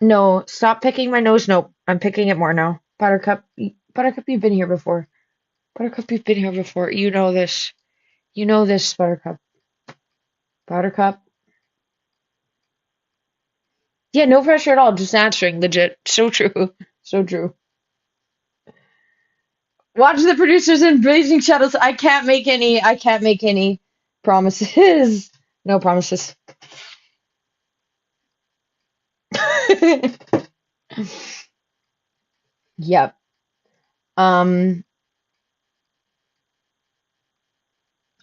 No, stop picking my nose. Nope, I'm picking it more now. Buttercup, you've been here before. Buttercup, you've been here before. You know this. You know this, Buttercup. Buttercup. Yeah, no pressure at all. Just answering. Legit. So true. So true. Watch the producers in Blazing Shadows. I can't make any promises. No promises. Yep. Um,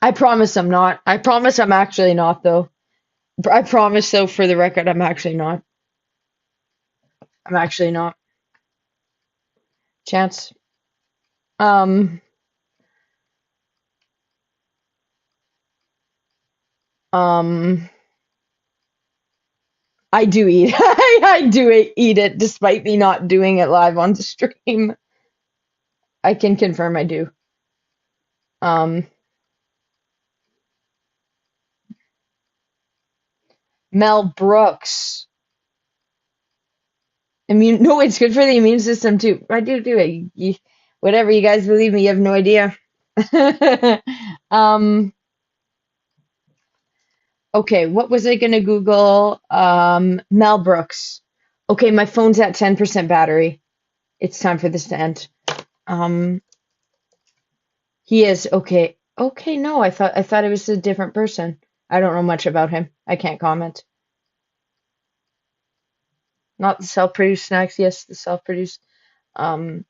I promise I'm not. I promise I'm actually not though. I promise though, for the record, I'm actually not. I'm actually not. Chance. Um, um, I do eat. I do eat it despite me not doing it live on the stream. I can confirm I do. Um, Mel Brooks. No, it's good for the immune system too. I do it. Whatever you guys believe me, you have no idea. Um, okay, what was I gonna Google? Mel Brooks. Okay, my phone's at 10% battery. It's time for this to end. Um, he is okay. Okay, no, I thought it was a different person. I don't know much about him. I can't comment. Not the self-produced snacks. Yes, the self-produced. Um,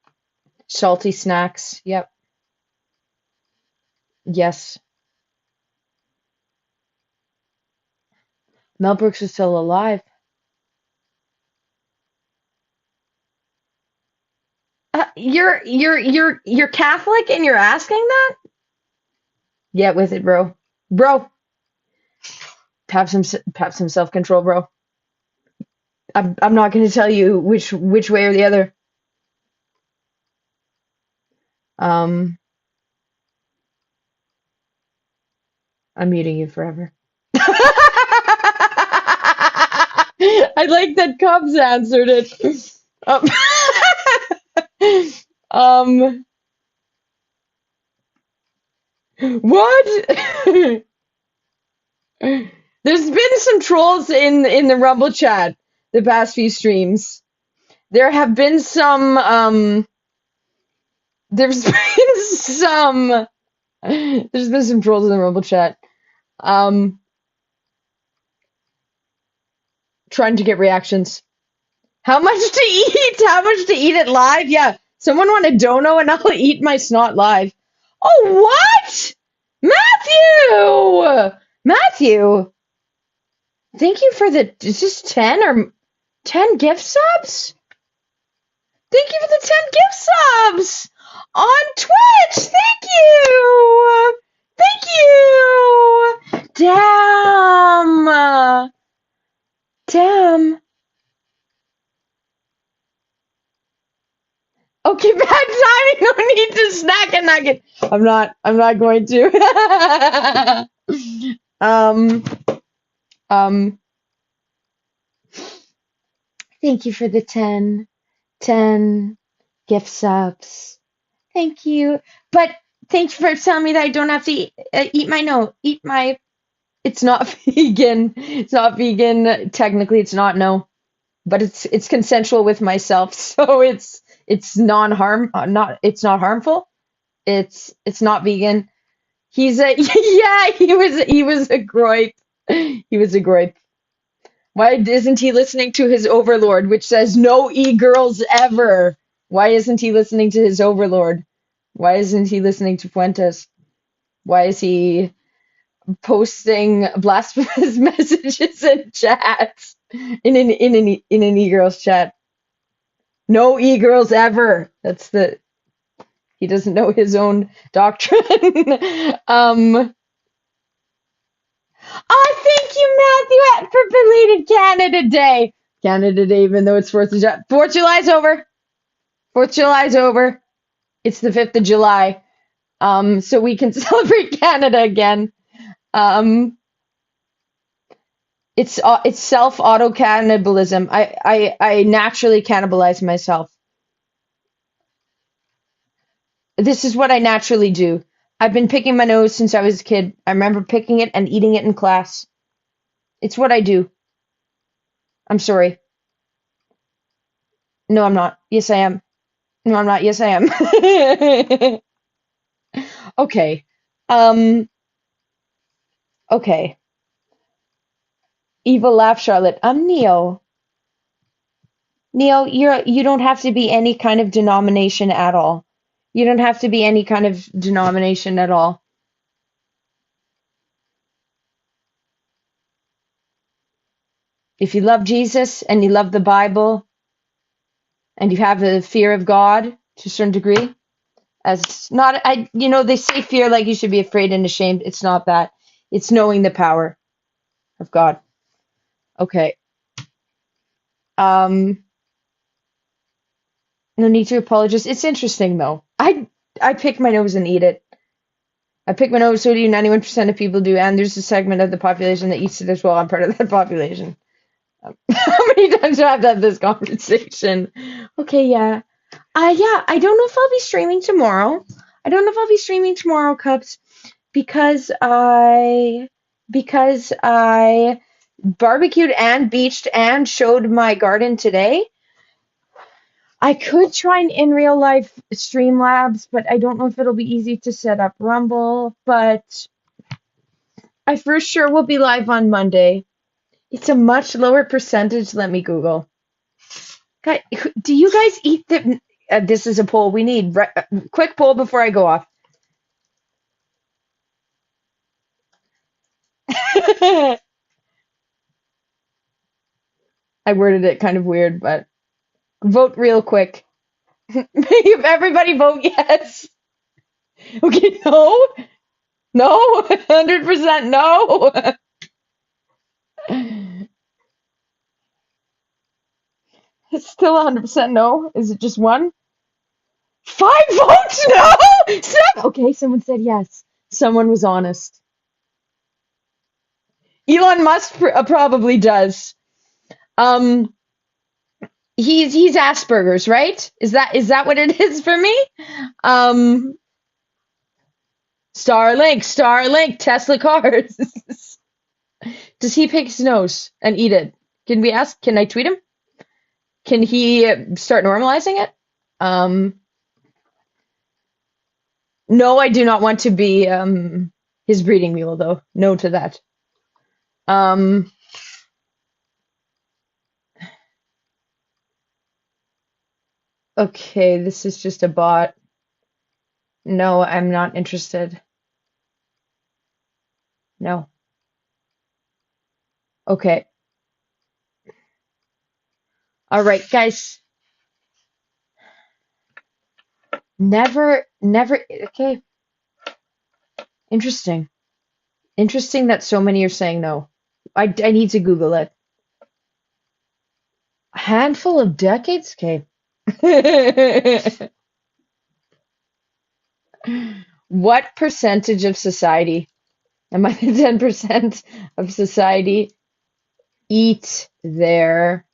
Salty snacks. Yep. Yes. Mel Brooks is still alive. You're Catholic and you're asking that? Get with it, bro. Bro, have some self-control, bro. I'm not going to tell you which way or the other. Um, I'm muting you forever. I like that Cubs answered it. Um, um, what? There's been some trolls in the Rumble chat the past few streams. There have been some there's been some there's been some trolls in the Rumble chat. Um Trying to get reactions. How much to eat? How much to eat it live? Yeah. Someone want a dono and I'll eat my snot live. Oh, what? Matthew! Matthew, thank you for the, is this 10 or 10 gift subs? Thank you for the 10 gift subs on Twitch. Thank you. Thank you. Damn. Damn. Okay, bad timing. No need to snack a nugget. I'm not going to. um, um, Thank you for the 10 gift subs. Thank you. But thanks for telling me that I don't have to eat my no. Eat my. It's not vegan. It's not vegan. Technically, it's not no. But it's consensual with myself, so it's non-harm. Not it's not harmful. It's not vegan. He's a yeah. He was a groip. He was a groip. Why isn't he listening to his overlord, which says no e-girls ever? Why isn't he listening to his overlord? Why isn't he listening to Fuentes? Why is he posting blasphemous messages in chats in an e-girls chat? No e-girls ever. He doesn't know his own doctrine. Oh, thank you, Matthew, for belated Canada Day. Canada Day, even though it's 4th of July. 4th of July's over. 4th of July's over. It's the 5th of July. So we can celebrate Canada again. It's self auto cannibalism. I naturally cannibalize myself. This is what I naturally do. I've been picking my nose since I was a kid. I remember picking it and eating it in class. It's what I do. I'm sorry. No, I'm not. Yes, I am. No, I'm not. Yes, I am. Okay. Um, okay. Evil laugh, Charlotte. I'm Neo. Neo, you don't have to be any kind of denomination at all. You don't have to be any kind of denomination at all. If you love Jesus and you love the Bible and you have a fear of God to a certain degree, as not they say fear like you should be afraid and ashamed. It's not that. It's knowing the power of God. Okay. No need to apologize. It's interesting though. I pick my nose and eat it. I pick my nose, so do you. 91% of people do, and there's a segment of the population that eats it as well. I'm part of that population. How many times do I have to have this conversation? Okay, yeah. Yeah, I don't know if I'll be streaming tomorrow. I don't know if I'll be streaming tomorrow, Cubs, because I barbecued and beached and showed my garden today. I could try an in real life Streamlabs, but I don't know if it'll be easy to set up Rumble, but I for sure will be live on Monday. It's a much lower percentage. Let me Google. Guys, do you guys eat the... this is a poll we need. Quick poll before I go off. I worded it kind of weird, but vote real quick. Everybody vote yes. Okay, no, no, 100% no. It's still 100% no. Is it just one? 5 votes no. Okay, someone said yes. Someone was honest. Elon Musk probably does. Um, he's Asperger's, right? Is that what it is for me? Um, Starlink, Tesla cars. Does he pick his nose and eat it? Can we ask? Can I tweet him? Can he start normalizing it? No, I do not want to be his breeding mule, though. No to that. Um, okay, this is just a bot. No, I'm not interested. No. Okay. All right, guys. Never. Okay. Interesting. Interesting that so many are saying no. I need to Google it. A handful of decades? Okay. What percentage of society, am I the 10% of society, eat their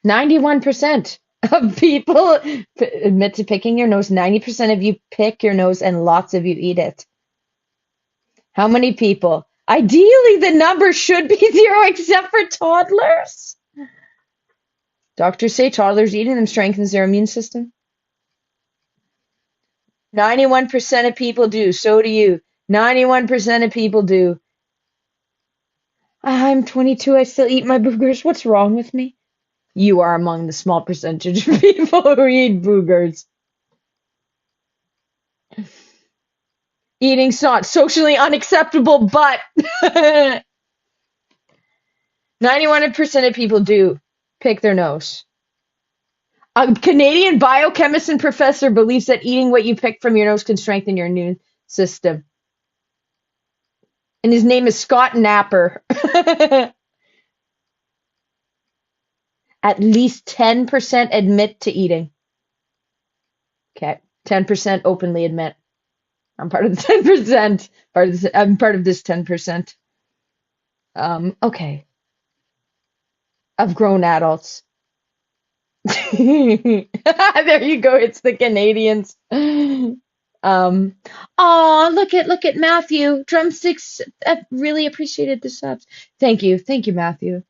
91% of people admit to picking your nose. 90% of you pick your nose and lots of you eat it. How many people? Ideally, the number should be zero except for toddlers. Doctors say toddlers eating them strengthens their immune system. 91% of people do. So do you. 91% of people do. I'm 22. I still eat my boogers. What's wrong with me? You are among the small percentage of people who eat boogers. Eating's not socially unacceptable, but 91% of people do pick their nose. A Canadian biochemist and professor believes that eating what you pick from your nose can strengthen your immune system. And his name is Scott Napper. At least 10% admit to eating. Okay, 10% openly admit. I'm part of the 10%. I'm part of this 10%. Okay. Of grown adults. There you go. It's the Canadians. Look at Matthew. Drumsticks. I really appreciated the subs. Thank you, Matthew.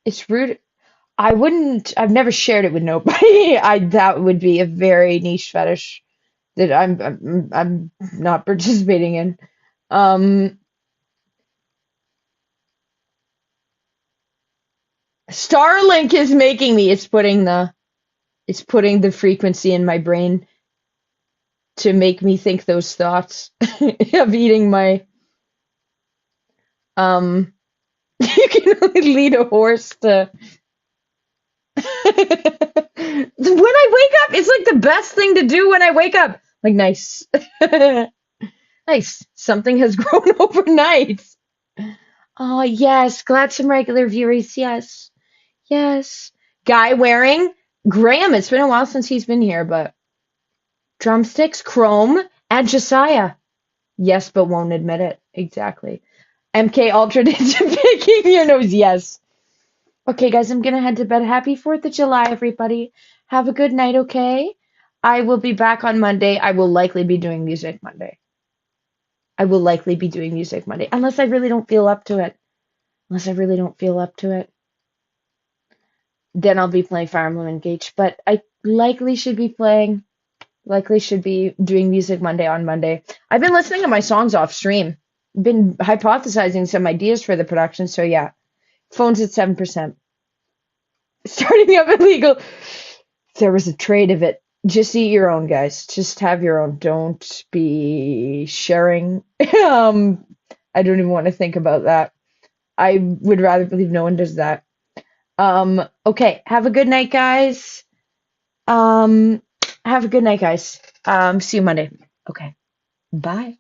It's rude. I've never shared it with nobody. That would be a very niche fetish that I'm not participating in. Starlink is making me. It's putting the frequency in my brain to make me think those thoughts of eating my. You can only lead a horse to. When I wake up, it's like the best thing to do when I wake up. Like, nice. Nice. Something has grown overnight. Oh, yes. Glad some regular viewers. Yes. Yes. Guy wearing Graham. It's been a while since he's been here, but drumsticks, Chrome, and Josiah. Yes, but won't admit it. Exactly. MK altered into picking your nose. Yes. Okay, guys, I'm gonna head to bed. Happy 4th of July, everybody. Have a good night, okay? I will be back on Monday. I will likely be doing music Monday. Unless I really don't feel up to it. Then I'll be playing Fire Emblem Engage. But I likely should be doing music Monday on Monday. I've been listening to my songs off stream. Been hypothesizing some ideas for the production, so yeah. Phone's at 7%. Starting up illegal. There was a trade of it. Just eat your own, guys. Just have your own. Don't be sharing. I don't even want to think about that. I would rather believe no one does that. Okay. Have a good night, guys. Um, have a good night, guys. See you Monday. Okay. Bye.